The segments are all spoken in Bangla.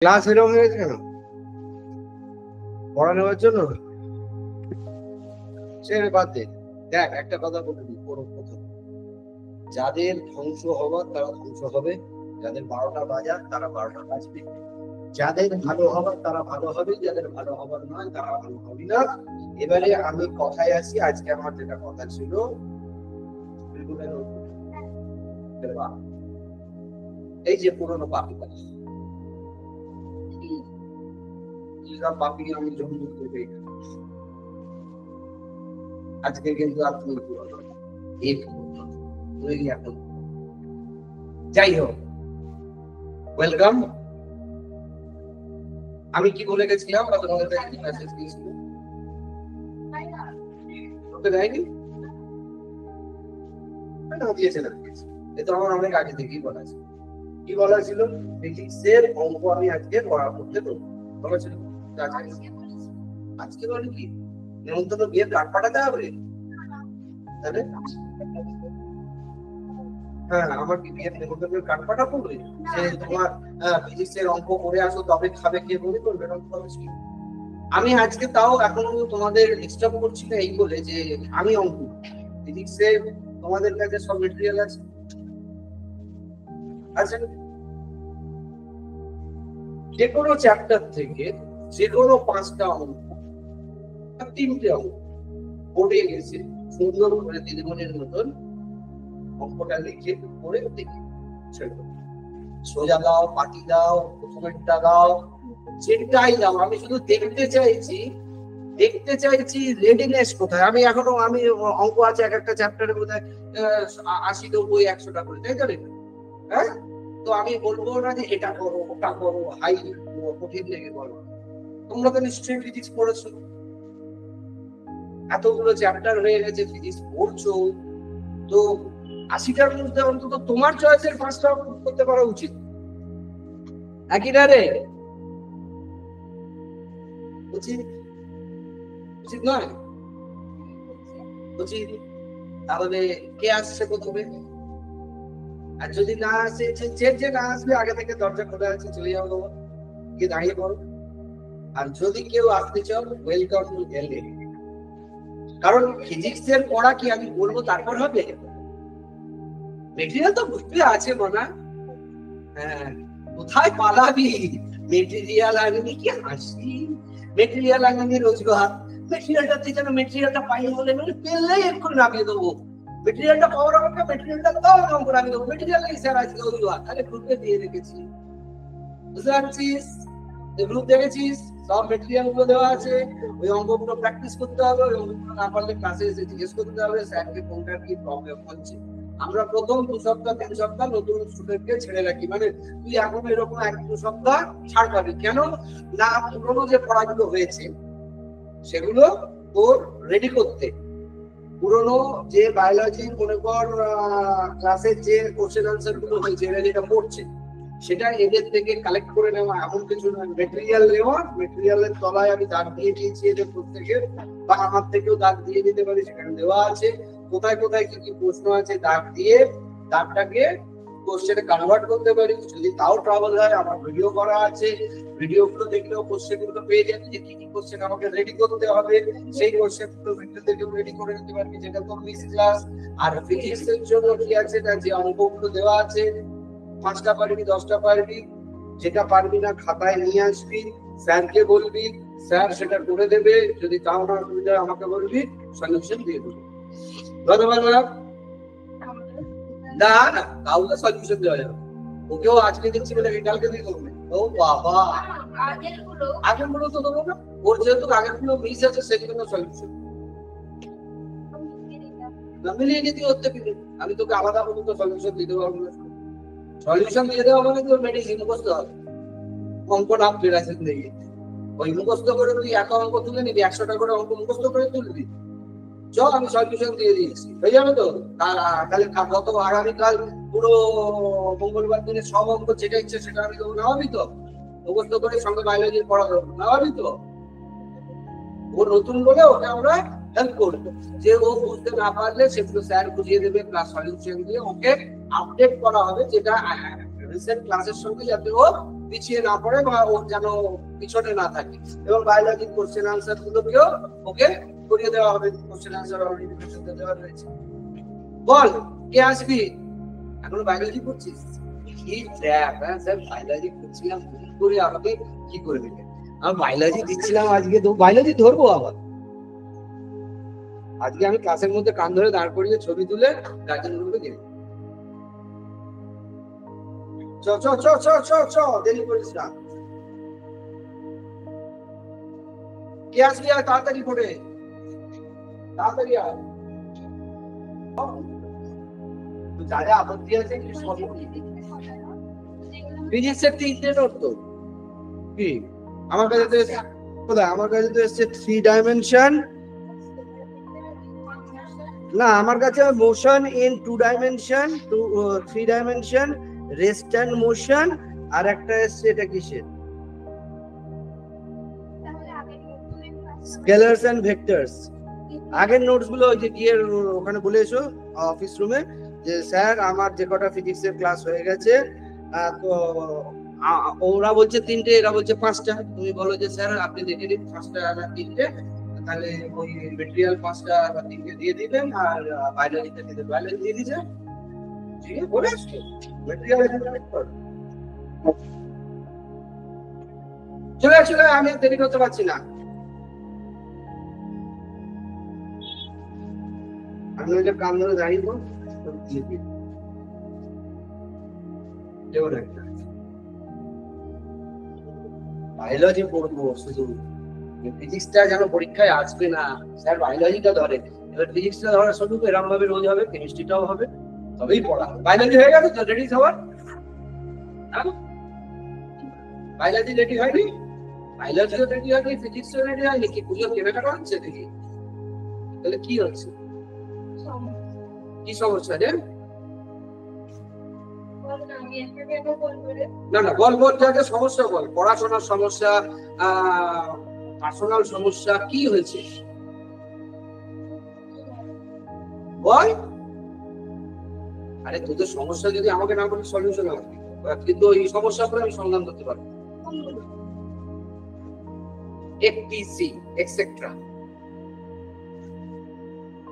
ক্লাস এরকম হয়ে গেছে কেন? পড়া নেওয়ার জন্য? সে বাদ দে। দেখ একটা কথা বলে দিই, প্রথম যাদের ধ্বংস হবার তারা ধ্বংস হবে, যাদের 12টা বাজার তারা 12টা বাজবে, যাদের ভালো হবার তারা ভালো হবে, যাদের ভালো হবার নয় তারা ভালো হবে না। এবারে আমি কথায় আসি, আজকে আমার যেটা কথা ছিল এই যে পুরনো পাপিটা, পাপি আমি জমি পেয়ে আজকে কিন্তু আপনি যাই হোক, ওয়েলকাম। আমি কি বলে গেছিলাম বা তোমাদের কি মেসেজ দিয়েছিল? ওকে দেয়নি, দিয়েছে না? এটা আমার অনেক আগে থেকেই বলা ছিল। কি বলা ছিল? ফিজিক্সের অঙ্ক আমি আজকে পড়া করতে দেবো বলা ছিল। আজকে বলে কি নিমন্ত্রণ বিয়ের কার্ড পাঠাতে হবে? তাহলে হ্যাঁ, আমার কি বিয়ের নিমন্ত্রণের কার্ড পাঠাবো যে তোমার ফিজিক্সের অঙ্ক করে আসো তবে খাবে, কে বলে করবে? আমি আজকে তাও এখন তোমাদের ডিস্টার্ব করছি না এই বলে যে আমি অঙ্ক ফিজিক্সের তোমাদের কাছে সব মেটেরিয়াল আছে। আচ্ছা, যে কোনো চ্যাপ্টার থেকে যে কোনো 5টা অঙ্ক, 3টে অঙ্ক পড়ে গেছে সুন্দর করে দিদিমণির মতন অঙ্কটা লিখে পড়ে দেখি, সোজা দাও, পাটি দাও, প্রথমেরটা দাও, যেটাই দাও, আমি শুধু দেখতে চাইছি রেডিনেস কোথায়। আমি এখনো অঙ্ক আছে এক একটা চ্যাপ্টারে বোধহয় 80, 90, 100টা করে, তাই জানি হ্যাঁ। তো আমি বলবো না যে এটা করো ওটা করো, হাই কঠিন লেগে করো। তোমরা তো নিশ্চয়ই ফিজিক্স পড়েছো, এতগুলো চ্যাপ্টার হয়ে গেছে, ফিজিক্স পড়ছো, তো 80টার মধ্যে অন্তত তোমার চয়েসের 5টা করতে পারা উচিত, একই না রে? উচিত উচিত নয়? উচিত। তাহলে কে আসছে প্রথমে? আর যদি না আসে, যে না আসবে আগে থেকে দরজা খোলা আছে, চলে যাবো, গিয়ে দাঁড়িয়ে পড়ো। আর যদি কেউ আসতে চাও, ওয়েলকাম টু এলএ। কারণ ফিজিক্সের পড়া কি আমি বলবো তারপর হবে? মেটেরিয়াল তো বুঝতে আছে মনা। হ্যাঁ, কোথায় পালাবি? মেটেরিয়াল আনেনি কি হাসি, মেটেরিয়াল আনেনি রোজগার। মেটেরিয়ালটা তুই যেন মেটেরিয়ালটা পাই বলে পেলেই এক্ষুনি নামিয়ে দেবো। মেটেরিয়ালটা পাওয়ার অপেক্ষা মেটেরিয়ালটা দাও, নাম করে আমি দেবো। মেটেরিয়াল নেই স্যার, আজকে রবিবার, তাহলে গ্রুপে দিয়ে রেখেছি, বুঝতে পারছিস? গ্রুপ দেখেছিস, সব মেটেরিয়াল গুলো দেওয়া আছে। ওই অঙ্কগুলো প্র্যাকটিস করতে হবে, ওই অঙ্কগুলো না পারলে ক্লাসে এসে জিজ্ঞেস করতে হবে স্যারকে কোনটার কি প্রবলেম হচ্ছে। আমরা প্রথম 2 সপ্তাহ 3 সপ্তাহ নতুন স্টুডেন্টকে ছেড়ে রাখি, মানে তুই এখন এরকম 1-2 সপ্তাহ ছাড় পাবি। কেন না? পুরোনো যে পড়াগুলো হয়েছে সেগুলো তোর রেডি করতে, পুরোনো যে বায়োলজি মনে কর ক্লাসের যে কোশ্চেন আনসার গুলো হয়েছে এরা যেটা পড়ছে সেটা এদের থেকে কালেক্ট করে নেওয়া, এমন কিছু নয়। মেটেরিয়াল নেওয়া, মেটেরিয়ালের তলায় আমি দাগ দিয়ে দিয়েছি এদের প্রত্যেকের, বা আমার থেকেও দাগ দিয়ে দিতে পারি, সেখানে দেওয়া আছে কোথায় কোথায় কি কি প্রশ্ন আছে, দাগ দিয়ে দাগটাকে কোশ্চেনে কনভার্ট করতে পারি। যদি তাও ট্রাবল হয়, আমার ভিডিও করা আছে, ভিডিও গুলো দেখলেও কোশ্চেন গুলো পেয়ে যাবে যে কি কি কোশ্চেন আমাকে রেডি করতে হবে, সেই কোশ্চেন গুলো ভিডিও দেখেও রেডি করে নিতে পারবি, যেটা তোর মিস ক্লাস। আর ফিজিক্স এর জন্য কি আছে না, যে অঙ্কগুলো দেওয়া আছে 5টা পারবি 10টা পারবি, যেটা পারবি না খাতায় নিয়ে আসবি, স্যারকে বলবি, স্যার সেটা করে দেবে। যদি তাও না সুবিধা আমাকে বলবি, সলিউশন দিয়ে দেবো। না না, কাউকে সলিউশন দেওয়া যাবে, ওকেও আজকে দিচ্ছি বলে কালকে দিয়ে দেবো? ও বাবা, আগের গুলো তো দেবো না, ওর যেহেতু আগের গুলো মিস আছে সেগুলো সলিউশন মিলিয়ে নিতে হচ্ছে। কিন্তু আমি তোকে আলাদা করে তো সলিউশন দিতে পারবো না। সলিউশন দিয়ে দেওয়া মানে তোর মেডিসিন মুখস্থ হবে, অঙ্ক নাম ফেরাছেন দেখি ওই মুখস্থ করে তুই এত অঙ্ক তুলে নিবি, 100টা করে অঙ্ক মুখস্থ করে তুলবি। চল আমি সলিউশন দিয়ে দিয়েছি, হয়ে যাবে তো? তাহলে গত আগামীকাল পুরো মঙ্গলবার দিনে সব অঙ্ক যেটা ইচ্ছে সেটা আমি দেবো, নামাবি তো? মুখস্থ করে সঙ্গে বায়োলজির পড়া দেবো, নামাবি তো? ও নতুন বলে ওকে আমরা হেল্প করবো, যে ও বুঝতে না পারলে সেগুলো স্যার বুঝিয়ে দেবে, প্লাস সলিউশন দিয়ে ওকে আপডেট করা হবে, যেটা রিসেন্ট ক্লাসের সঙ্গে যাতে ও পিছিয়ে না পড়ে বা ওর যেন পিছনে না থাকে, এবং বায়োলজির কোশ্চেন আনসার গুলোকেও ওকে করিয়ে দেওয়া হবে। কোশ্চেন আনসার অলরেডি প্রেজেন্টে দেওয়া রয়েছে। বল কে আসবি? এখন বায়োলজি পড়ছিস? কি ট্র্যাপ! হ্যাঁ স্যার বায়োলজি পড়ছিলাম, ভুল করে আমাকে কি করে দিলে? আমি বায়োলজি দিচ্ছিলাম আজকে, তো বায়োলজি ধরবো আবার। আজকে আমি ক্লাসের মধ্যে কান ধরে দাঁড় করিয়ে ছবি তুলে গার্জেনগুলোকে দেব। চ চ চ চ চ চ, দেরি করিস না। কে আসবি? আর তাড়াতাড়ি পড়ে, তাড়াতাড়ি আয়। যা যা আপত্তি আছে ফিজিক্সের 3টে নোট তো কি আমার কাছে তো কোথায়? আমার কাছে তো এসছে 3 ডাইমেনশন, না আমার কাছে motion in 2 dimension, 3 dimension, rest and motion, আর একটা এসছে এটা কিসের? Scalars and vectors. আগের নোটস গুলো ওই যে গিয়ে ওখানে বলে এসো অফিস রুমে যে স্যার আমার যে কটা ফিজিক্সের ক্লাস হয়ে গেছে, তো ওরা বলছে 3টে, এরা বলছে 5টা। তুমি বলো যে স্যার আপনি দেখে দিন 5টা না 3টে, তাহলে ওই মেটেরিয়াল 5টা বা 3টে দিয়ে দিবেন, আর বায়োলজিতে দিতে বায়োলজি দিয়ে দিছে। ঠিক আছে বলে আসছো মেটেরিয়াল চলে চলে, আমি দেরি করতে পারছি না। আমি ওই যে কান ধরে দাঁড়িয়ে পড় বায়োলজি পড়বো শুধু, ফিজিক্সটা যেন পরীক্ষায় আসবে না। স্যার বায়োলজিটা ধরে, এবার ফিজিক্সটা ধরা শুরু এরকম ভাবে রোজ হবে, কেমিস্ট্রিটাও হবে, তবেই পড়া। বায়োলজি হয়ে গেছে তো রেডি সবার? বায়োলজি রেডি হয়নি? বায়োলজিও রেডি হয়নি, ফিজিক্সও রেডি হয়নি, কি পুজো কেনাকাটা হচ্ছে দেখি? তাহলে কি হচ্ছে? কি সমস্যা রে? না না বল বল, যাকে সমস্যা বল, পড়াশোনার সমস্যা, পার্সোনাল সমস্যা, কি হয়েছে বল। আরে তোদের সমস্যা যদি আমাকে না বলি সলিউশন হবে, কিন্তু এই সমস্যা করে আমি সমাধান করতে পারবো। এফটিসি এক্সেট্রা,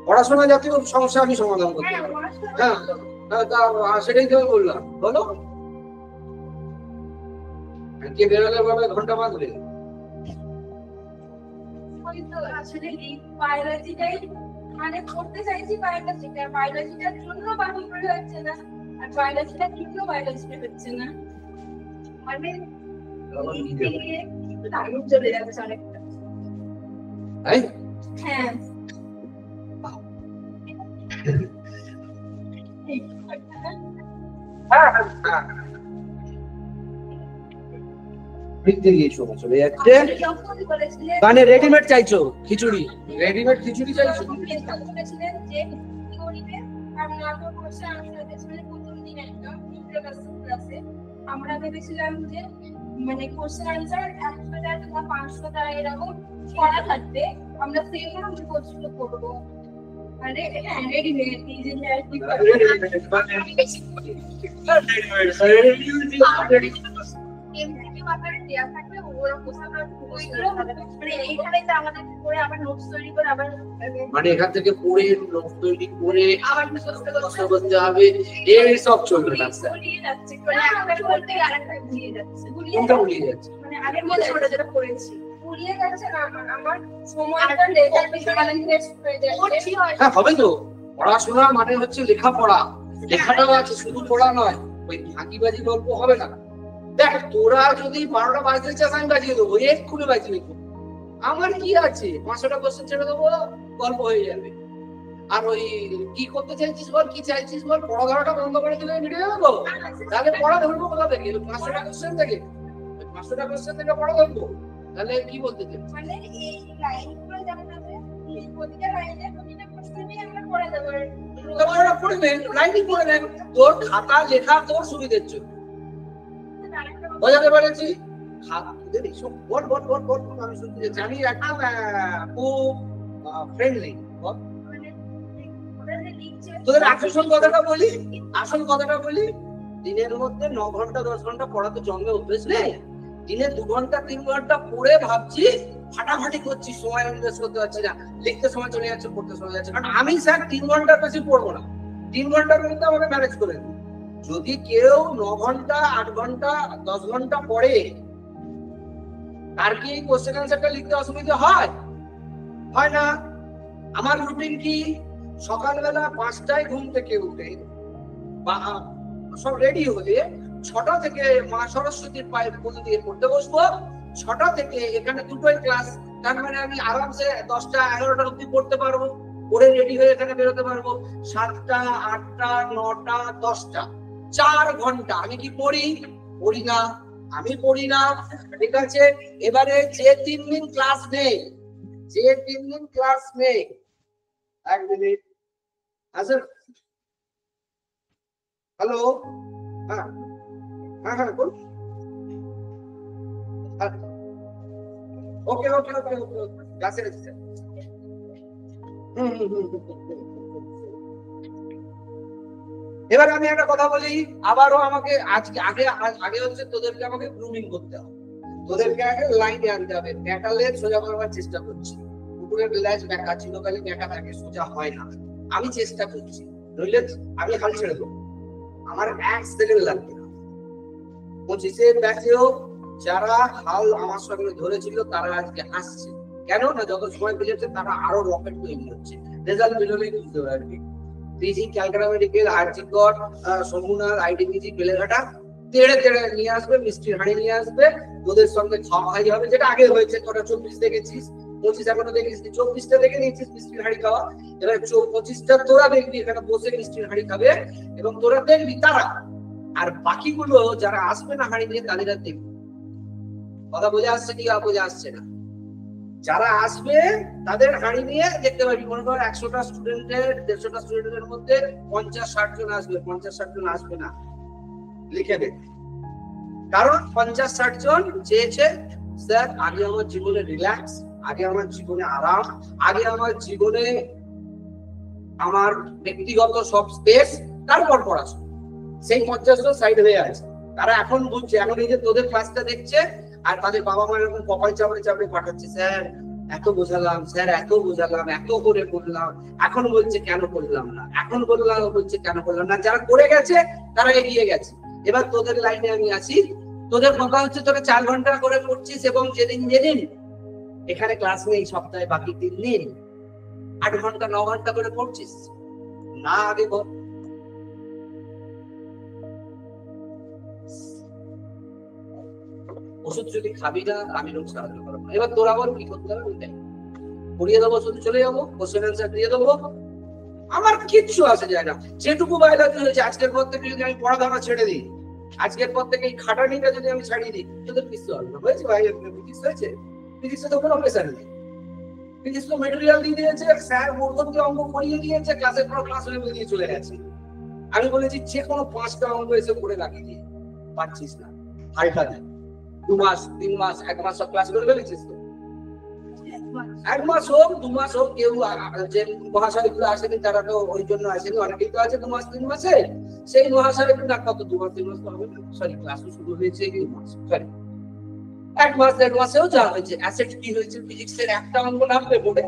পড়াশোনা জাতীয় সমস্যা আমি সমাধান করতে পারবো। হ্যাঁ সেটাই তো বললাম, বলো। কে বেরোলে বলে ঘন্টা বাঁধবে? আসলে এই বায়োলজিটাই মানে করতে চাইছি, বায়োলজিটার জন্য বাকি করে হচ্ছে না, আর বায়োলজিটার জন্য বায়োলজিটা হচ্ছে না, মানে টাইম চলে যাচ্ছে অনেকটা। হ্যাঁ মানে রেডিমেড চাইছো খিচুড়ি? রেডিমেড খিচুড়ি চাইছো? আমরা ভেবেছিলাম যে মানে কোশ্চেন আনসার 100টা বা 500টা এরকম পড়া থাকবে, আমরা সেম রকম কোশ্চেন করব। মানে হ্যাঁ রেডিমেড মানে এখান থেকে পড়ে নোট তৈরি করে আবার মুখস্থ করতে হবে, এই সব চলবে না স্যার। কোনটা ভুলিয়ে যাচ্ছে? মানে আগের মধ্যে আমরা যেটা করেছি ভুলিয়ে যাচ্ছে না, আমার সময়টা লেখার পিছনে ইনভেস্ট হয়ে যাচ্ছে। হ্যাঁ হবে তো, পড়াশোনা মানে হচ্ছে লেখাপড়া, লেখাটাও আছে, শুধু পড়া নয়। ওই ফাঁকিবাজি গল্প হবে না। দেখ তোরা যদি 12টা বাজতে চাস আমি বাজিয়ে দেবো, এক্ষুনি বাজিয়ে দেবো, আমার কি আছে? 500টা কোশ্চেন ছেড়ে দেবো, গল্প হয়ে যাবে। আর ওই কি করতে চাইছিস বল, কি চাইছিস বল, পড়া ধরাটা বন্ধ করে দিলে মিটে যাবে তো। তাহলে পড়া ধরবো কোথা থেকে? 500টা কোশ্চেন থেকে, 500টা কোশ্চেন থেকে পড়া ধরবো, তাহলে কি বলতে চাই? মানে এই লাইনগুলো যেমন আছে, প্রতিটা লাইনে প্রতিটা কোশ্চেনই আমরা পড়ে দেব। তোমরা পড়বে, লাইনই পড়ে নেন, তোর খাতা লেখা তোর সুবিধার জন্য। বোঝাতে পেরেছি? খাতাদের এইসব বল বল বল বল, আমি শুনতে চাই। আমি একদম খুব ফ্রেন্ডলি। তোদের আসল কথাটা বলি, আসল কথাটা বলি, দিনের মধ্যে 9 ঘন্টা 10 ঘন্টা পড়াতে জন্মে অভ্যেস নেই। দিনে 2 ঘন্টা 3 ঘন্টা পড়ে ভাবছি ফাটাফাটি করছি, সময় ইনভেস্ট করতে পারছি না, লিখতে সময় চলে যাচ্ছে, পড়তে সময় যাচ্ছে। কারণ আমি স্যার 3 ঘন্টার বেশি পড়বো না, 3 ঘন্টার মধ্যে আমাকে ম্যানেজ করে দিই। যদি কেউ 9 ঘন্টা 8 ঘন্টা 10 ঘন্টা পড়ে, তার কি কোশ্চেন অ্যান্সারটা লিখতে অসুবিধা হয়? হয় না। আমার রুটিন কি, সকালবেলা 5টায় ঘুম থেকে উঠে বা সব রেডি হয়ে 6টা থেকে মা সরস্বতীর পায়ে ফুল দিয়ে পড়তে বসবো। 6টা থেকে এখানে দুটোই ক্লাস, তার মানে আমি আরামসে 10টা 11টা অব্দি পড়তে পারবো, পড়ে রেডি হয়ে এখানে বেরোতে পারবো। 7টা 8টা 9টা 10টা 4 ঘন্টা আমি কি পড়ি? পড়ি না, আমি পড়ি না। ঠিক আছে, এবারে যে 3 দিন ক্লাস নেই, যে 3 দিন ক্লাস নেই, 1 মিনিট। আচ্ছা, হ্যালো, হ্যাঁ হ্যাঁ হ্যাঁ বল। ওকে ওকে ওকে ওকে ক্লাসে আছে। এবার আমি একটা কথা বলি, আবারও আমাকে আজকে আগে আগে হচ্ছে তোদেরকে আমাকে গ্রুমিং করতে হবে, তোদেরকে আগে লাইনে আনতে হবে। ব্যাটালের সোজা করবার চেষ্টা করছি, কুকুরের লেজ ব্যাকা, চিরকালই ব্যাকা থাকে, সোজা হয় না। আমি চেষ্টা করছি, নইলে আমি হাল ছেড়ে দেবো। আমার 1 সেকেন্ড লাগবে না। 25-এর ব্যাচেও যারা হাল আমার সঙ্গে ধরেছিল তারা আজকে হাসছে। কেন না, যত সময় পেয়েছে তারা আরো রকেট তৈরি হচ্ছে। রেজাল্ট বেরোলেই বুঝতে পারবি। পিজি, ক্যালকাটা মেডিকেল, আরজিকর, সোমনাথ, আইডিপিজি, বেলেঘাটা তেড়ে তেড়ে নিয়ে আসবে, মিষ্টির হাঁড়ি নিয়ে আসবে, তোদের সঙ্গে খাওয়া খাই হবে, যেটা আগে হয়েছে। তোরা 24 দেখেছিস, 25 এখনো দেখিস, 24টা দেখে নিয়েছিস মিষ্টির হাঁড়ি খাওয়া। এবার 25টা তোরা দেখবি এখানে বসে মিষ্টির হাঁড়ি খাবে, এবং তোরা দেখবি তারা। আর বাকিগুলো যারা আসবে না হাঁড়ি নিয়ে, তাদের আর দেখবি। কথা বোঝা আসছে কি বোঝা আসছে না? যারা আসবে তাদের হাঁড়ি নিয়ে দেখতে পাবি। মনে কর 100টা স্টুডেন্টের 150টা স্টুডেন্টের মধ্যে 50-60 জন আসবে, 50-60 জন আসবে না, লিখে দে। কারণ 50-60 জন চেয়েছে স্যার আগে আমার জীবনে রিল্যাক্স, আগে আমার জীবনে আরাম, আগে আমার জীবনে আমার ব্যক্তিগত সব স্পেস, তারপর পড়াশোনা। সেই 50 জন সাইড হয়ে আছে। তারা এখন বুঝছে, এখন এই যে তোদের ক্লাসটা দেখছে, আর তাদের বাবা মা এরকম কপাল চাপড়ে চাপড়ে পাঠাচ্ছে, স্যার এত বোঝালাম, স্যার এত বোঝালাম, এত করে করলাম, এখন বলছে কেন করলাম না, এখন বললাম বলছে কেন করলাম না। যারা করে গেছে তারা এগিয়ে গেছে। এবার তোদের লাইনে আমি আছি। তোদের কথা হচ্ছে তোরা 4 ঘন্টা করে পড়ছিস, এবং যেদিন যেদিন এখানে ক্লাস নেই সপ্তাহে বাকি 3 দিন 8 ঘন্টা 9 ঘন্টা করে পড়ছিস না? আগে বল। ওষুধ যদি খাবি না, আমি লোক সাহায্য করবো। এবার তোরা বল কি করতে হবে? পড়িয়ে দেবো, শুধু চলে যাবো, কোশ্চেন অ্যান্সার দিয়ে দেবো, আমার কিচ্ছু আসে যায় না। যেটুকু বায়োলজি হয়েছে আজকের পর থেকে যদি আমি পড়াধরা ছেড়ে দিই, আজকের পর থেকে এই খাটানিটা যদি আমি ছাড়িয়ে দিই, তোদের কিছু হবে না। হয়েছে ভাই, ফিজিক্স হয়েছে, ফিজিক্সে তো কোনো প্রেশার নেই। ফিজিক্স তো মেটেরিয়াল দিয়ে দিয়েছে, স্যার মূর্খকে অঙ্ক পড়িয়ে দিয়েছে, ক্লাসের পর ক্লাস হয়ে দিয়ে চলে গেছে। আমি বলেছি যে কোনো 5টা অঙ্ক এসে করে রাখি দিয়ে, পারছিস না, হালকা দেয়। 2 মাস 3 মাস 1 মাস সব ক্লাস করে ফেলেছিস তো। 1 মাস হোক 2 মাস হোক, কেউ যে মহাশয়গুলো আসেনি তারা তো ওই জন্য আসেনি, অনেকেই তো আছে 2 মাস 3 মাসে। সেই মহাশয় একটু ডাক্তার তো 2 মাস 3 মাস তো হবে না। সরি, ক্লাসও শুরু হয়েছে 2 মাস, সরি 1 মাস 1.5 মাসেও যা হয়েছে। অ্যাসেট কি হয়েছে? ফিজিক্সের একটা অঙ্ক নামবে বোর্ডে।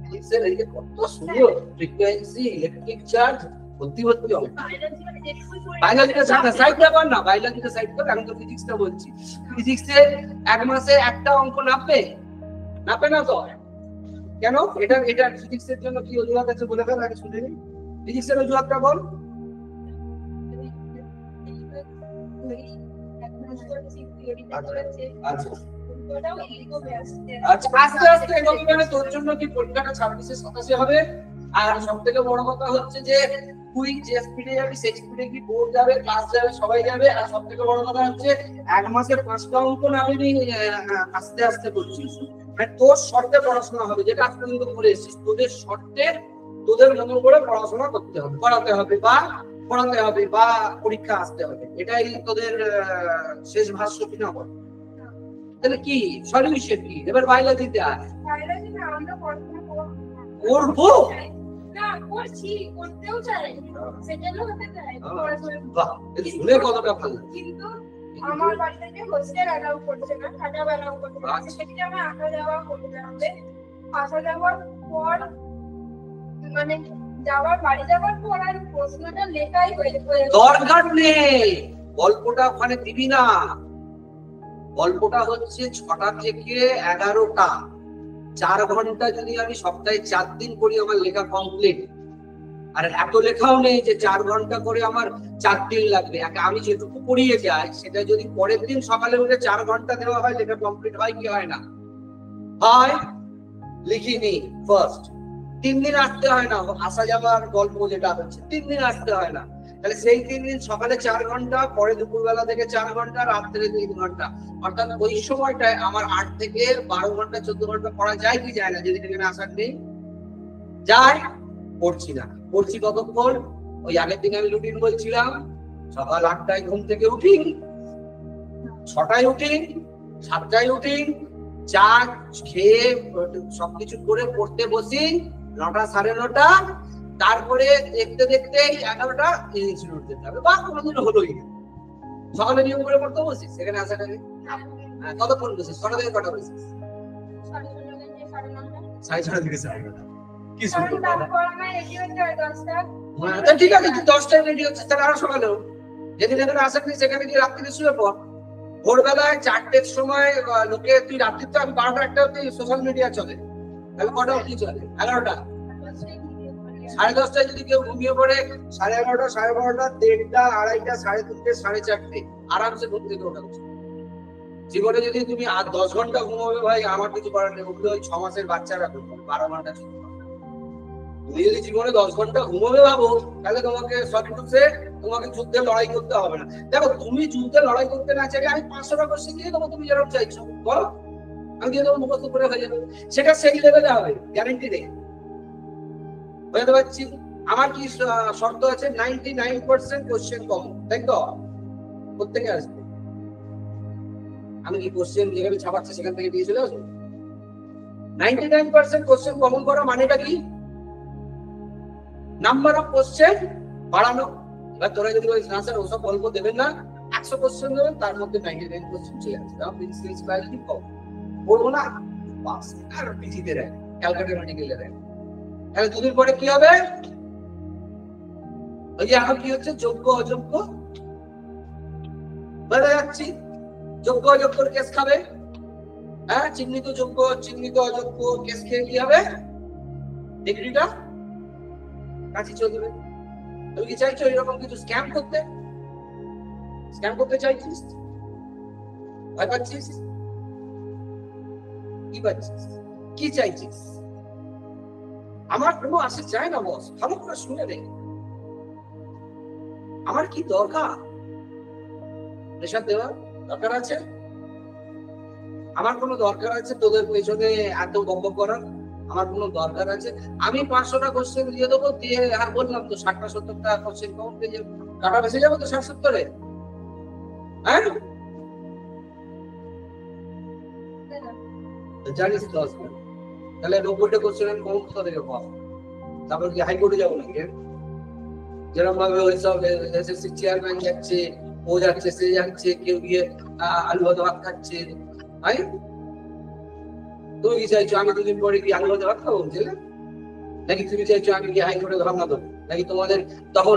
ফিজিক্সের এই যে কত সুন্দর ফ্রিকোয়েন্সি, ইলেকট্রিক চার্জ, ভর্তি ভর্তি অঙ্ক। বায়োলজিটা সাইড ব্যাপার না, বায়োলজিটা সাইড করে, আমি তো ফিজিক্সটা বলছি। ফিজিক্সে 1 মাসে একটা অঙ্ক নামবে না তো? কেন? এটা ফিজিক্সের জন্য কি অজুহাত আছে বলে ফেল, আগে শুনে নিই। ফিজিক্সের অজুহাতটা বল। আচ্ছা, আস্তে আস্তে এগোবি মানে তোর জন্য কি পরীক্ষাটা 26-27 হবে। আর সব থেকে বড় কথা হচ্ছে যে তুই যে স্পিডে যাবি সেই স্পিডে কি বোর্ড যাবে, ক্লাস যাবে, সবাই যাবে। আর সব থেকে বড় কথা হচ্ছে 1 মাসে 5টা অঙ্ক নামবি, আস্তে আস্তে করছিস। মানে তোর শর্তে পড়াশোনা হবে, যেটা আজ পর্যন্ত করে এসেছিস। তোদের শর্তে তোদের মতো করে পড়াশোনা করতে হবে, পড়াতে হবে বা পরীক্ষা আসতে হবে। এটাই তোদের শেষ ভাষ্য কিনা বল। তাহলে কি সলিউশন কি? এবার বায়োলজিতে করবো। না করছি, করতেও চাই, সেটেলও হতে চাই, বাহ, এটা শুনে কতটা ভালো লাগে। কিন্তু আমার বাড়ি থেকে হোস্টেল অ্যালাউ করছে না, থাকা অ্যালাউ করছে না, সেক্ষেত্রে আমার আসা যাওয়া করতে হবে। আসা যাওয়ার পর মানে বাড়ি যাওয়ার পর আর প্রশ্নটা লেখাই হয়ে দরকার নেই, গল্পটা ওখানে দিবি না। গল্পটা হচ্ছে 6টা থেকে 11টা, 4 ঘন্টা যদি আমি সপ্তাহে 4 দিন করি আমার লেখা কমপ্লিট। আর এত লেখাও নেই যে 4 ঘন্টা করে আমার 4 দিন লাগবে। আমি যেটুকু পড়িয়ে যাই সেটা যদি পরের দিন সকালে উঠে 4 ঘন্টা দেওয়া হয়, লেখা কমপ্লিট হয় কি হয় না? হয়। লিখিনি ফার্স্ট 3 দিন আসতে হয় না, আসা যাওয়ার গল্প যেটা হচ্ছে 3 দিন আসতে হয় না। তাহলে সেই 3 দিন সকালে 4 ঘন্টা, পরে দুপুরবেলা থেকে 4 ঘন্টা, রাত্রে 3 ঘন্টা, অর্থাৎ ওই সময়টায় আমার 8 থেকে 12 ঘন্টা 14 ঘন্টা পড়া যায় কি যায় না? যদি এখানে আসার নেই যায়, পড়ছি না। পড়ছি কতক্ষণ? ওই আগের দিন আমি রুটিন বলছিলাম, সকাল 8টায় ঘুম থেকে উঠি, 6টায় উঠি, 7টায় উঠি, চা খেয়ে সবকিছু করে পড়তে বসি 9টা 9:30, তারপরে দেখতে দেখতে 11টা ইনস্টিটিউট যেতে হবে। বা কোনোদিন হলোই না। সকালে নিয়ম করে পড়তে বসি, সেখানে আসাটা কতক্ষণ বসিস? 6টা থেকে কটা বসিস? 6:30 থেকে 9:30। কি শুরু? ঠিক আছে, তুই 10টায় রেডি হচ্ছিস, তাহলে আরো সকালেও যেদিন এখানে আসার নেই সেখানে গিয়ে রাত্রিতে শুয়ে পড়। ভোরবেলায় 4টের সময় লোকে, তুই রাত্রিতে, আমি 12টা 1টা অব্দি সোশ্যাল মিডিয়া চলে, আমি কটা অব্দি চলে? 11টা। 10:30টায় যদি কেউ ঘুমিয়ে পড়ে, 11:30, 12:30, 1:30, 2:30, 3:30, 4:30 আরামসে ঘুম থেকে ওঠা উচিত। জীবনে যদি তুমি আর 10 ঘন্টা ঘুমাবে ভাই, আমার কিছু করার নেই। ওগুলো ওই 6 মাসের বাচ্চারা ঘুমাবে, 12 ঘন্টা 14 ঘন্টা। তুমি যদি জীবনে 10 ঘন্টা ঘুমাবে ভাবো, তাহলে তোমাকে তোমাকে যুদ্ধে লড়াই করতে হবে না। দেখো, তুমি যুদ্ধে লড়াই করতে না চাইলে আমি 500টা কোশ্চেন দিয়ে দেবো, তুমি যেরকম চাইছো বলো, আমি দিয়ে দেবো, মুখস্থ করে হয়ে যাবে। সেটা সেই লেভেলে হবে, গ্যারেন্টি নেই। বুঝতে পারছি? আমার কি শর্ত আছে? 99% কোশ্চেন কমন, তাই তো? প্রত্যেকে আসবে। আমি কি কোশ্চেন যেখানে ছাপাচ্ছি সেখান থেকে দিয়ে চলে আসবো? 99% কোশ্চেন কমন করা মানেটা কি? নাম্বার অফ কোশ্চেন বাড়ানো। এবার তোরা যদি বলিস না স্যার ওসব গল্প দেবেন না, 100 কোশ্চেন দেবেন, তার মধ্যে 99 কোশ্চেন চলে আসবে। প্রিন্সিপাল বায়োলজি কম বলবো না, পাস। আর পিজিতে র্যাঙ্ক, ক্যালকাটা মেডিকেলে র্যাঙ্ক। তাহলে দুদিন পরে কি হবে? ওই যে এখন কি হচ্ছে, যোগ্য অযোগ্য বলে যাচ্ছি। যোগ্য অযোগ্যর কেস খাবে, হ্যাঁ, চিহ্নিত যোগ্য চিহ্নিত অযোগ্য কেস খেয়ে কি হবে? ডিগ্রিটা কাছে চলবে। তুমি কি চাইছো এরকম কিছু স্ক্যাম করতে? স্ক্যাম করতে চাইছিস? ভয় পাচ্ছিস? কি পাচ্ছিস? কি চাইছিস? আমার কোনো আসে চায় না বস, ভালো করে শুনে নে। আমার কি দরকার? প্রেশার দেওয়ার দরকার আছে? আমার কোনো দরকার আছে তোদের পেছনে এত বকবক করার? আমার কোনো দরকার আছে? আমি 500টা কোশ্চেন দিয়ে দেবো, দিয়ে আর বললাম তো 60টা 70টা কোশ্চেন কমন পেয়ে কাটা বেঁচে যাবো তো 60-70-এ। হ্যাঁ, জানিস তো আসবে। তাহলে 90টা কোশ্চেন আমি কমন কোথা থেকে পাবো? তারপর কি হাইকোর্টে যাবো নাকি? যেরকম ভাবে ওইসব এসএসসি চেয়ারম্যান যাচ্ছে, ও যাচ্ছে, সে যাচ্ছে, কেউ গিয়ে আলু ভাত খাচ্ছে। তুমি কি চাইছো আমি 2 দিন পরে কি আলু ভাত খাবো? বুঝলে নাকি? তুমি চাইছো আমি কি হাইকোর্টে ধর্ণা দেবো? নাকি তোমাদের তখন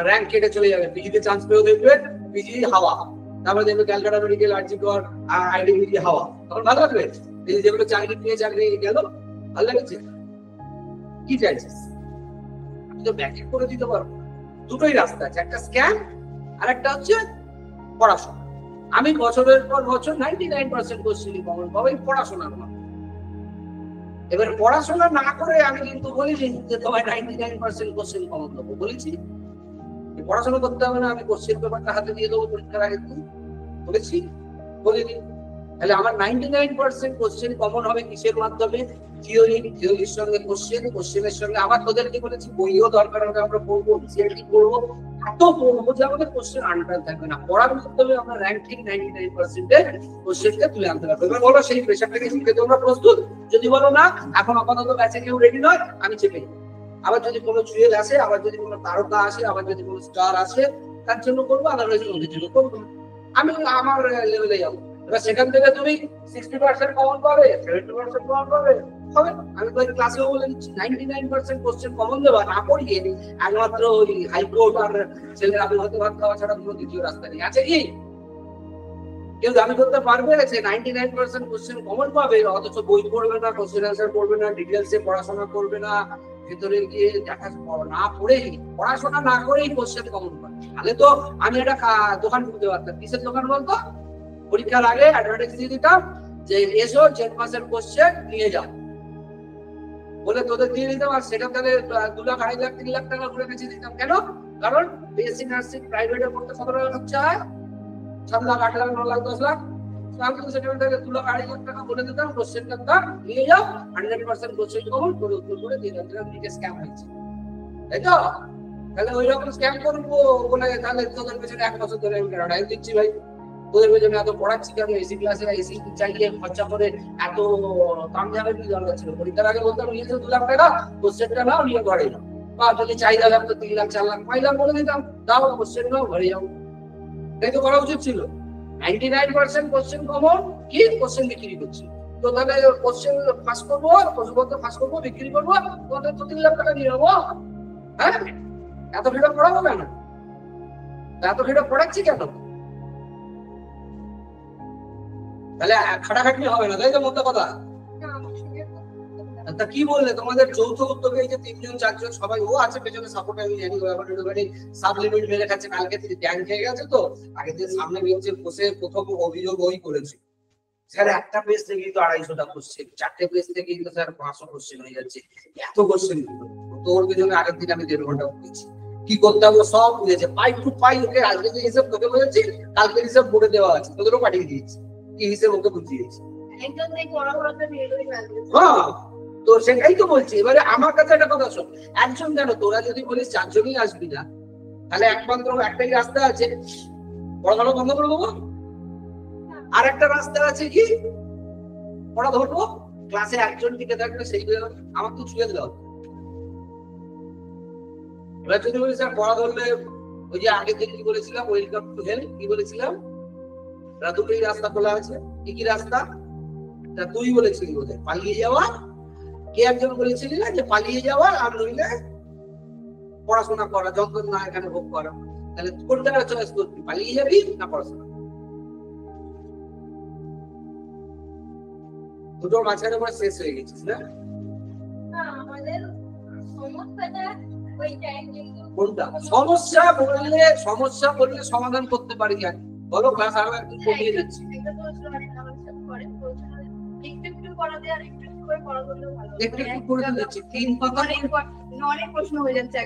র্যাঙ্ক কেটে চলে যাবে, পিজিতে চান্স পেয়েও দেখবে পিজি হাওয়া, তারপরে দেখবে ক্যালকাটা মেডিকেল, আরজি কর, আইডিবিজি হাওয়া, তখন ভালো লাগবে? এই যেগুলো চাকরি পেয়ে চাকরি গেল, ভালো লাগছে? কি চাইছিস? আমি তো ব্যাখ্যা করে দিতে পারবো। দুটোই রাস্তা আছে, একটা স্ক্যাম আর একটা হচ্ছে পড়াশোনা। আমি বছরের পর বছর 99% কোশ্চেন কমন পাবো এই পড়াশোনার মধ্যে। এবার পড়াশোনা না করে আমি কিন্তু বলিনি যে তোমায় 99% কোশ্চেন কমন দেবো, বলেছি? পড়াশোনা করতে হবে না, আমি কোশ্চেন পেপারটা হাতে দিয়ে দেবো পরীক্ষার আগে, বলেছি? বলিনি? তাহলে আমার 99% কোশ্চেন কমন হবে কিসের মাধ্যমে? থিওরির সঙ্গে কোশ্চেন, কোশ্চেনের সঙ্গে আবার তোদেরকে বলেছি বইও দরকার হবে, আমরা পড়বো, সিএলটি করবো, এত পড়বো যে আমাদের কোশ্চেন আনটান থাকবে না। পড়ার মাধ্যমে আমরা র্যাঙ্কিং 99%-এর কোশ্চেনকে তুলে আনতে পারবো। এবার বলো সেই প্রেশারটাকে শিখতে তোমরা প্রস্তুত? যদি বলো না, এখন আপাতত ব্যাচে কেউ রেডি নয়, আমি চেপে আবার যদি কোনো জুয়েল আসে, আবার যদি কোনো তারকা আসে, আবার যদি কোনো স্টার আসে, তার জন্য করবো, আদারওয়াইজ ওদের জন্য করবো। আমি আমার লেভেলে যাবো। এবার সেখান থেকে তুমি 60% কমন পাবে, 70% কমন পাবে, হবে। আমি তো ক্লাসেও বলে দিচ্ছি 99% কোশ্চেন কমন দেওয়া না পড়িয়ে একমাত্র ওই হাইকোর্ট আর ছেলের আমি হতে ভাত খাওয়া ছাড়া কোনো দ্বিতীয় রাস্তা নেই। আছে কি কেউ দাবি করতে পারবে যে 99% কোশ্চেন কমন পাবে অথচ বই পড়বে না, কোশ্চেন আনসার পড়বে না, ডিটেলসে পড়াশোনা করবে না, ভেতরে গিয়ে দেখা না পড়েই পড়াশোনা না করেই কোশ্চেন কমন পাবে? তাহলে তো আমি একটা দোকান খুলতে পারতাম। কিসের দোকান বলতো? পরীক্ষার আগে অ্যাডভার্টাইজ দিয়ে দিতাম যে এসো জেড মাসের কোশ্চেন নিয়ে যাও বলে তোদের দিয়ে দিতাম, আর সেটা তাহলে 2 লাখ 2.5 লাখ 3 লাখ টাকা ঘুরে বেঁচে দিতাম। কেন? কারণ বিএসসি নার্সিং প্রাইভেটে পড়তে কত টাকা খরচা হয়? 7 লাখ 8 লাখ 9 লাখ 10 লাখ। আমি তো সেটা 2 লাখ 2.5 লাখ টাকা বলে দিতাম, কোশ্চেনটা দাম নিয়ে যাও, 100% কোশ্চেন কমন করে উত্তর করে দিয়ে দিতাম। দিকে স্ক্যাম হয়েছে, তাই তো? তাহলে ওই রকম স্ক্যাম করবো বলে তাহলে তোদের পেছনে 1 বছর ধরে আমি লড়াই দিচ্ছি ভাই। তোদের পেছনে এত পড়াচ্ছি কেন? এসি ক্লাসে এসি চাইলে খরচা করে এত কাম যাবে কি দরকার ছিল? পরীক্ষার আগে বলতাম নিয়ে 2 লাখ টাকা কোশ্চেনটা নাও, নিয়ে ঘরে যাও। বা যদি চাহিদা লাগতো 3 লাখ 4 লাখ 5 লাখ বলে দিতাম, দাও কোশ্চেন নাও, ঘরে যাও। তাই তো করা উচিত ছিল। 99% কোশ্চেন কমন কি কোশ্চেন বিক্রি করছি, তো তাহলে কোশ্চেন পাস করবো, প্রশ্নপত্র পাস করবো, বিক্রি করবো, তোমাদের তো 3 লাখ টাকা নিয়ে নেবো। হ্যাঁ, এত ভিড় পড়াবো কেন? এত ভিড় পড়াচ্ছি কেন? তাহলে খাটাখাটনি হবে না, তাই তো মোদ্দা কথা? তা কি বললে তোমাদের যৌথ উদ্যোগে এই যে 3 জন 4 জন সবাই ও আছে পেছনে সাপোর্ট, আমি জানি এখন একটুখানি সাবলিমিট মেরে খাচ্ছে, কালকে ট্যাঙ্ক খেয়ে গেছে তো আগে থেকে সামনে বেঞ্চে বসে প্রথম অভিযোগ ওই করেছে, স্যার একটা পেজ থেকেই তো 250টা কোশ্চেন, 4টে পেজ থেকেই তো স্যার 500 কোশ্চেন হয়ে যাচ্ছে, এত কোশ্চেন তোর পেছনে আগের দিন আমি 1.5 ঘন্টা পড়েছি, কি করতে হবে সব বুঝেছে, পাই টু পাই। ওকে আজকে যে হিসাব তোকে বলেছি কালকে হিসাব বোর্ডে দেওয়া আছে, তোদেরও পাঠিয়ে দিয়েছি, কি হিসেব ওকে বুঝিয়েছি। হ্যাঁ, তো সেটাই তো বলছি। এবারে আমার কাছে একটা কথা শোন, একজন কেন, তোরা যদি বলিস 4 জনই আসবি না, তাহলে একমাত্র একটাই রাস্তা আছে, পড়াশোনা বন্ধ করে দেবো। আর একটা রাস্তা আছে কি, পড়া ধরবো, ক্লাসে একজন টিকে থাকবে, সেই আমার তো ছুঁয়ে দিল। এবার যদি বলি স্যার পড়া ধরলে, ওই যে আগের দিন কি বলেছিলাম, ওয়েলকাম টু হেল্প, কি বলেছিলাম, দুটোই রাস্তা খোলা আছে। কি কি রাস্তা? তুই বলেছিলি বোধহয় পালিয়ে যাওয়া, কে একজন বলেছিলি না যে পালিয়ে যাওয়া, আর নইলে পড়াশোনা করা, যন্ত্রণা এখানে ভোগ করা। তাহলে কোনটা চয়েস করবি, পালিয়ে যাবি না পড়াশোনা? দুটোর মাঝখানে পরে শেষ হয়ে গেছিস না? কোনটা সমস্যা বললে সমাধান করতে পারি না, বলো ক্লাস আরো একটু কমিয়ে যাচ্ছি।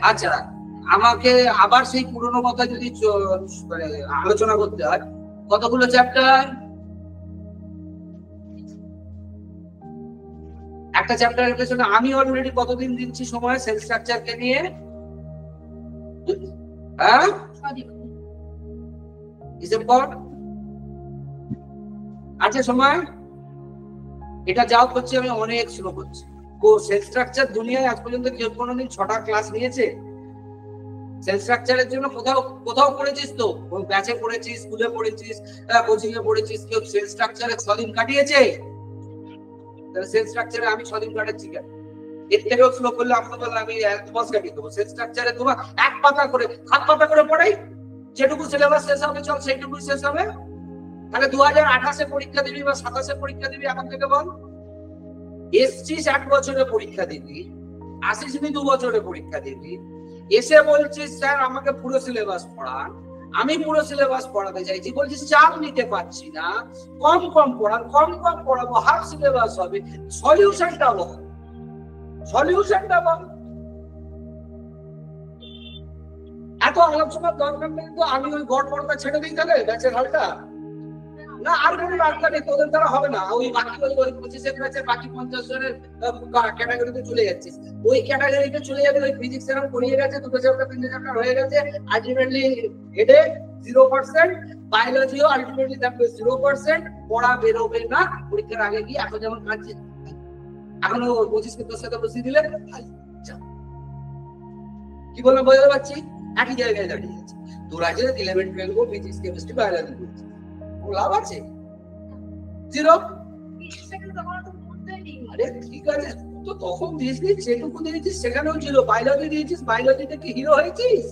আচ্ছা, আমাকে আবার সেই পুরোনো কথা যদি আলোচনা করতে হয়, কতগুলো চ্যাপ্টার? একটা চ্যাপ্টারের পেছনে আমি অলরেডি কতদিন দিচ্ছি সময় সেল স্ট্রাকচারকে নিয়ে? হ্যাঁ, হিসেব কর, আছে সময়? এটা যাও করছি আমি অনেক স্লো করছি। সেল স্ট্রাকচার দুনিয়ায় আজ পর্যন্ত কেউ কোনোদিন 6টা ক্লাস নিয়েছে? সেল স্ট্রাকচারের জন্য কোথাও পড়েছিস? তো ব্যাচে পড়েছিস, স্কুলে পড়েছিস, কোচিং এ পড়েছিস, কেউ সেল স্ট্রাকচারে 6 দিন কাটিয়েছে? সেল স্ট্রাকচারে আমি 6 দিন কাটাচ্ছি কেন? এর থেকেও স্লো করলে আমি 1 মাস কাটিয়ে দেবো। সেল স্ট্রাকচারে তোমার 1 পাতা করে 7 পাতা করে পড়াই, যেটুকু সিলেবাস শেষ হবে চল সেইটুকুই শেষ হবে। তাহলে 2028-এ পরীক্ষা দিবি বা 27-এ পরীক্ষা দিবি, এখন থেকে বল। এসছিস 1 বছরে পরীক্ষা দিবি, আসিস 2 বছরে পরীক্ষা দিবি, এসে বলছিস স্যার আমাকে পুরো সিলেবাস পড়ান, আমি পুরো সিলেবাস পড়াতে চাইছি, বলছিস চাপ নিতে পারছি না, কম কম পড়ান, কম কম পড়াবো, হাফ সিলেবাস হবে। সলিউশনটা বল, সলিউশনটা বল। এত আলোচনার দরকার নেই তো আমি ওই গড়পড়টা ছেড়ে দিই তাহলে ব্যাচের হালটা না, আর কোনো রাস্তা নেই, তোদের দ্বারা হবে না। ওই বাকি ওই 25-এর ব্যাচের বাকি 50 জনের ক্যাটাগরিতে চলে যাচ্ছিস, ওই ক্যাটাগরিতে চলে যাবে। ওই ফিজিক্স এরকম পড়িয়ে গেছে, 2 চ্যাপ্টার 3 চ্যাপ্টার হয়ে গেছে, আলটিমেটলি হেডে 0%, বায়োলজিও আলটিমেটলি থাকবে 0%, পড়া বেরোবে না পরীক্ষার আগে গিয়ে। এখন যেমন কাটছে, এখনো 25 কে তোর সাথে বসিয়ে দিলে কি বলে বোঝাতে পারছি? একই জায়গায় দাঁড়িয়ে আছে। তোরা যে 11-12 ফিজিক্স কেমিস্ট্রি বায়োলজি করছিস, ও লাভ আছে? জিরো। আরে ঠিক আছে, তো তখন দিয়েছিস যেটুকু দিয়েছিস সেখানেও জিরো। বায়োলজি দিয়েছিস, বায়োলজিতে কি হিরো হয়েছিস?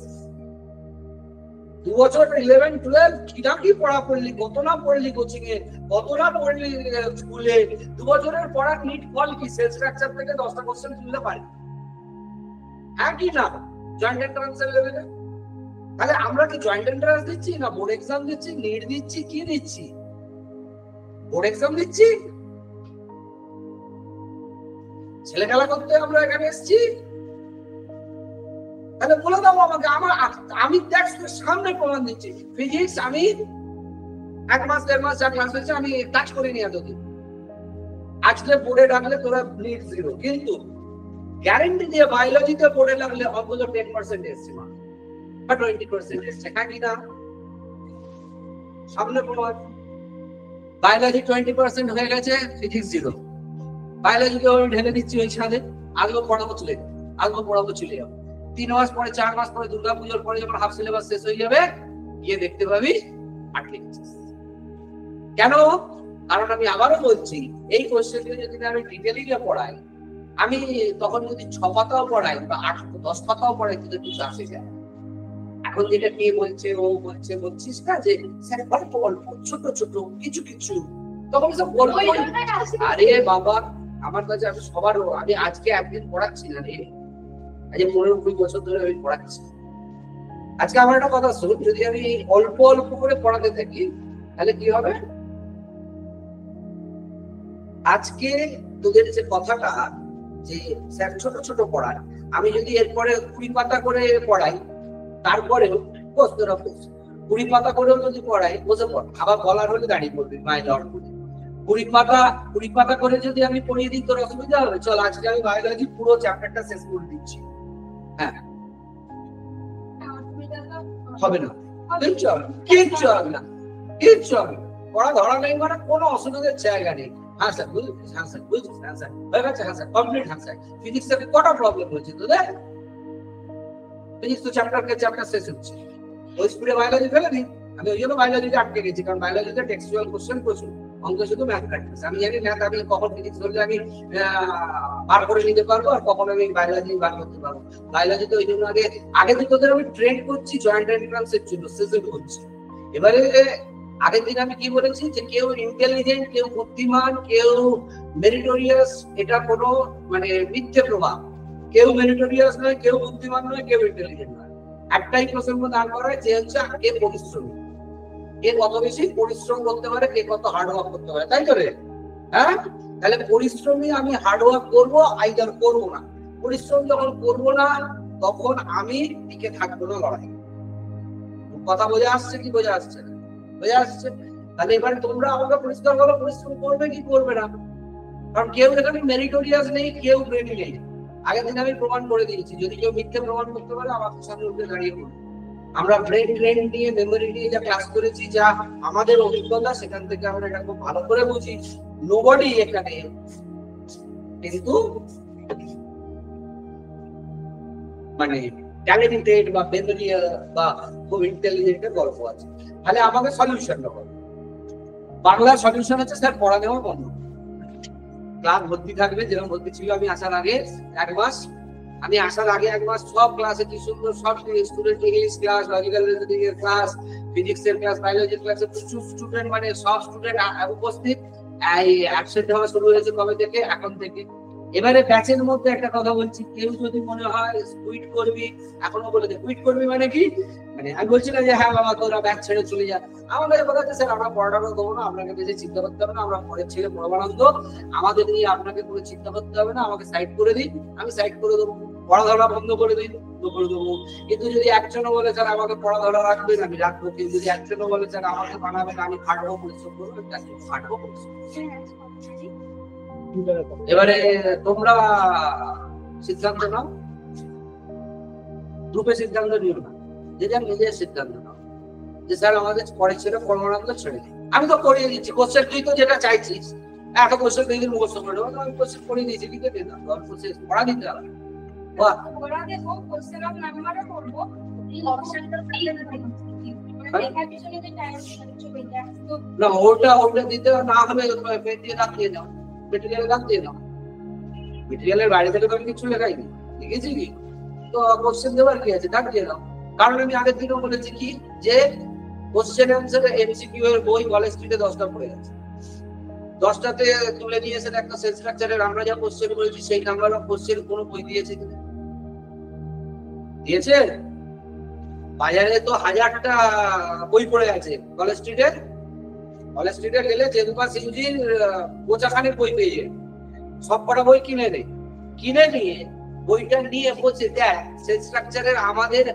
2 বছর 11-12 কি পড়া পড়লি, কত না পড়লি কোচিং এ, কত না পড়লি স্কুলে। 2 বছরের পড়ার নিট ফল কি? সেল স্ট্রাকচার থেকে 10টা কোশ্চেন তুলতে পারি, হ্যাঁ কি না? জয়েন্ট এন্ট্রান্সের লেভেলে। তাহলে আমরা কি জয়েন্ট এন্ট্রান্স দিচ্ছি না বোর্ড এক্সাম দিচ্ছি, নিট দিচ্ছি, কি দিচ্ছি? বোর্ড এক্সাম দিচ্ছি। ছেলে খেলা করতে আমরা এখানে এসেছি। তাহলে বলে দাও আমাকে, আমি দেখ সামনে প্রমাণ দিচ্ছি। ফিজিক্স আমি 1 মাস 1.5 মাস যা ক্লাস হয়েছে আমি টাচ করে নিয়ে এতদিন। আজকে বোর্ডে ডাকলে তোরা নিট জিরো, কিন্তু গ্যারেন্টি দিয়ে বায়োলজিতে বোর্ডে লাগলে অন্তত 10% এসছে বা 20% এসছে, হ্যাঁ কি না? সামনে প্রমাণ। বায়োলজি 20% হয়ে গেছে, ফিজিক্স জিরো। বায়োলজিকে আমি ঢেলে দিচ্ছি ওই ছাদে, আগেও পড়াবো চলে যাবে, আগেও পড়াবো চলে যাবে। 3 মাস পরে 4 মাস পরে দুর্গাপুজোর পরে যখন হাফ সিলেবাস শেষ হয়ে যাবে, গিয়ে দেখতে পাবি 8 লিখেছিস। কেন? কারণ আমি আবারও বলছি, এই কোশ্চেনগুলো যদি আমি ডিটেইলিং এ পড়াই, আমি তখন যদি 6 পাতাও পড়াই বা 8-10 পাতাও পড়াই, কিন্তু কিছু আসে যায়। এখন যেটা কে বলছে, ও বলছে, বলছিস না যে স্যার অল্প অল্প ছোট ছোট কিছু কিছু, তখন সব গল্প। আরে বাবা, আমার কাছে আমি সবার, আমি আজকে একদিন পড়াচ্ছি না রে, আজ 15-20 বছর ধরে আমি পড়াচ্ছি। আজকে আমার একটা কথা শুন, যদি আমি অল্প অল্প করে পড়াতে থাকি তাহলে কি হবে? আজকে তোদের যে কথাটা যে স্যার ছোট ছোট পড়ান, আমি যদি এরপরে 20 পাতা করে পড়াই, তারপরেও 20 পাতা করেও যদি পড়াই, বসে পড়, আবার বলার হলে দাঁড়িয়ে পড়বি মায়ের লড় করে। 20 পাতা করে যদি আমি পড়িয়ে দিই, তোর অসুবিধা হবে? চল আজকে আমি বায়োলজি পুরো চ্যাপ্টারটা শেষ করে দিচ্ছি। হ্যাঁ, হবে না, কিচ্ছু হবে না, কিচ্ছু হবে না, কিচ্ছু হবে না। পড়া ধরা নেই মানে কোনো অসুবিধার জায়গা নেই। হ্যাঁ স্যার বুঝেছিস, হ্যাঁ স্যার বুঝেছিস, হ্যাঁ স্যার হয়ে গেছে, হ্যাঁ স্যার কমপ্লিট, হ্যাঁ স্যার। ফিজিক্স এর কটা প্রবলেম হয়েছে তোদের? ফিজিক্স তো চ্যাপ্টার শেষ হচ্ছে, ওই স্পিডে বায়োলজি ফেলে দিই। আমি ওই জন্য বায়োলজিতে আটকে গেছি, কারণ বায়োলজিতে টেক্সচুয়াল কোশ্চেন প্রচুর, অঙ্ক শুধু ম্যাথ প্র্যাকটিস। আমি জানি ম্যাথ আমি কখন ফিজিক্স ধরলে আমি বার করে নিতে পারবো, আর কখন আমি বায়োলজি বার করতে পারবো। বায়োলজিতে ওই জন্য আগে তো তোদের আমি ট্রেন করছি জয়েন্ট এন্ট্রান্সের জন্য, শেষে করছি। এবারে আগের দিন আমি কি বলেছি যে কেউ ইন্টেলিজেন্ট, কেউ বুদ্ধিমান, কেউ মেরিটোরিয়াস, এটা কোনো মানে মিথ্যে প্রভাব। কেউ মেরিটোরিয়াস নয়, কেউ বুদ্ধিমান নয়, কেউ ইন্টেলিজেন্ট নয়। একটাই প্রসঙ্গ দাঁড় করায়, যে হচ্ছে কে পরিশ্রমী, কে কত বেশি পরিশ্রম করতে পারে, কে কত হার্ড ওয়ার্ক করতে পারে, তাই তো রে? হ্যাঁ, তাহলে পরিশ্রমী আমি হার্ড ওয়ার্ক করবো, আইদার করবো না। পরিশ্রম যখন করবো না, তখন আমি টিকে থাকবো না লড়াই। কথা বোঝা আসছে কি বোঝা আসছে না? বোঝা আসছে? তাহলে এবারে তোমরা আমাকে পরিষ্কার করো, পরিশ্রম করবে কি করবে না? কারণ কেউ এখানে মেরিটোরিয়াস নেই, কেউ ব্রেনি নেই। আগের দিন আমি প্রমাণ করে দিয়েছি, যদি কেউ মিথ্যে প্রমাণ করতে পারে আমাদের সামনে উঠে দাঁড়িয়ে পড়বে। আমরা ব্রেন নিয়ে, মেমোরি নিয়ে যা ক্লাস করেছি, যা আমাদের অভিজ্ঞতা, সেখান থেকে আমরা এটা খুব ভালো করে বুঝি। নোবডি এখানে কিন্তু মানে ট্যালেন্টেড বা মেমোরিয়াল বা খুব ইন্টেলিজেন্টের গল্প আছে। তাহলে আমাকে সলিউশনটা বলো। বাংলা সলিউশন হচ্ছে স্যার পড়া নেওয়া বন্ধ, ক্লাস ভর্তি থাকবে যেরকম ভর্তি ছিল আমি আসার আগে 1 মাস। আমি আসার আগে 1 মাস সব ক্লাসে কি সুন্দর, সব student English class, logical reasoning এর ক্লাস, ফিজিক্স এর ক্লাস, বায়োলজি ক্লাসে প্রচুর স্টুডেন্ট, মানে সব স্টুডেন্ট উপস্থিত। এই অ্যাবসেন্ট হওয়া শুরু হয়েছে কবে থেকে? এখন থেকে। এবারে ব্যাচের মধ্যে একটা কথা বলছি, কেউ যদি মনে হয় কুইট করবি, এখনো বলে দে কুইট করবি মানে কি? মানে আমি বলছি না যে হ্যাঁ বাবা তোরা ব্যাচ ছেড়ে চলে যা। আমার কাছে কথা হচ্ছে স্যার আমরা পড়াটাও দেবো না, আপনাকে বেশি চিন্তা করতে হবে না, আমরা পরের ছেলে পড়াবানন্দ, আমাদের নিয়ে আপনাকে কোনো চিন্তা করতে হবে না, আমাকে সাইড করে দিন, আমি সাইড করে দেবো, পড়া ধরা বন্ধ করে দিন, করে দেবো। কিন্তু যদি একজনও বলে স্যার আমাকে পড়া ধরা রাখবেন, আমি রাখবো। কিন্তু যদি একজনও বলে স্যার আমাকে বানাবেন, আমি খাটবো, পরিশ্রম করবো, খাটবো, পরিশ্রম। এবারে তোমরা সিদ্ধান্ত নাও, গ্রুপে সিদ্ধান্ত নিও না, যে যার নিজের সিদ্ধান্ত নাও যে স্যার আমাদের পরের ছেলে পরমানন্দ ছেড়ে দিই। আমি তো করিয়ে দিচ্ছি কোশ্চেন, তুই তো যেটা চাইছিস একটা কোশ্চেন দুই দিন মুখস্থ করে দেবো, আমি কোশ্চেন করিয়ে দিয়েছি, লিখে দিই না, গল্প শেষ, পড়া দিতে হবে। ওরা দেখো কোশ্চেন অফ নাম্বারও করবো অপশনটা লেখার পিছনে যে টাইম চলে যায় না ওটা দিতে না হলে মেটেরিয়াল রাখ দিয়ে নাও, মেটেরিয়াল রাখ দিয়ে নাও। মেটেরিয়ালের বাইরে থেকে তো আমি কিছু লেখাইনি, লিখেছি কি? তো কোশ্চেন দেওয়ার কি আছে, ডাক দিয়ে নাও। কারণ আমি আগের দিনও বলেছি কি যে কোশ্চেন অ্যান্সার এমসিকিউ এর বই কলেজ স্ট্রিটে 10টা পড়ে গেছে, 10টাতে তুলে নিয়ে এসে একটা সেল স্ট্রাকচারের আমরা যা কোশ্চেন বলেছি সেই নাম্বার অফ কোশ্চেন কোন বই দিয়েছে কিনা? দিয়েছে? বাজারে তো 1000টা বই পড়ে আছে কলেজ স্ট্রিটে। কলেজ স্ট্রিটে গেলে জেনুপা সিউজির গোচাখানের বই পেয়ে যায়, সব কটা বই কিনে নেই, কিনে নিয়ে বইটা নিয়ে বলছে দেখ সেল স্ট্রাকচারের আমাদের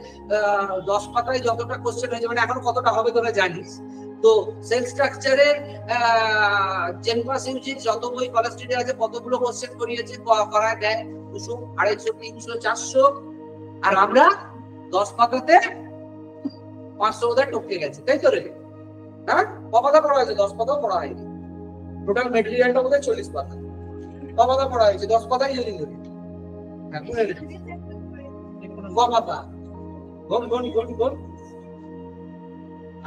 10 পাতায় যতটা কোশ্চেন হয়েছে, মানে এখন কতটা হবে তোরা জানিস তো, সেল স্ট্রাকচারের জেনুপা সিউজির যত বই কলেজ স্ট্রিটে আছে কতগুলো কোশ্চেন করিয়েছে করায় দেয় 200, 250, 300, 400, আর আমরা 10 পাতাতে 500 বোধহয় টপকে গেছে, তাই তো রে? হ্যাঁ, ক পাতা পড়া হয়েছে? 10 পাতাও পড়া হয়নি। টোটাল মেটেরিয়ালটা বোধহয় 40 পাতা। ক পাতা পড়া হয়েছে? 10 পাতাই যদি ধরি। হ্যাঁ, কোনে রে? ক পাতা? গোন।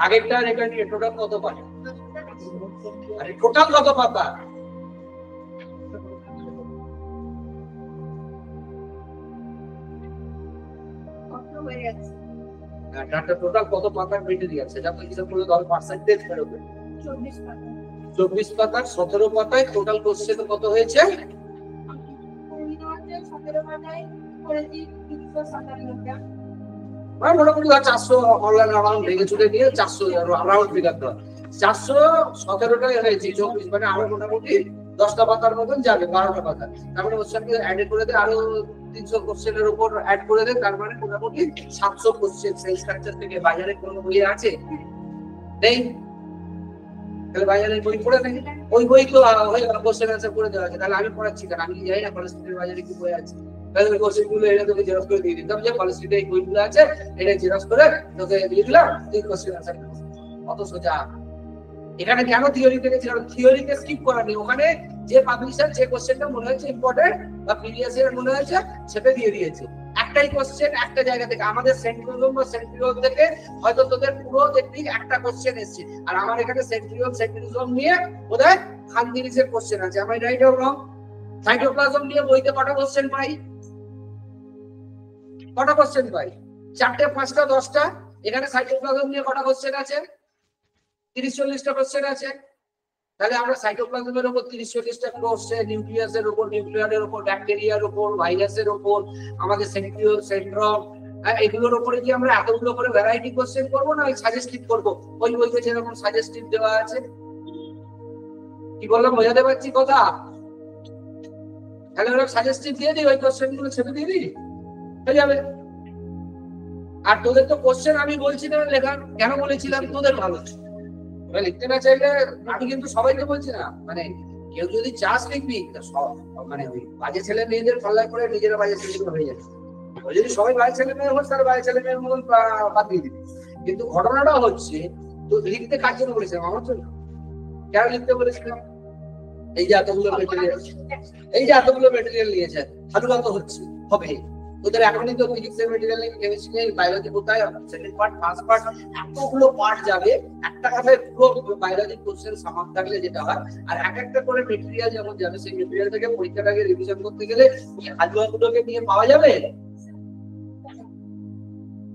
আগেরটা আর এটা নিয়ে টোটাল কত পাতা? আরে টোটাল কত পাতা? টোটাল কত পাতার মেটেরিয়াল সেটা তো হিসাব করে 10% বেরোবে। 24 পাতার 17 পাতায় টোটাল কোশ্চেন কত হয়েছে? মোটামুটি 400 অনলাইন অ্যামাউন্ট ভেঙে চুলে নিয়ে 400 রাউন্ড ফিগার দেওয়া, 417টাই হয়েছে 24, মানে আরো মোটামুটি 10টা পাতার মতন যাবে, 12টা পাতা। তারপরে ওর সঙ্গে অ্যাড করে দে আরো 300 কোশ্চেনের উপর অ্যাড করে দে, তার মানে মোটামুটি 700 কোশ্চেন সেল স্ট্রাকচার থেকে। বাজারে কোনো বই আছে? নেই। তাহলে বাজারে বই পড়ে নেই, ওই বই তো হয়ে গেল, কোশ্চেন অ্যান্সার করে দেওয়া আছে। তাহলে আমি পড়াচ্ছি কেন? আমি জানি না কলেজ স্ট্রিটের বাজারে কি বই আছে? তাহলে ওই কোশ্চেনগুলো এটা তোকে জেরক্স করে দিয়ে দিতাম যে কলেজ স্ট্রিটে এই বইগুলো আছে, এটা জেরক্স করে তোকে দিয়ে দিলাম, তুই কোশ্চেন অ্যান্সার করবি। অত সোজা। এখানে কেন থিওরি থেকে থিওরিকে স্কিপ করা নেই, ওখানে যে পাবলিশার যে কোশ্চেনটা মনে হয়েছে ইম্পর্টেন্ট বা প্রিভিয়াস ইয়ার মনে হয়েছে সেটা দিয়ে দিয়েছে। একটাই কোশ্চেন একটা জায়গা থেকে, আমাদের সেন্ট্রিওল বা সেন্ট্রিওল থেকে হয়তো তোদের পুরো দেখবি একটা কোশ্চেন এসেছে, আর আমার এখানে সেন্ট্রিওল নিয়ে বোধহয় খানদিরিজের কোশ্চেন আছে। আমি রাইট অর রং? সাইটোপ্লাজম নিয়ে বইতে কটা কোশ্চেন পাই? কটা কোশ্চেন পাই? 4টে, 5টা, 10টা। এখানে সাইটোপ্লাজম নিয়ে কটা কোশ্চেন আছে? 30-40টা কোশ্চেন আছে। তাহলে আমরা সাইটোপ্লাজমের উপর 30-40টা কোশ্চেন, নিউক্লিয়াসের উপর, নিউক্লিয়ারের উপর, ব্যাকটেরিয়ার উপর, ভাইরাসের উপর, আমাদের সেন্ট্রিওল সেন্ট্রম, এগুলোর উপরে কি আমরা এতগুলো করে ভ্যারাইটি কোশ্চেন করবো না ওই সাজেস্টিভ করবো? ওই বইতে যেরকম সাজেস্টিভ দেওয়া আছে। কি বললাম, বোঝাতে পারছি কথা? তাহলে ওরা সাজেস্টিভ দিয়ে দিই, ওই কোশ্চেন গুলো ছেপে দিয়ে দিই, হয়ে যাবে। আর তোদের তো কোশ্চেন আমি বলছি না লেখার, কেন বলেছিলাম? তোদের ভালো লিখতে না চাইলে আমি কিন্তু সবাইকে বলছি না, মানে কেউ যদি চাস লিখবি, মানে ওই বাজে ছেলে মেয়েদের পাল্লায় করে নিজেরা বাজে ছেলে হয়ে যাবে। ওই যদি সবাই বাজে ছেলে মেয়ে হোক তাহলে বাজে ছেলে মেয়ের মতন বাদ দিয়ে দিবি। কিন্তু ঘটনাটা হচ্ছে, তো লিখতে কার জন্য বলেছিলাম? আমার জন্য। কেন লিখতে বলেছিলাম? এই যে এতগুলো মেটেরিয়াল নিয়েছে, হালুয়া তো হচ্ছে, হবে। তোদের এখনই তো ফিজিক্সের মেটেরিয়াল নেই, কেমিস্ট্রি নেই, বায়োলজি কোথায়? সেকেন্ড পার্ট, ফার্স্ট পার্ট, এতগুলো পার্ট যাবে। একটা কথায় পুরো বায়োলজি কোশ্চেন সামাল থাকলে যেটা হয়, আর এক একটা করে মেটেরিয়াল যেমন যাবে, সেই মেটেরিয়াল থেকে পরীক্ষার আগে রিভিশন করতে গেলে ওই হালুয়াগুলোকে নিয়ে পাওয়া যাবে।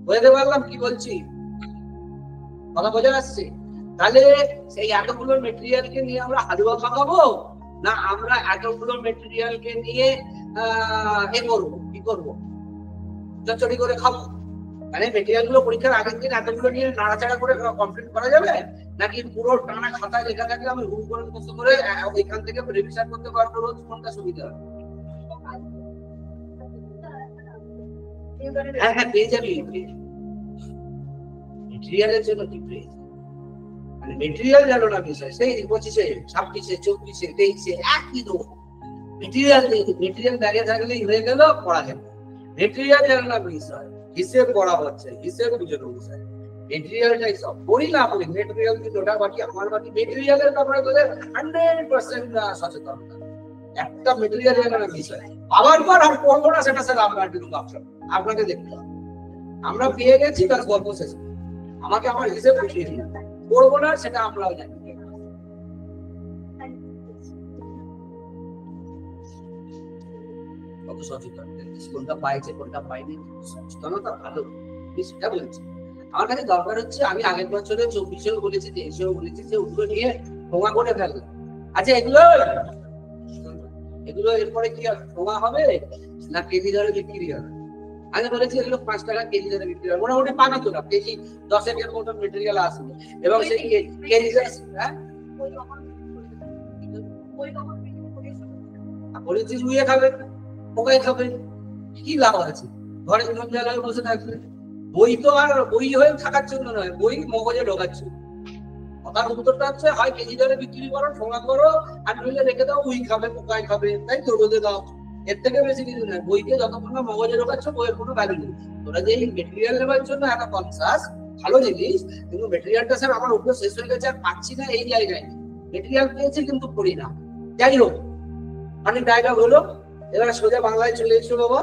বুঝতে পারলাম কি বলছি? কথা বোঝা যাচ্ছে? তাহলে সেই এতগুলো মেটেরিয়ালকে নিয়ে আমরা হালুয়া খাওয়াবো, না আমরা এতগুলো মেটেরিয়ালকে নিয়ে কি করবো? চচ্চড়ি করে খাবো? মানে মেটেরিয়াল গুলো পরীক্ষার আগের দিন এতগুলো নিয়ে নাড়াচাড়া করে কমপ্লিট করা যাবে, নাকি পুরো টানা খাতায় লেখা থাকলে আমি হুম করে মুখস্থ করে এখান থেকে রিভিশন করতে পারবো রোজ? কোনটা সুবিধা হবে? হ্যাঁ পেয়ে যাবি। মেটেরিয়ালের জন্য কি পেয়ে, মানে মেটেরিয়াল জানো না বিষয়, সেই 25-এ, 26-এ, 24-এ, 23-এ একই তো মেটেরিয়াল দাঁড়িয়ে থাকলেই হয়ে গেল, পড়া গেল। মেটেরিয়াল জানো না বিষয়, হিসেব পড়া হচ্ছে, হিসেব বুঝানো বিষয়। মেটেরিয়ালটাই সব, পড়ি না পড়ি মেটেরিয়াল কিন্তু ওটা বাকি, আমার বাকি। মেটেরিয়ালের ব্যাপারে তোদের 100% সচেতনতা। একটা মেটেরিয়াল এর বিষয় আবার পর আর করবো না, সেটা স্যার আপনার আপনাকে দেখতে হবে। আমরা পেয়ে গেছি, তার গল্প শেষ, আমাকে আমার হিসেব বুঝিয়ে দিন, করবো না সেটা আমরাও জানি। কত সচেতন, কোনটা পাইছে কোনটা পাইনি, সচেতনতা ভালো, সেটা বলছি। আমার কাছে দরকার হচ্ছে, আমি আগের বছরে 24-এও বলেছি, 23-এও বলেছি যে ওগুলো নিয়ে ঠোঙা করে ফেললাম। আচ্ছা এগুলো এরপরে কি ঠোঙা হবে না কেজি ধরে বিক্রি হবে? আমি বলেছি এগুলো 5 টাকা কেজি ধরে বিক্রি হবে, মোটামুটি পাবি তো না, কেজি 10-এর মতন মেটেরিয়াল আসবে এবং সেই কেজি বলেছি ধুয়ে খাবে, পোকায় খাবে, কি লাভ আছে? ঘরে কোন জায়গায় বসে থাকবে, বই তো আর বই হয়ে থাকার জন্য নয়, বই মগজে ঢোকাচ্ছে। কথার উত্তরটা হচ্ছে হয় কেজি দরে বিক্রি করো, ঠোঙা করো, আর নইলে রেখে দাও, উই খাবে পোকায় খাবে, তাই তো রোদে দাও। এর থেকে বেশি কিছু নয়। বইকে যতক্ষণ না মগজে ঢোকাচ্ছ বইয়ের কোনো ভ্যালু নেই। তোরা যে মেটেরিয়াল নেবার জন্য একটা কনসাস, ভালো জিনিস, কিন্তু মেটেরিয়ালটা স্যার আমার উপরে শেষ হয়ে গেছে আর পাচ্ছি না, এই জায়গায় মেটেরিয়াল পেয়েছি কিন্তু পড়ি না। যাই হোক, অনেক ডায়লগ হলো, এবার সোজা বাংলায় চলে এসো বাবা।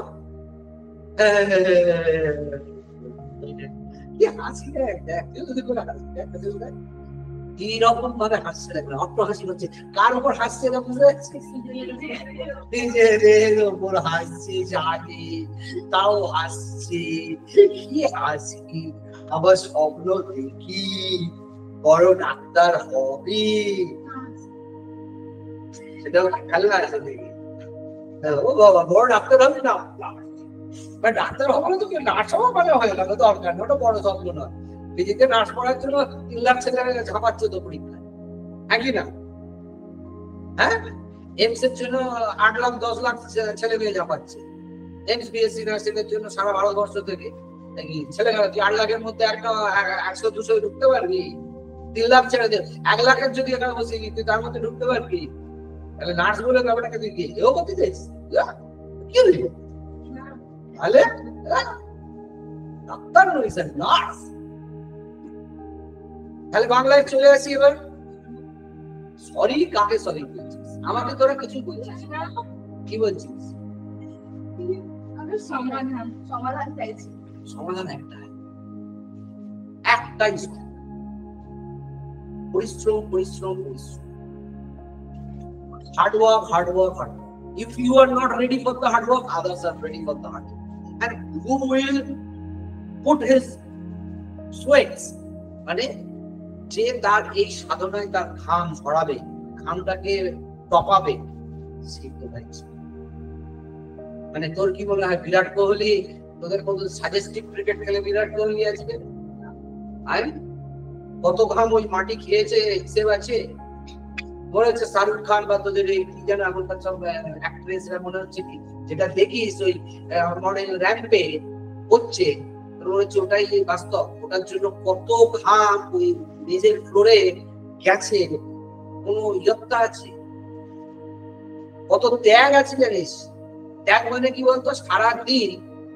কিরকম ভাবে হাসছে দেখবেন, অট্ট হাসি হচ্ছে, কার উপর হাসছে না বুঝতে পারছি, নিজের উপর হাসছে, জানি তাও হাসছে, কি হাসি, আবার স্বপ্ন দেখি বড় ডাক্তার হবি, সেটাও খেলে না আছে দেখি। ও বাবা, বড় ডাক্তার হবে না, ডাক্তার হবো না তো কি নার্স হবো মানে হয়ে গেল, দরকার না, ওটা বড় স্বপ্ন নয়। নিজেকে নার্স পড়ার জন্য 3 লাখ ছেলে ঝাঁপাচ্ছে তো পরীক্ষায়, একই না? হ্যাঁ, এমস এর জন্য 8 লাখ 10 লাখ ছেলে মেয়ে ঝাঁপাচ্ছে, এমস বিএসসি নার্সিং এর জন্য সারা ভারতবর্ষ থেকে ছেলে মেয়ে। 8 লাখের মধ্যে একটা 100-200 ঢুকতে পারবি? 3 লাখ ছেড়ে দে, 1 লাখের যদি এখানে বসে তুই তার মধ্যে ঢুকতে পারবি? তাহলে নার্স বলে ব্যাপারটাকে তুই গিয়ে এও করতে চাইছিস, কি বলি তাহলে ডাক্তার নয় স্যার, নার্স। তাহলে বাংলায় চলে আসি এবার। সরি কাকে সরি বলছিস? আমাকে তোরা কিছু বলছিস, কি বলছিস? সমাধান চাইছি। সমাধান একটাই, পরিশ্রম পরিশ্রম পরিশ্রম, hard work hard work hard work. If you are not ready for the hard work, others are ready for the hard work. And who will put his sweats, মানে যে তার এই সাধনায় তার ঘাম ঝরাবে, ঘামটাকে টপাবে, মানে তোর কি মনে হয় বিরাট কোহলি, তোদের কত সাজেস্টিভ ক্রিকেট খেলে বিরাট কোহলি আজকে? কত ঘাম ওই মাটি খেয়েছে হিসেব আছে? মনে হচ্ছে শাহরুখ খান বা তোদের এই কি যেন এখনকার সব অ্যাক্ট্রেসরা মনে হচ্ছে কি, যেটা দেখিস ওই মডেল র্যাম্পে হচ্ছে, মনে হচ্ছে ওটাই বাস্তব। ওটার জন্য কত ঘাম ওই নিজের ফ্লোরে গেছে, কোন ইয়ত্তা আছে, কত ত্যাগ আছে জানিস? ত্যাগ মানে কি বলতো, সারাদিন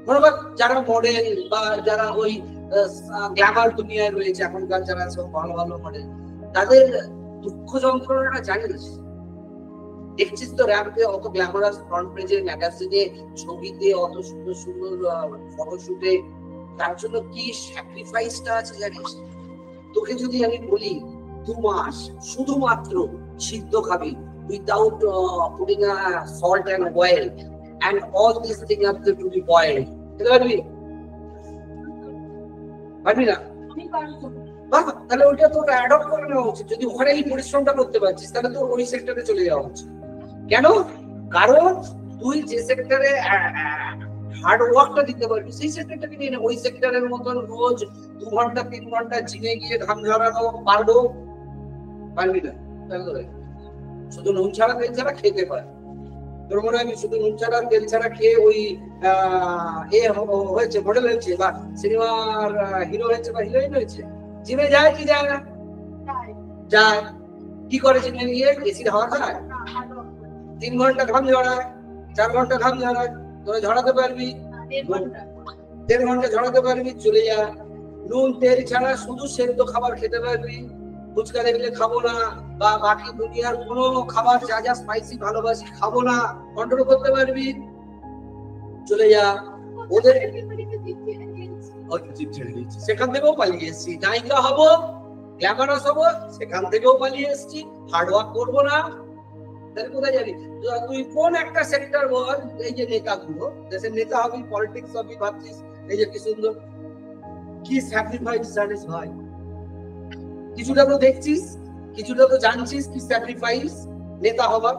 মনে কর যারা মডেল বা যারা ওই গ্ল্যামার দুনিয়ায় রয়েছে এখনকার, যারা সব ভালো ভালো মডেল, তাদের দুঃখ যন্ত্রণাটা জানিস? দেখছিস তো র্যাম্পে অত গ্ল্যামারাস ফ্রন্ট পেজে ম্যাগাজিনে ছবিতে অত সুন্দর সুন্দর ফটোশুটে, তার জন্য কি স্যাক্রিফাইসটা আছে জানিস? তোকে যদি আমি বলি 2 মাস শুধুমাত্র সিদ্ধ খাবি, without putting salt and oil and all this thing have to be boiled, খেতে পারবি? পারবি না? তাহলে ওইটা তোর অ্যাডপ্ট করে নেওয়া উচিত। যদি ওখানে এই পরিশ্রমটা করতে পারছিস তাহলে তোর ওই সেক্টরে চলে যাওয়া উচিত। কেন? কারণ তুই যে সেক্টরে হার্ড ওয়ার্কটা দিতে পারবি সেই সেক্টরটাকে নিয়ে নে। ওই সেক্টরের মতন রোজ 2 ঘন্টা 3 ঘন্টা জিমে গিয়ে ঘাম ঝরানো পারবো? পারবি না। শুধু নুন ছাড়া তেল ছাড়া খেতে পারে, তোর মনে হয় শুধু নুন ছাড়া তেল ছাড়া খেয়ে ওই হয়েছে, মডেল হয়েছে বা সিনেমার হিরো হয়েছে বা হিরোইন হয়েছে? জিমে যায় কি যায় না? যায়। কি করে জিমে গিয়ে? এসির হাওয়া খায়, 3 ঘন্টা ঘাম ঝরায়, 4 ঘন্টা ঘাম ঝরায়। তোরা ঝরাতে পারবি? 1.5 ঘন্টা ঝরাতে পারবি, চলে যা। নুন তেল ছাড়া শুধু সেদ্ধ খাবার খেতে পারবি, ফুচকা দেখলে খাবো না, বা বাকি দুনিয়ার কোনো খাবার যা যা স্পাইসি ভালোবাসি খাবো না, কন্ট্রোল করতে পারবি? চলে যা। ওদের সেখান থেকেও পালিয়ে এসেছি। নায়িকা হবো, গ্ল্যামারাস হবো, সেখান থেকেও পালিয়ে এসেছি। হার্ড ওয়ার্ক করবো না, তাহলে কোথায় যাবি? তুই কোন একটা সেক্টর বল, এই যে নেতাগুলো, দেশের নেতা হবি, পলিটিক্স হবি, ভাবছিস এই যে কি সুন্দর, কি স্যাক্রিফাইস জানিস ভাই? কিছুটা তো দেখছিস, কিছুটা তো জানছিস কি স্যাক্রিফাইস নেতা হবার,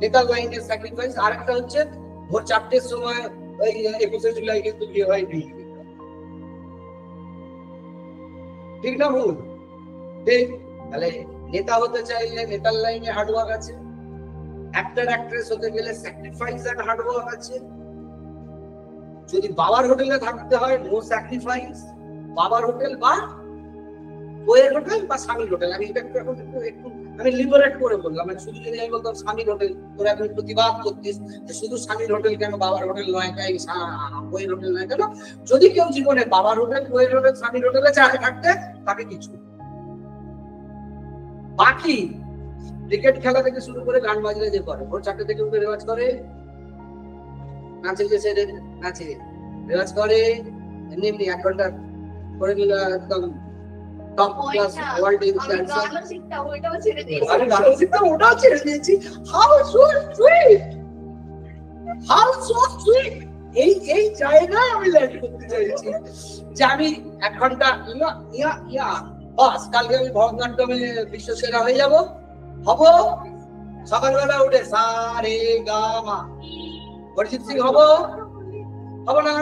নেতার লাইনের স্যাক্রিফাইস। আর একটা হচ্ছে ভোর 4টের সময় ওই 21শে জুলাই কিন্তু বিয়ে হয়নি, ঠিক না ভুল? ঠিক। তাহলে নেতা হতে চাইলে নেতার লাইনে হার্ডওয়ার্ক আছে, অ্যাক্টর অ্যাক্ট্রেস হতে গেলে স্যাক্রিফাইস এন্ড হার্ডওয়ার্ক আছে। যদি বাবার হোটেলে থাকতে হয়, নো স্যাক্রিফাইস। বাবার হোটেল বা বইয়ের হোটেল বা স্বামীর হোটেল, আমি এটা একটু আমি লিবারেট করে বললাম। আমি শুধু যদি আমি বলতাম স্বামীর হোটেল, তোরা এখন প্রতিবাদ করতিস শুধু স্বামীর হোটেল কেন, বাবার হোটেল নয়, বইয়ের হোটেল নয় কেন? যদি কেউ জীবনে বাবার হোটেল, বইয়ের হোটেল, স্বামীর হোটেলে চায় থাকতে, তাকে কিছু বাকি ক্রিকেট খেলা থেকে শুরু করে গান বাজনা যে করে, ভোর 4টে থেকে উঠে রেওয়াজ করে, নাচে গেছে নাচে রেওয়াজ করে, এমনি 1 ঘন্টা করে নিল একদম টপ ক্লাস ওয়ার্ল্ড ডান্সার। আরে গান শিখতে ওটাও ছেড়ে দিয়েছি। How so sweet, how so sweet. এই জায়গায় আমি ল্যান্ড করতে চাইছি যে আমি 1 ঘন্টা বাস, কালকে আমি ভরতনাট্যমে বিশ্বসেরা হয়ে যাব। হবো সকালবেলা উঠে সা রে গা মা অরিজিৎ সিং হবো না?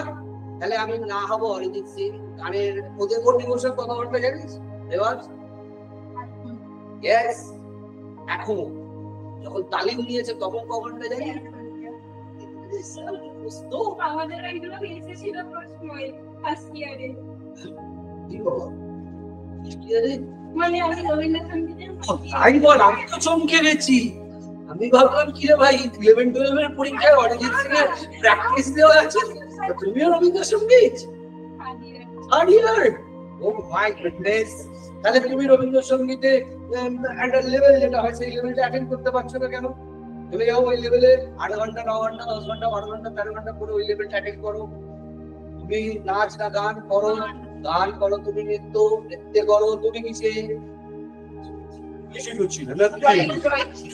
তাহলে আমি না হবো অরিজিৎ সিং, গানের ওদের মোটিভেশন কত ঘন্টা জানিস রেওয়াজ? ইয়েস। এখন যখন তালিম নিয়েছে তখন ক ঘন্টা জানিস? আমাদের এগুলো এসেছিল প্রশ্নই ফার্স্ট ইয়ারে। কি বল? মানে আমি রবীন্দ্রসঙ্গীতের আমি বল, আমি তো চমকে গেছি। আমি ভাবলাম কি রে ভাই, 11-12 এর পরীক্ষায় অরিজিৎ সিং এর প্র্যাকটিস দেওয়া আছে, তুমিও Rabindrasangeet third year? Oh my goodness. তাহলে তুমি রবীন্দ্রসঙ্গীতে একটা লেভেল যেটা হয় সেই লেভেলটা অ্যাটেন্ড করতে পারছো না কেন? চলে যাও ওই লেভেলে, 8 ঘন্টা 9 ঘন্টা 10 ঘন্টা 12 ঘন্টা 13 ঘন্টা করে ওই লেভেলটা অ্যাটেন্ড করো। তুমি নাচ না গান করো, গান করো, তুমি নৃত্য করো, তুমি কিসে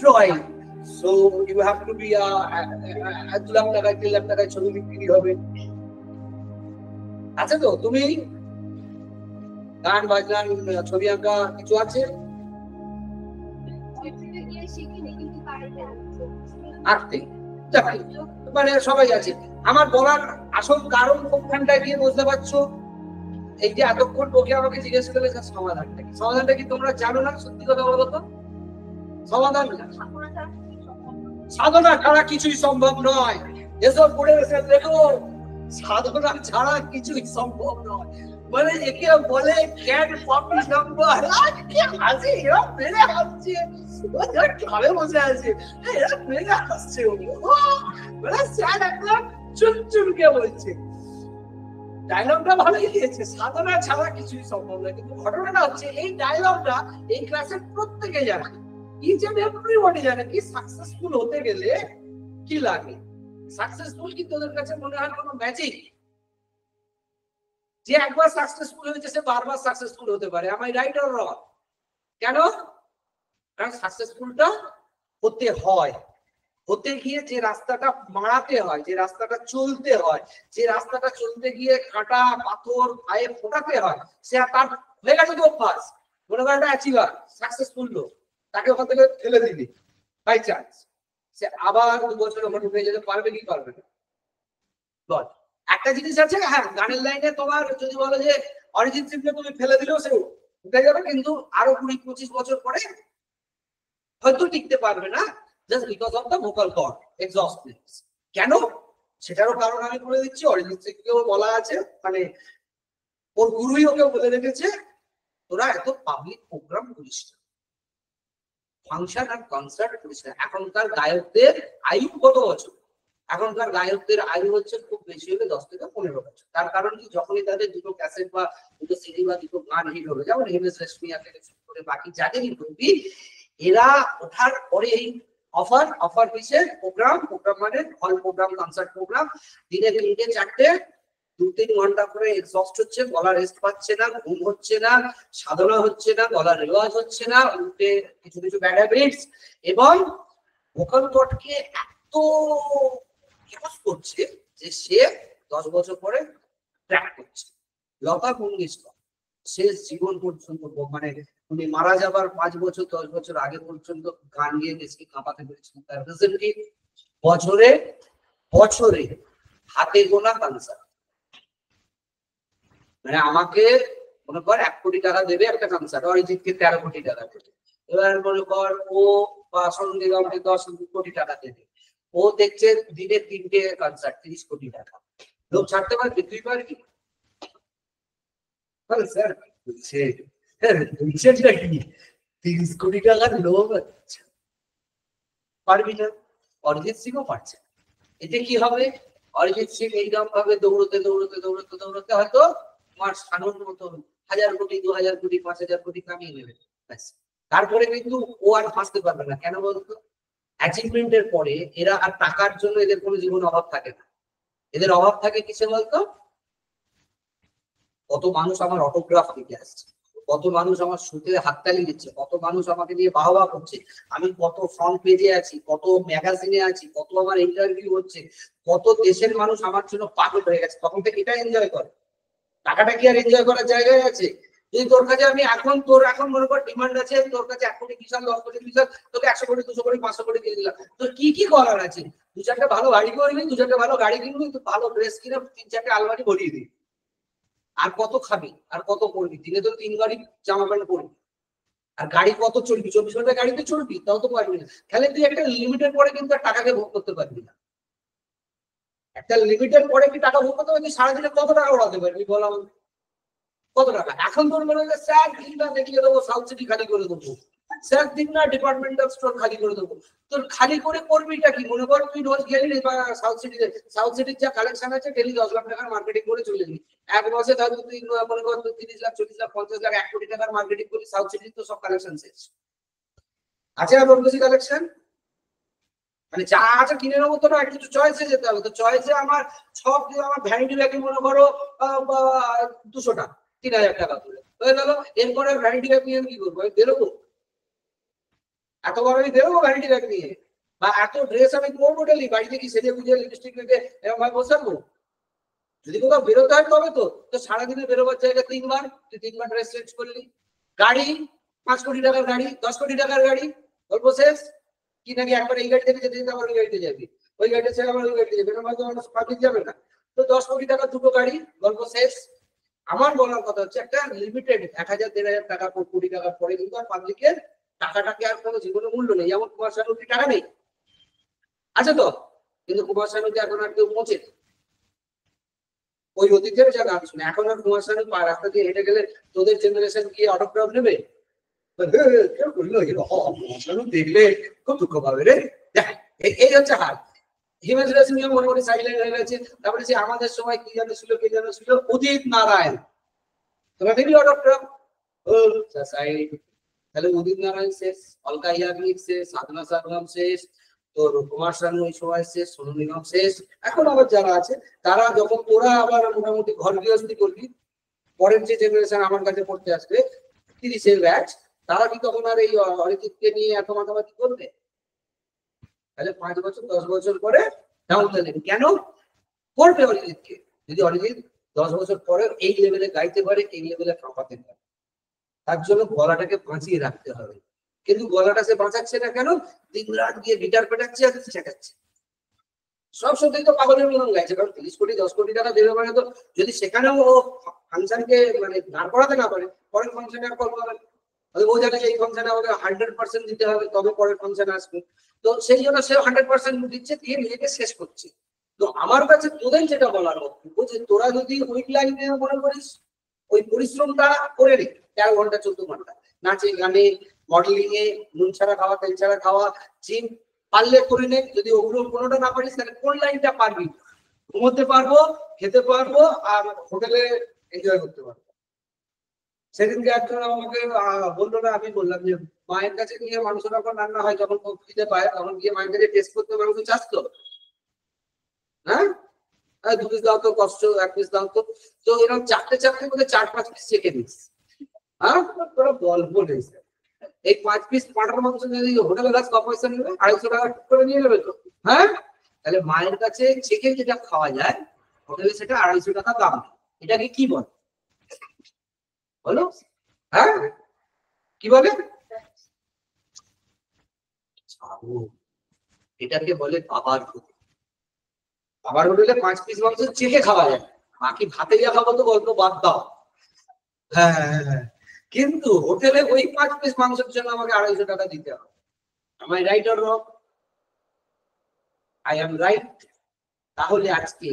drawing. So you have to be 2 lakh টাকায় 3 লাখ টাকায় ছবি বিক্রি হবে, আছে তো? তুমি গান বাজনা ছবি আঁকা কিছু আছে? আঁকতে মানে সবাই আছে। আমার বলার আসল কারণ কোনখানটায় গিয়ে বুঝতে পারছো? এই যে এতক্ষণ তোকে আমাকে জিজ্ঞেস করলে সমাধানটা কি, সমাধানটা কি তোমরা জানো না? সত্যি কথা বলো তো, সমাধান সাধনা ছাড়া কিছুই সম্ভব নয়। এসব পড়ে এসে দেখো, সাধনা ছাড়া কিছুই সম্ভব নয়। মানে একে বলে ক্যাট পপি নাম্বার, হাসি এরা মেরে হাসছে, খাবে বসে আছে এরা মেরে হাসছে, মানে স্যার একদম চুনচুনকে বলছে। ডায়লগটা ভালোই দিয়েছে, সাধনা ছাড়া কিছুই সম্ভব নয়। কিন্তু ঘটনাটা হচ্ছে এই ডায়লগটা এই ক্লাসের প্রত্যেকে জানে, ইচ এন্ড এভরিবডি জানে কি সাকসেসফুল হতে গেলে কি লাগে। সাকসেসফুল কি তোদের কাছে মনে হয় কোনো ম্যাজিক? যে একবার সাকসেসফুল হয়েছে সে বারবার সাকসেসফুল হতে পারে। am I right or wrong? কেন? কারণ সাকসেসফুলটা হতে হয়, হতে গিয়ে যে রাস্তাটা মারাতে হয়, যে রাস্তাটা চলতে হয়, যে রাস্তাটা চলতে গিয়ে কাঁটা পাথর পায়ে ফোটাতে হয়, সে তার হয়ে গেছে তো অভ্যাস। মনে করেন একটা অ্যাচিভার সাকসেসফুল লোক, তাকে ওখান থেকে ফেলে দিবি বাই চান্স, সে আবার 2 বছর ওখানে উঠে যেতে পারবে কি পারবে না? বল। একটা জিনিস আছে, হ্যাঁ গানের লাইনে তোমার যদি বলো যে অরিজিৎ সিংকে তুমি ফেলে দিলেও সে উঠে যাবে, কিন্তু আরো 20-25 বছর পরে হয়তো টিকতে পারবে না, just because of the vocal cord exhaustness. কেন? সেটারও কারণ আমি বলে দিচ্ছি। অরিজিৎ সিংকেও বলা আছে, মানে ওর গুরুই ওকে বলে রেখেছে, তোরা এত পাবলিক প্রোগ্রাম করিস না, ফাংশন আর কনসার্ট করিস না। এখনকার গায়কদের আয়ু কত বছর? এখনকার গায়কদের আয়ু হচ্ছে খুব বেশি হলে 10 থেকে 15 বছর। তার কারণ কি, যখনই তাদের 2টো ক্যাসেট বা 2টো সিডি বা 2টো গান হিট হলো, যেমন হিমেশ রেশমিয়া থেকে শুরু করে বাকি যাদেরই করবি, এরা ওঠার পরেই অফার কিসের প্রোগ্রাম মানে হল প্রোগ্রাম, কনসার্ট প্রোগ্রাম, দিনে 3টে 4টে 2-3 ঘন্টা করে এক্সস্ট হচ্ছে, গলা রেস্ট পাচ্ছে না, ঘুম হচ্ছে না, সাধনা হচ্ছে না, গলার রেওয়াজ হচ্ছে না, উল্টে কিছু কিছু ব্যাড হ্যাবিটস, এবং ভোকাল কর্ডকে এত ইউজ করছে যে সে 10 বছর পরে ক্র্যাক করছে। লতা মঙ্গেশকর শেষ জীবন পর্যন্ত, মানে উনি মারা যাবার 5 বছর 10 বছর আগে পর্যন্ত গান গিয়ে দেশকে কাঁপাতে পেরেছিলেন। তার রিজন কি? বছরে হাতে গোনা কনসার্ট। মানে আমাকে মনে কর 1 কোটি টাকা দেবে একটা কনসার্ট, অরিজিৎকে 13 কোটি টাকা দেবে, এবার মনে কর ও বা সন্ধ্যে 10 কোটি টাকা দেবে, ও দেখছে দিনে 3টে কনসার্ট 30 কোটি টাকা। লোক ছাড়তে পারবি? তুই পারবি? স্যার বলছে 30 কোটি টাকার লোক পারবি না? অরিজিৎ সিংও পারছে। এতে কি হবে? অরিজিৎ সিং এইরকম ভাবে দৌড়তে হয়তো তোমার সানুর মতো 1000 কোটি 2000 কোটি 5000 কোটি কামিয়ে নেবে, তারপরে কিন্তু ও আর হাসতে পারবে না। কেন বলতো? অ্যাচিভমেন্টের পরে এরা আর টাকার জন্য এদের কোনো জীবনে অভাব থাকে না, এদের অভাব থাকে কিসে বলতো? কত মানুষ আমার অটোগ্রাফ দিতে আসছে, কত মানুষ আমার শুতে হাততালি দিচ্ছে, কত মানুষ আমাকে নিয়ে বাহবা করছে, আমি কত ফ্রন্ট পেজে আছি, কত ম্যাগাজিনে আছি, কত আমার ইন্টারভিউ হচ্ছে, কত দেশের মানুষ আমার জন্য পাগল হয়ে গেছে, তখন থেকে এটা এনজয় করে। টাকাটা কি আর এনজয় করার জায়গায় আছে? যদি তোর কাছে আমি তোর এখন মনে কর ডিমান্ড আছে, তোর কাছে 1 কোটি কিষান 10 কোটি কিষান, তোকে 100 কোটি 200 কোটি 500 কোটি দিয়ে দিলাম, তোর কি করার আছে? 2-4টা ভালো গাড়ি করবি, 2-4টা ভালো গাড়ি কিনবি, ভালো ড্রেস কিনে 3-4টে আলমারি ভরিয়ে দিবি, আর কত খাবি আর কত পড়বি? দিনে তো 3 গাড়ি জামা প্যান্ট পরবি, আর গাড়ি কত চলবি? 24 ঘন্টা গাড়িতে চলবি, তাও তো পারবি না। তাহলে তুই একটা লিমিটের পরে কিন্তু টাকাকে ভোগ করতে পারবি না। একটা লিমিটের পরে কি টাকা ভোগ করতে পারবি? সারাদিনে কত টাকা উড়াতে পারবি বল আমাকে? কত টাকা? এখন তোর মনে হয় স্যার দিন না দেখিয়ে দেবো, সাউথ সিটি খালি করে দেবো, স্যার দিন না ডিপার্টমেন্টাল স্টোর খালি করে দেবো। তোর খালি করে করবিটা কি? মনে কর তুই রোজ গেলি সাউথ সিটির যা কালেকশন আছে ডেলি 10 লাখ টাকার মার্কেটিং করে চলে যাবি। 1 মাসে তাহলে তুই মনে কর 30 লাখ 40 লাখ 50 লাখ 1 কোটি টাকার মার্কেটিং করলি, সাউথ সিটির তো সব কালেকশন শেষ আছে। আর ওর বেশি কালেকশন মানে যা আছে কিনে নেবো, তো না কিছু চয়েসে যেতে হবে। তো চয়েসে আমার সব আমার ভ্যানিটি ব্যাগে মনে করো 200 টাকা 3000 টাকা হয়ে গেল। এরপরে ভ্যানিটি ব্যাগ নিয়ে কি করবো? আমি বেরোবো? এত বড় আমি বেরোবো ভ্যানিটি ব্যাগ নিয়ে? বা এত ড্রেস আমি পরবো ডেলি? বাড়িতে কি সেজে গুজে লিপস্টিক রেখে এরকম ভাবে বসাবো? যদি কোথাও বেরোতে হয় তবে তো সারাদিনে বেরোবার জায়গায় 3 বার, তুই 3 বার ড্রেস চেঞ্জ করলি। গাড়ি 5 কোটি টাকার গাড়ি 10 কোটি টাকার গাড়ি, গল্প শেষ। কি নাকি একবার এই গাড়ি থেকে যেতে যেতে আবার ওই গাড়িতে যাবি, ওই গাড়িতে ছেড়ে আবার ওই গাড়িতে যাবে, এরকম হয়তো মানুষ পাবলিক যাবে না। তো 10 কোটি টাকা 2টো গাড়ি, গল্প শেষ। আমার বলার কথা হচ্ছে একটা লিমিটেড 1000-1500 টাকা কোটি টাকার পরে কিন্তু আর পাবলিকের টাকাটাকে আর কোনো জীবনে মূল্য নেই। যেমন কুমার শানুর টাকা নেই, আছে তো, কিন্তু কুমার শানুকে এখন আর কেউ পৌঁছে ওই অতীতের যা গান শুনে। এখন আর কুমার শানু রাস্তা দিয়ে হেঁটে গেলে তোদের জেনারেশন কি অটোগ্রাফ নেবে? দেখলে খুব দুঃখ পাবে রে। এই হচ্ছে হাল। হিমেশ রেশমিয়া মোটামুটি সাইলেন্ট হয়ে গেছে। তারপরে যে আমাদের সময় কি জানো ছিল, কে জানো ছিল? উদিত নারায়ণ। তোমরা দেখি অটোগ্রাফ তাহলে উদিত নারায়ণ শেষ, অলকা ইয়াগনিক শেষ, সাধনা সাগরাম শেষ, তোর কুমার শানু ওই সময় শেষ, সোনু নিগম শেষ। এখন আবার যারা আছে তারা যখন তোরা আবার মোটামুটি ঘর গৃহস্থী করবি, পরের যে জেনারেশন আমার কাছে পড়তে আসবে 30-এর ব্যাচ, তারা কি তখন আর এই অরিজিৎকে নিয়ে এত মাতামাতি করবে? তাহলে 5 বছর 10 বছর পরে ডাউন দেবে। কেন করবে অরিজিৎকে? যদি অরিজিৎ 10 বছর পরে এই লেভেলে গাইতে পারে, এই লেভেলে কাঁপাতে পারে, তার জন্য গলাটাকে বাঁচিয়ে রাখতে হবে। কিন্তু গলাটা সে বাঁচাচ্ছে না কেন? দিন রাত গিয়ে গিটার পেটাচ্ছে আর শেখাচ্ছে। সব সত্যি তো পাগলের মতন গাইছে, কারণ 30 কোটি 10 কোটি টাকা দেবে মানে তো যদি সেখানেও ও ফাংশনকে মানে দাঁড় করাতে না পারে, পরের ফাংশনে আর কল পাবে। ও জানে যে এই ফাংশনে আমাকে 100% দিতে হবে, তবে পরের ফাংশনে আসবে। তো সেই জন্য সে 100% দিচ্ছে, দিয়ে নিজেকে শেষ করছে। তো আমার কাছে তোদের যেটা বলার বক্তব্য, যে তোরা যদি উইক লাইনে মনে করিস, ওই পরিশ্রমটা করে নে 13 ঘন্টা 14 ঘন্টা নাচে গানে মডেলিং এ, নুন ছাড়া খাওয়া তেল ছাড়া খাওয়া, জিম পারলে করে নে। যদি ওগুলো কোনোটা না পারিস তাহলে কোন লাইনটা পারবি? ঘুমোতে পারবো, খেতে পারবো, আর হোটেলে এনজয় করতে পারবো। সেদিনকে একজন আমাকে বললো না, আমি বললাম যে মায়ের কাছে গিয়ে মাংস যখন রান্না হয় তখন খেতে পায়, তখন গিয়ে মায়ের কাছে টেস্ট করতে মাংস চাস তো, হ্যাঁ 2 পিস দাও তো, কষ্ট 1 পিস দাও তো। তো এরকম চারটে মধ্যে 4-5 পিস চেখে দিস, হ্যাঁ তোরা গল্প নেই। এই 5 পিস পাটার মাংস যদি হোটেলে দাস পয়সা নেবে, 250 টাকা করে নিয়ে নেবে তো, হ্যাঁ। তাহলে মায়ের কাছে চেখে যেটা খাওয়া যায় হোটেলে সেটা 250 টাকা দাম। এটাকে কি বলে বলো, হ্যাঁ কি বলে? এটাকে বলে বাবার হোটেল। বাবার হোটেলে 5 পিস মাংস চেখে খাওয়া যায়, বাকি ভাতে যা খাবো তো গল্প বাদ দাও। হ্যাঁ, কিন্তু হোটেলে ওই 5 পিস মাংসের জন্য আমাকে 250 টাকা দিতে হবে। Am I right or wrong? I am right. তাহলে আজকে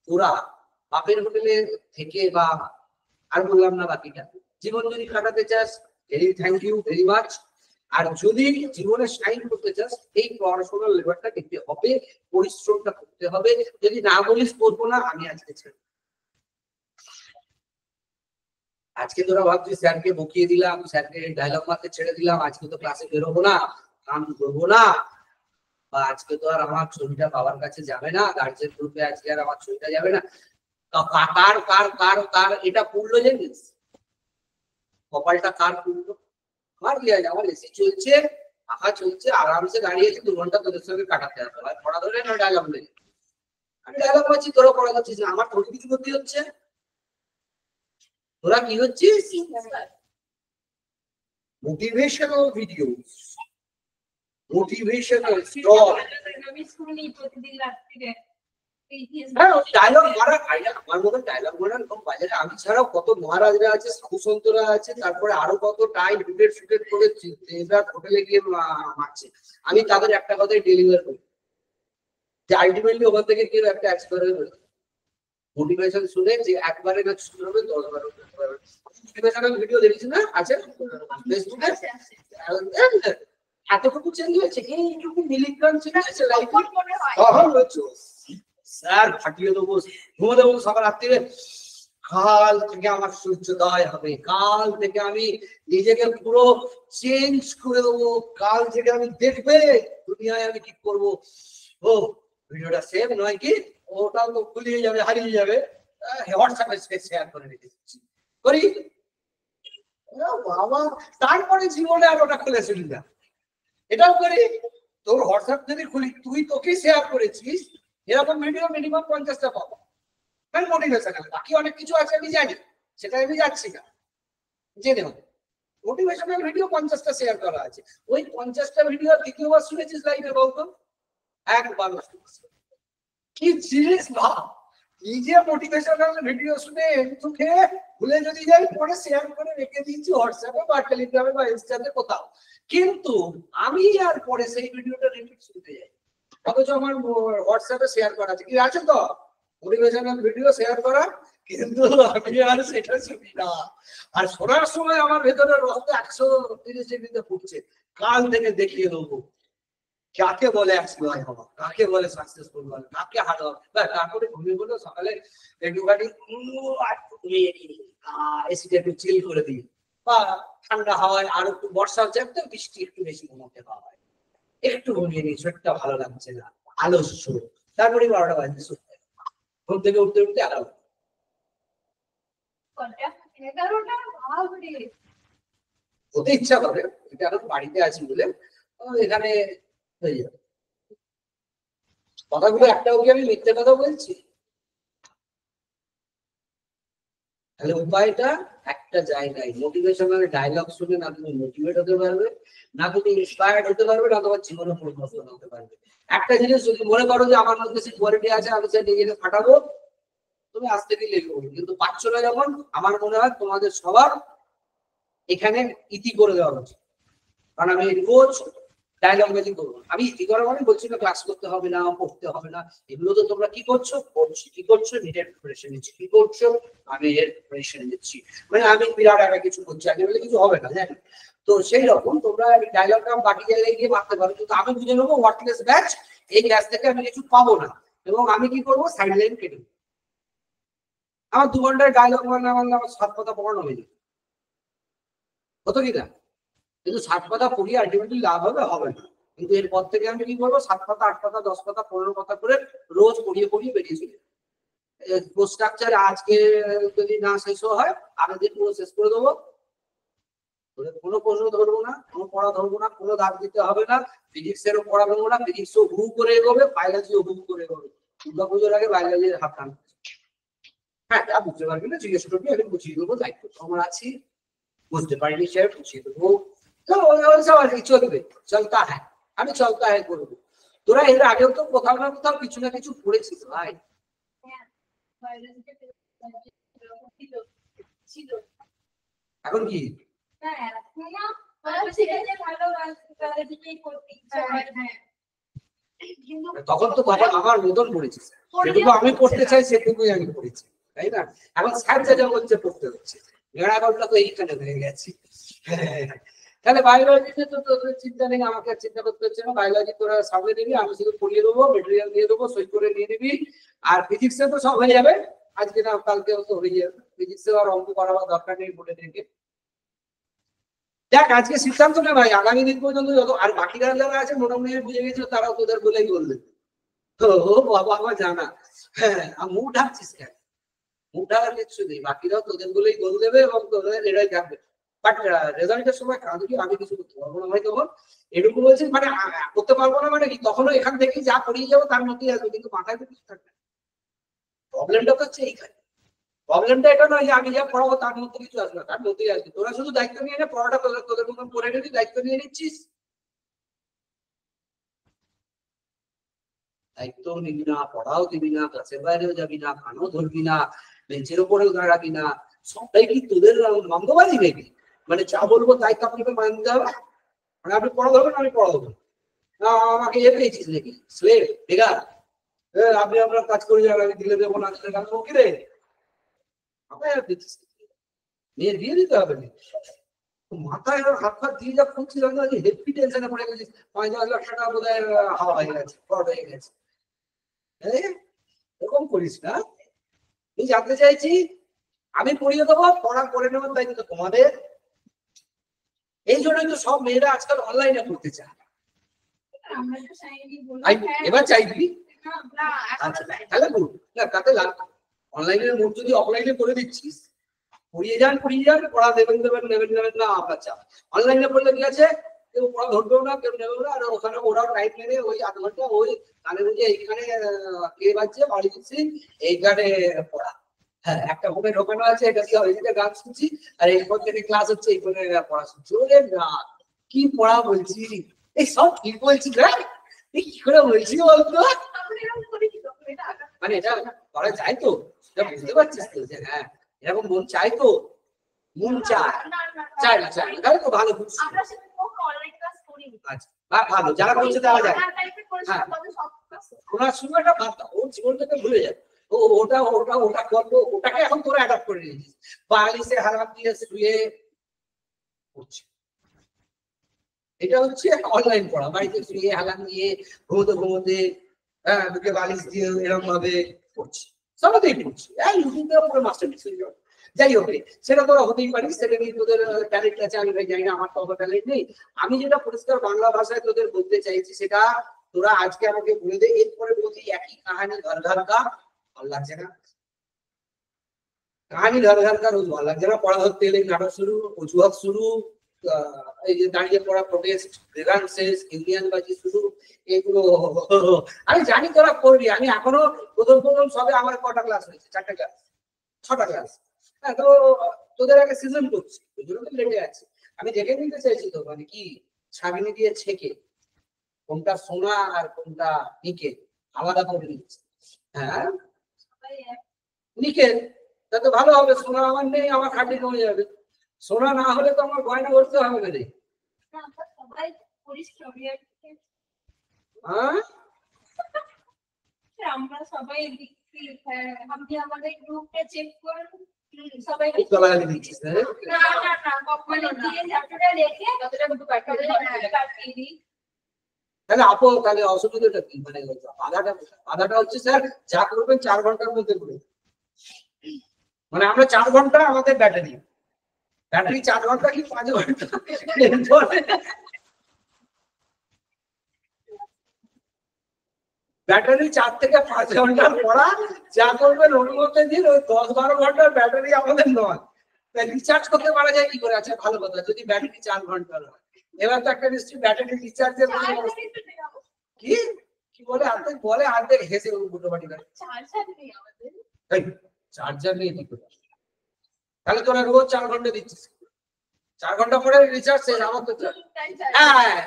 তোরা বাপের হোটেলে থেকে বা আর বললাম না বাকিটা, জীবন যদি কাটাতে চাস very thank you very much. আর যদি জীবনে শাইন করতে চাস এই পড়াশোনার লেবারটা দেখতে হবে, পরিশ্রমটা করতে হবে। যদি না বলিস করবো না, আমি আজকে ছেড়ে, আজকে তোরা ভাবছিস স্যারকে বকিয়ে দিলাম, স্যারকে ডায়লগ মারতে ছেড়ে দিলাম, আজকে তো ক্লাসে বেরোবো না, কাম করবো না, বা আজকে তো আর আমার ছবিটা বাবার কাছে যাবে না, গার্জেন গ্রুপে আজকে আর আমার ছবিটা যাবে না। কার কার কার কার এটা পড়লো জানিস, কপালটা কার পড়লো? আমার কি আছে, আমার এসি চলছে, পাখা চলছে, আরামসে দাঁড়িয়ে আছে, 2 ঘন্টা তোদের সঙ্গে কাটাতে হবে, হয় পড়া ধরে না ডায়লগ নেই। আমি ডায়লগ মারছি, তোরা পড়া করছিস না, আমার তোর কিছু করতে হচ্ছে, তোরা কি হচ্ছিস? Motivational videos, motivational stock, dialogue মারা। আমার মতো ডায়লগ মারার কম বাজারে আমি ছাড়াও কত মহারাজরা আছে, সাধুসন্তরা আছে, তারপরে আরো কত টাইট শুটেড করে হোটেলে গিয়ে মারছে। আমি তাদের একটা কথাই ডেলিভার করি যে আলটিমেটলি ওখান থেকে কেউ একটা এক্সপায়ার হয়ে মোটিভেশন শুনে যে একবারে না শুরু হবে 10 বার মোটিভেশনাল ভিডিও দেখেছি না আছে ফেসবুকে, এতটুকু চেঞ্জ হয়েছে, এইটুকু মিলিগ্রাম চেঞ্জ হয়েছে লাইফে। স্যার ফাটিয়ে দেবো, ঘুমো দেবো সকাল রাত্রিরে, কাল থেকে আমার সূর্যোদয় হবে, কাল থেকে আমি নিজেকে পুরো চেঞ্জ করে দেবো, কাল থেকে আমি দেখবে দুনিয়ায় আমি কি করবো। ও ভিডিওটা সেভ নয় কি, ওটাও তো ভুলিয়ে যাবে, হারিয়ে যাবে, হোয়াটসঅ্যাপে শেয়ার করে রেখেছি করি বাবা। তারপরে জীবনে আর ওটা খুলে শুনি না, এটাও করি। তোর হোয়াটসঅ্যাপ যদি খুলি, তুই তোকে শেয়ার করেছিস এরকম ভিডিও মিনিমাম 50টা পাবো, মোটিভেশনাল। বাকি অনেক কিছু আছে আমি জানি, সেটা আমি যাচ্ছি না, জেনে হবে। মোটিভেশনাল ভিডিও 50টা শেয়ার করা আছে, ওই 50টা ভিডিও দ্বিতীয়বার শুনেছিস লাইভে বলতো? একবার কি জিনিস ভাব, নিজে মোটিভেশনাল ভিডিও শুনে তোকে ভুলে যদি যাই, পরে শেয়ার করে রেখে দিয়েছি হোয়াটসঅ্যাপে বা টেলিগ্রামে বা ইনস্টাতে কোথাও, কিন্তু আমি আর পরে সেই ভিডিওটা রিপিট শুনতে যাই, অথচ আমার হোয়াটসঅ্যাপে শেয়ার করা আছে। কি আছে তো মোটিভেশনাল ভিডিও শেয়ার করা, কিন্তু আমি আর সেটা শুনি না। আর শোনার সময় আমার ভেতরে রক্ত 130 ডিগ্রিতে ফুটছে, কাল থেকে দেখিয়ে দেবো কাকে বলে এক্সপ্লয় হওয়া, কাকে বলে সাকসেসফুল হওয়া, কাকে হার্ড হওয়া। তারপরে ঘুমিয়ে পড়লো, সকালে একটুখানি এসিটা একটু চিল করে দিই, বা ঠান্ডা হাওয়ায় আর একটু বর্ষা হচ্ছে, একদম বৃষ্টি একটু বেশি ঘুমাতে পাওয়া হয়, একটু ঘুমিয়ে নিই, শরীরটা ভালো লাগছে না, আলস্য। তারপরে 12টা বাজে শুতে, ঘুম থেকে উঠতে উঠতে আলাদা হতে ইচ্ছা করে। এটা এখন বাড়িতে আছি বলে এখানে হয়ে যাবে। কথাগুলো একটাও কি আমি মিথ্যে কথা বলছি? তাহলে উপায়টা একটা জায়গায়, মোটিভেশনাল ডায়লগ শুনে না তুমি মোটিভেট হতে পারবে, না তুমি ইন্সপায়ার্ড হতে পারবে, না তোমার জীবনে পরিবর্তন হতে পারবে। একটা জিনিস যদি মনে করো যে আমার মধ্যে সেই কোয়ালিটি আছে, আমি সেটা নিজেকে ফাটাবো, তুমি আজ থেকে লেখো, কিন্তু পাচ্ছ না যখন, আমার মনে হয় তোমাদের সবার এখানে ইতি করে দেওয়া উচিত। কারণ আমি রোজ ডায়লগ মেজিং করবো, আমি ইতি করা মানে বলছি না ক্লাস করতে হবে না, পড়তে হবে না, এগুলো তো তোমরা কি করছো, কি করছো, নিজের প্রিপারেশন নিচ্ছি, কি করছো, আমি এর প্রিপারেশন নিচ্ছি, মানে আমি বিরাট একটা কিছু করছি, আগে বলে কিছু হবে না, জানি। তো সেই রকম তোমরা ডায়লগটা বাকি জায়গায় গিয়ে মারতে পারো, কিন্তু আমি বুঝে নেবো ওয়ার্কলেস ব্যাচ, এই ক্লাস থেকে আমি কিছু পাবো না, এবং আমি কি করবো, সাইড লাইন কেটে দেবো। আমার 2 ঘন্টার ডায়লগ মানে আমার 7 কথা পড়ানো হয়ে যাবে, কত কিনা, কিন্তু 7 পাতা পড়িয়ে আলটিমেটলি লাভ হবে হবে না। কিন্তু এরপর থেকে আমি কি করবো, 7 পাতা 8 পাতা 10 পাতা 15 পাতা করে রোজ পড়িয়ে পড়িয়ে বেরিয়ে চলে স্ট্রাকচার। আজকে যদি না শেষ হয় আগের দিন পুরো শেষ করে দেবো, কোনো প্রশ্ন ধরবো না, কোনো পড়া ধরবো না, কোনো দাগ দিতে হবে না, ফিজিক্সেরও পড়া ধরবো না, ফিজিক্সও হু করে এগোবে, বায়োলজিও হু করে এগোবে। দুর্গাপুজোর আগে বায়োলজির হাত টান। হ্যাঁ, যা বুঝতে পারবি না জিজ্ঞেস করবি, আমি বুঝিয়ে দেবো, দায়িত্ব আমার আছি, বুঝতে পারিনি সে বুঝিয়ে দেবো, চলবে, চলতা হ্যাঁ, আমি চলতা হ্যাঁ করবো। তোরা এর আগেও তো কোথাও না কোথাও কিছু না কিছু পড়েছিস ভাই। এখন কি তখন তো বাবা আমার মতন পড়েছিস, যেটুকু আমি পড়তে চাই সেটুকুই আমি পড়েছি, তাই না? এখন স্যার যা বলছে পড়তে হচ্ছে, গেড়া গল্পটা তো এইখানে হয়ে গেছে। তাহলে বায়োলজিতে তো তোদের চিন্তা নেই, আমাকে চিন্তা করতে হচ্ছে না। বায়োলজি তোরা সামনে দিবি, আমি শুধু পড়িয়ে দেবো, মেটেরিয়াল দিয়ে দেবো, সই করে নিয়ে নিবি। আর ফিজিক্সে তো সব হয়ে যাবে, আজকে না কালকেও তো হয়ে যাবে। ফিজিক্সে আর অঙ্ক করাবার দরকার নেই বোর্ডে থেকে। দেখ আজকে সিদ্ধান্ত নে ভাই, আগামী দিন পর্যন্ত যত আর বাকিরা যারা আছে মোটামুটি বুঝে গেছে, তারাও তোদের বলেই বলবে তো বাবা আমার জানা। হ্যাঁ, মুখ ঢাকছিস কেন? মুখ ঢাকার কিচ্ছু নেই, বাকিরাও তোদের বলেই গোল দেবে এবং তোদের এরাই থাকবে। বাট রেজাল্টের সময় কাঁদবি, আমি কিছু করতে পারবো না ভাই তখন। এটুকু বলছি, মানে করতে পারবো না মানে কি, তখনও এখান থেকে যা পড়িয়ে যাবো তার মধ্যেই আসবে, কিন্তু মাথায় তো কিছু থাকবে। প্রবলেমটা তো হচ্ছে এইখানে। প্রবলেমটা এটা নয় যে আমি যা পড়াবো তার মধ্যে কিছু আসবে না, তার মধ্যেই আসবে। তোরা শুধু দায়িত্ব নিয়ে নে, পড়াটা তোদের মতন করে নিবি, দায়িত্ব নিয়ে নিচ্ছিস। দায়িত্ব নিবি না, পড়াও দিবি না, ক্লাসের বাইরেও যাবি না, কানও ধরবি না, বেঞ্চের উপরেও দাঁড়াবি না, সবটাই কি তোদের মন্দবাদী নাকি? মানে যা বলবো তাই তো আপনাকে মানতে হবে, মানে আপনি পড়া ধরবেন আমি পড়া দেবো না, আমাকে এ পেয়েছিস নাকি স্লেভ বেকার? আপনি আপনার কাজ করে যাবেন, আমি দিলে দেবো না দিলে কেন কি রে? মেয়ের বিয়ে দিতে হবে না, মাথায় হাত ফাত দিয়ে যা খুঁজছিল হেভি টেনশনে পড়ে গেছিস, ৫-১০ লাখ টাকা বোধ হয় হাওয়া হয়ে গেছে, ফ্রড হয়ে গেছে। এরকম করিস না। আমি জানতে চাইছি, আমি পড়িয়ে দেবো, পড়া করে নেওয়ার দায়িত্ব তোমাদের। এই জন্যই তো সব মেয়েরা আজকাল অনলাইনে পড়তে চায়। এবার চাইবি আচ্ছা, তাহলে তাতে অনলাইনের মোড যদি অফলাইনে করে দিচ্ছিস, পড়িয়ে যান পড়া দেবেন না আপনার চাপ। অনলাইনে পড়লে কি আছে, কেউ পড়া ধরবেও না, কেউ নেবেও না, আর ওখানে ওরা টাইম মেরে ওই 8 ঘন্টা ওই কানে বুঝে এইখানে কে বাজছে বাড়ি দিচ্ছি এইখানে পড়া। হ্যাঁ, একটা ফোনে ঢোকানো আছে, এটা কি হয়, গান শুনছি, আর এরপর থেকে ক্লাস হচ্ছে, এই ফোনে পড়া শুনছি। ওরে না, কি পড়া বলছি, এই সব কি বলছি না, এই কি করে বলছি বলতো? মানে এটা করা যায় তো, এটা বুঝতে পারছিস তো যে হ্যাঁ এরকম মন চাই, তো মন চায় না তাহলে তো ভালো বুঝছি। আচ্ছা ভালো, যারা করছে তারা যায়। হ্যাঁ, ওনার সঙ্গে একটা বার্তা, ওর জীবনটাকে ভুলে যাবে, ওটা করবো, ওটাকে এখন তোরা অ্যাডাপ্ট করে নিয়েছিস। বালিশে হারাম দিয়ে শুয়ে করছে, এটা হচ্ছে অনলাইন পড়া। বাড়িতে শুয়ে হালাম দিয়ে ঘুমোতে বুকে বালিশ দিয়ে এরকম ভাবে পড়ছে, সবাই পড়ছে, ইউটিউবে পুরো মাস্টারপিস হয়ে যাবে। যাই হোক, সেটা তোরা হতেই পারিস, সেটা নিয়ে তোদের ট্যালেন্ট আছে, আমি জানি না, আমার তো অত ট্যালেন্ট নেই। আমি যেটা পরিষ্কার বাংলা ভাষায় তোদের বলতে চাইছি সেটা তোরা আজকে আমাকে বলে দে, এরপরে বলছি একই কাহানি ঘর ঘর কা, ভালো লাগছে না? কাহানি ঘর ঘর কা রোজ ভালো লাগছে না? পড়া ধরতে এলে নাটক শুরু, অজুহাত শুরু, এই যে দাঁড়িয়ে পড়া, প্রোটেস্ট, গ্রিভান্সেস, ইউনিয়ন বাজি শুরু, এগুলো আমি জানি তোরা করবি। আমি এখনো প্রথম সবে আমার কটা ক্লাস হয়েছে, 4টা ক্লাস 6টা ক্লাস। হ্যাঁ, তো তোদের আগে সিজন করছি, ওই জন্য তো লেটে আছে। আমি দেখে নিতে চাইছি তো, মানে কি ছাগনি দিয়ে ছেকে কোনটা সোনা আর কোনটা নিকেল আলাদা করে নিচ্ছে। হ্যাঁ, নিকেল তাতে ভালো হবে, সোনা আমার নেই, আমার খাটি কমে যাবে। সোনা না হলে তো আমার গয়না করতে হবে না রে। আমরা সবাই আপনি আমাদের গ্রুপটা চেক করুন, সবাই দিচ্ছিস না? তাহলে আপু তাহলে অসুবিধাটা কি, মানে বাধাটা হচ্ছে স্যার যা করবেন 4 ঘন্টার মধ্যে করবেন, মানে আমরা 4 ঘন্টা আমাদের ব্যাটারি, ব্যাটারি 4 ঘন্টা কি 5 ঘন্টা? ব্যাটারি 4 থেকে 5 ঘন্টা পড়া যা করবেন ওর মধ্যে দিন, ওই 10-12 ঘন্টার ব্যাটারি আমাদের নয়। রিচার্জ করতে পারা যায় কি করে? আচ্ছা ভালো কথা, যদি ব্যাটারি 4 ঘন্টা হয়, এবার তো একটা নিশ্চয়ই ব্যাটারি রিচার্জের কি কি বলে অর্ধেক বলে অর্ধেক হেসে মোটামুটি করে চার্জার নিয়ে কি করে? তাহলে তোরা রোজ 4 ঘন্টা দিচ্ছিস, 4 ঘন্টা পরে রিচার্জ শেষ, আমার তো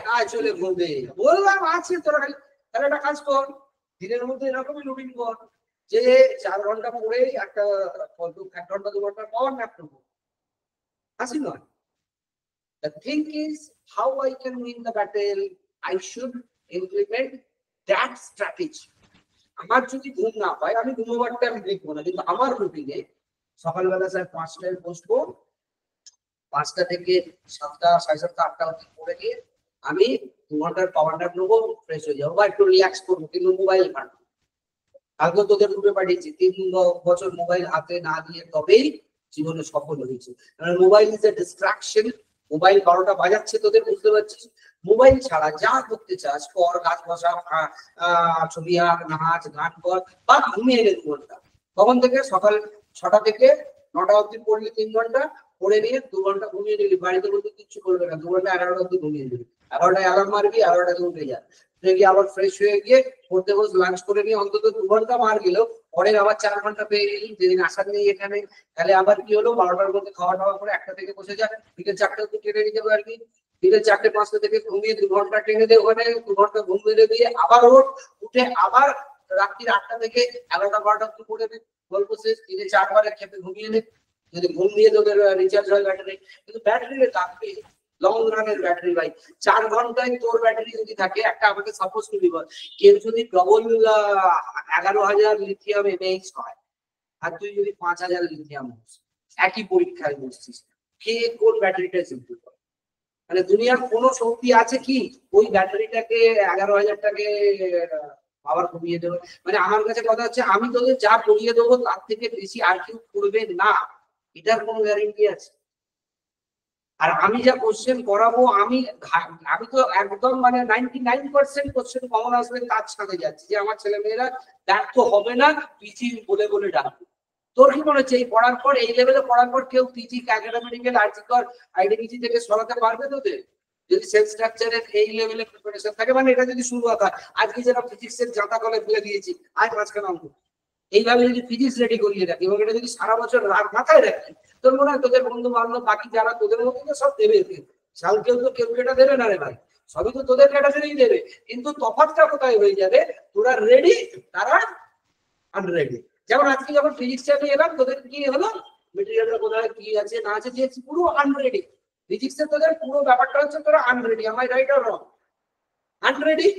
হ্যাঁ চলে ঘুরবে বললাম আছে তোরা। তাহলে একটা কাজ কর, দিনের মধ্যে এরকমই রুটিন কর যে 4 ঘন্টা পরে একটা 1 ঘন্টা 2 ঘন্টা পাওয়ার ন্যাপ নেবো, আসি নয়। The thing is how I can win the battle. I should implement that strategy. আমার যদি ঘুম না পায়, আমি ঘুমোবারটা আমি দেখবো না, কিন্তু আমার রুটিনে সকালবেলা স্যার 5টায় বসবো, 5টা থেকে 7টা 7:30 8টা অবধি পড়ে গিয়ে আমি 2 ঘন্টার পাওয়ার ন্যাপ নেবো, ফ্রেশ হয়ে যাবো বা একটু রিল্যাক্স করবো, কিন্তু মোবাইল ঘাঁটবো। কালকে তোদের গ্রুপে পাঠিয়েছি 3 বছর মোবাইল হাতে না দিয়ে তবেই জীবনে সফল হয়েছে। কারণ mobile is a distraction. Mobile 12টা বাজাচ্ছে তোদের, বুঝতে পারছিস? মোবাইল ছাড়া যা করতে চাস কর, গাছ বসা, ছবি আঁক, নাচ গান কর, বা ঘুমিয়ে নে 2 ঘন্টা। তখন থেকে সকাল 6টা থেকে 9টা অবধি পড়লি 3 ঘন্টা, পড়ে নিয়ে 2 ঘন্টা ঘুমিয়ে নিলি, বাড়িতে বলতে কিচ্ছু করবে না, 2 ঘন্টা 11টা অবধি ঘুমিয়ে নিলি, 11টায় অ্যালার্ম মারবি, 11টাতে উঠে যা, গিয়ে আবার ফ্রেশ হয়ে গিয়ে পড়তে বস, লাঞ্চ করে নিয়ে অন্তত 2 ঘন্টা মার গেল, পরের আবার 4 ঘন্টা পেয়ে গেলি, যেদিন আসার নেই এখানে, তাহলে আবার কি হলো 12টার মধ্যে খাওয়া দাওয়া করে 1টা থেকে বসে যা, বিকেল 4টা অবধি টেনে নিতে পারবি, বিকেল 4টে 5টা থেকে ঘুমিয়ে 2 ঘন্টা টেনে দে, ওখানে 2 ঘন্টা ঘুম মেরে দিয়ে আবার উঠে আবার রাত্রির 8টা থেকে 11টা 12টা অবধি পড়ে নে, গল্প শেষ, দিনে 4 বারে খেতে ঘুমিয়ে নে। যদি ঘুম দিয়ে তোদের রিচার্জ হয় ব্যাটারি, কিন্তু ব্যাটারিতে থাকবে লং রানের ব্যাটারি ভাই। 4 ঘন্টায় তোর ব্যাটারি যদি থাকে, একটা আমাকে সাপোজ করি বল, কেউ যদি ডবল 11,000 লিথিয়াম এমএএইচ হয়, আর তুই যদি 5,000 লিথিয়াম হোস, একই পরীক্ষায় বসছিস, কে কোন ব্যাটারিটা সিম্পল করে? মানে দুনিয়ার কোনো শক্তি আছে কি ওই ব্যাটারিটাকে 11,000টাকে পাওয়ার কমিয়ে দেবে? মানে আমার কাছে কথা হচ্ছে, আমি তোদের যা পড়িয়ে দেবো তার থেকে বেশি আর কেউ করবে না, এটার কোনো গ্যারেন্টি আছে? আর আমি যা কোশ্চেন করাবো, আমি তো একদম মানে 99% কোশ্চেন কমন আসবে তার সাথে যাচ্ছি, যে আমার ছেলে মেয়েরা ব্যর্থ হবে না পিজি বলে বলে ডাকবে। তোর কি মনে হচ্ছে এই পড়ার পর, এই লেভেলে পড়ার পর কেউ পিজি একাডেমিক্যাল আর্টিকল আইডেন্টিটি থেকে সরাতে পারবে তোদের? যদি সেলফ স্ট্রাকচারের এই লেভেলে প্রিপারেশন থাকে, মানে এটা যদি শুরু হয়, আজকে যারা ফিজিক্সের জাতা কলে ফেলে দিয়েছি, আজ 5খানা অঙ্ক, এইভাবে যদি ফিজিক্স রেডি করিয়ে রাখি এবং এটা যদি সারা বছর মাথায় রাখি, তোর মনে হয় তোদের বন্ধু বান্ধব বাকি যারা তোদের মধ্যে সব দেবে, সাল কেউ তো কেউ এটা দেবে না রে ভাই, সবই তো তোদের ক্যাটাগরিই দেবে, কিন্তু তফাৎটা কোথায় হয়ে যাবে? তোরা রেডি, তারা আনরেডি। যেমন আজকে যখন ফিজিক্স চালিয়ে এলাম, তোদের কি হলো, মেটেরিয়ালটা কোথায় কি আছে না আছে দিয়েছি, পুরো আনরেডি। ফিজিক্সের তোদের পুরো ব্যাপারটা হচ্ছে তোরা আনরেডি, আমায় রাইট আর রং? আনরেডি।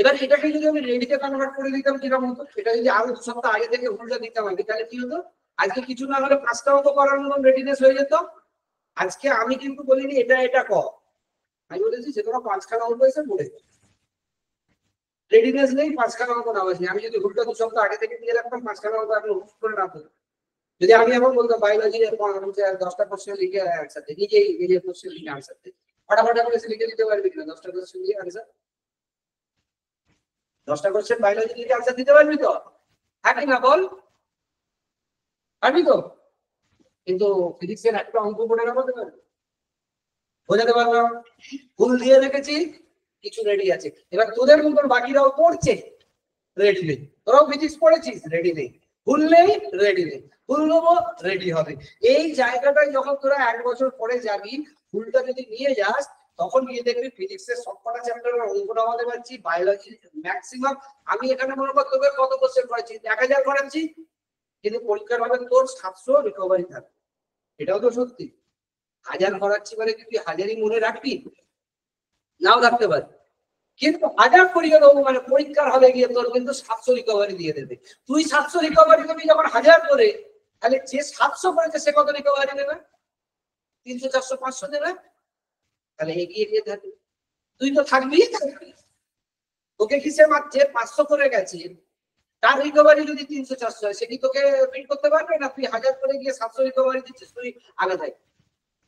এবার এটাকে যদি আমি রেডিতে কনভার্ট করে দিতাম কিরকম হতো? এটা যদি আরো 2 সপ্তাহ আগে থেকে উল্টা দিতাম আগে, তাহলে কি হতো? আজকে কিছু না হলে 5টা অঙ্ক করার মতন রেডিনেস হয়ে যেত। আজকে আমি কিন্তু বলিনি এটা এটা কর, আমি বলেছি যে তোরা 5খানা অঙ্ক এসে পড়ে, রেডিনেস নেই, 5খানা অঙ্ক নামাজ নেই। আমি যদি উল্টা 2 সপ্তাহ আগে থেকে দিয়ে রাখতাম 5খানা অঙ্ক এখন হুট করে না হতো। যদি আমি এখন বলতাম বায়োলজি 10টা কোশ্চেন লিখে অ্যান্সার দে, নিজে কোশ্চেন লিখে অ্যান্সার দে, ফটাফট করে লিখে দিতে পারবি কিনা? 10টা কোশ্চেন লিখে অ্যান্সার, 10টা কোশ্চেন বায়োলজি লিখে অ্যান্সার দিতে পারবি তো? হ্যাঁ কি না বল, পারবি তো? কিন্তু ফিজিক্সের একটা অঙ্ক পড়ে না বলতে পারবি? বোঝাতে পারলাম? ফুল দিয়ে রেখেছি, কিছু রেডি আছে। এবার তোদের মতন বাকিরাও পড়ছে, রেডি নেই। তোরাও ফিজিক্স পড়েছিস, রেডি নেই। ফুল নেই, রেডি নেই। ফুল নেবো, রেডি হবে। এই জায়গাটায় যখন তোরা 1 বছর পরে যাবি, ফুলটা যদি নিয়ে যাস, তখন গিয়ে দেখবি ফিজিক্সের সবকটা চ্যাপ্টারের অঙ্ক নামাতে পারছি, বায়োলজি ম্যাক্সিমাম। আমি এখানে মনে কর তোকে কত কোশ্চেন করেছি, 1000 করাচ্ছি, কিন্তু পরীক্ষার হবে তোর 700 রিকভারি থাকবে। এটাও তো সত্যি। 1000 করাচ্ছি মানে কি তুই 1000ই মনে রাখবি? নাও রাখতে পারি, কিন্তু 1000 পরীক্ষা দেবো মানে পরীক্ষার হলে গিয়ে তোর কিন্তু 700 রিকভারি দিয়ে দেবে। তুই 700 রিকভারি করবি যখন 1000 করে, তাহলে যে 700 করেছে সে কত রিকভারি দেবে? 300 400 500 দেবে। তাহলে এগিয়ে গিয়ে থাকবি, তুই তো থাকবি। তোকে কিসের মাঝে 500 করে গেছে, তার রিকভারি যদি 300 400 হয়, সে কি তোকে বিট করতে পারবে না? তুই 1000 করে গিয়ে 700 রিকভারি দিচ্ছিস, তুই আগে থাকবি।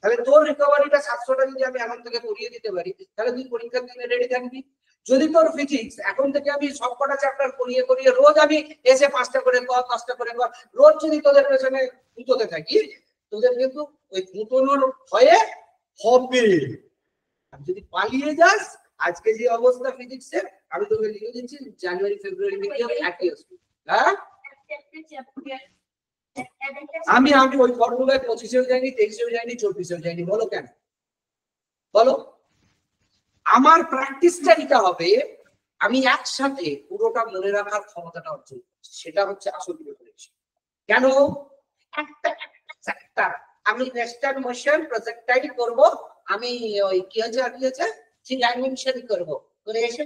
তাহলে তোর রিকভারিটা 700টা যদি আমি এখন থেকে করিয়ে দিতে পারি, তাহলে তুই পরীক্ষার দিনে রেডি থাকবি। যদি তোর ফিজিক্স এখন থেকে আমি সবকটা চ্যাপ্টার করিয়ে করিয়ে রোজ আমি এসে 5টা করে কর 10টা করে কর, রোজ যদি তোদের পেছনে গুঁতোতে থাকি, তোদের কিন্তু ওই গুঁতোনোর ভয়ে হবে। আর যদি পালিয়ে যাস, আজকে যে অবস্থা ফিজিক্সের, আমি তোকে লিখে দিচ্ছি জানুয়ারি ফেব্রুয়ারি মিডিয়াম একই আসবে। হ্যাঁ আমি ওই ফর্মুলায় 25-এও যাইনি, 23-এও যাইনি, 24-এও যাইনি। বলো কেন? বলো। আমার প্র্যাকটিসটা এটা হবে, আমি একসাথে পুরোটা মনে রাখার ক্ষমতাটা অর্জন করছি, সেটা হচ্ছে আসল প্রিপারেশন। কেন? একটা আমি ওয়েস্টার্ন মোশন প্রজেক্টাইল করব, আমি ওই কি হচ্ছে 3 ডাইমেনশন করব, করে এসে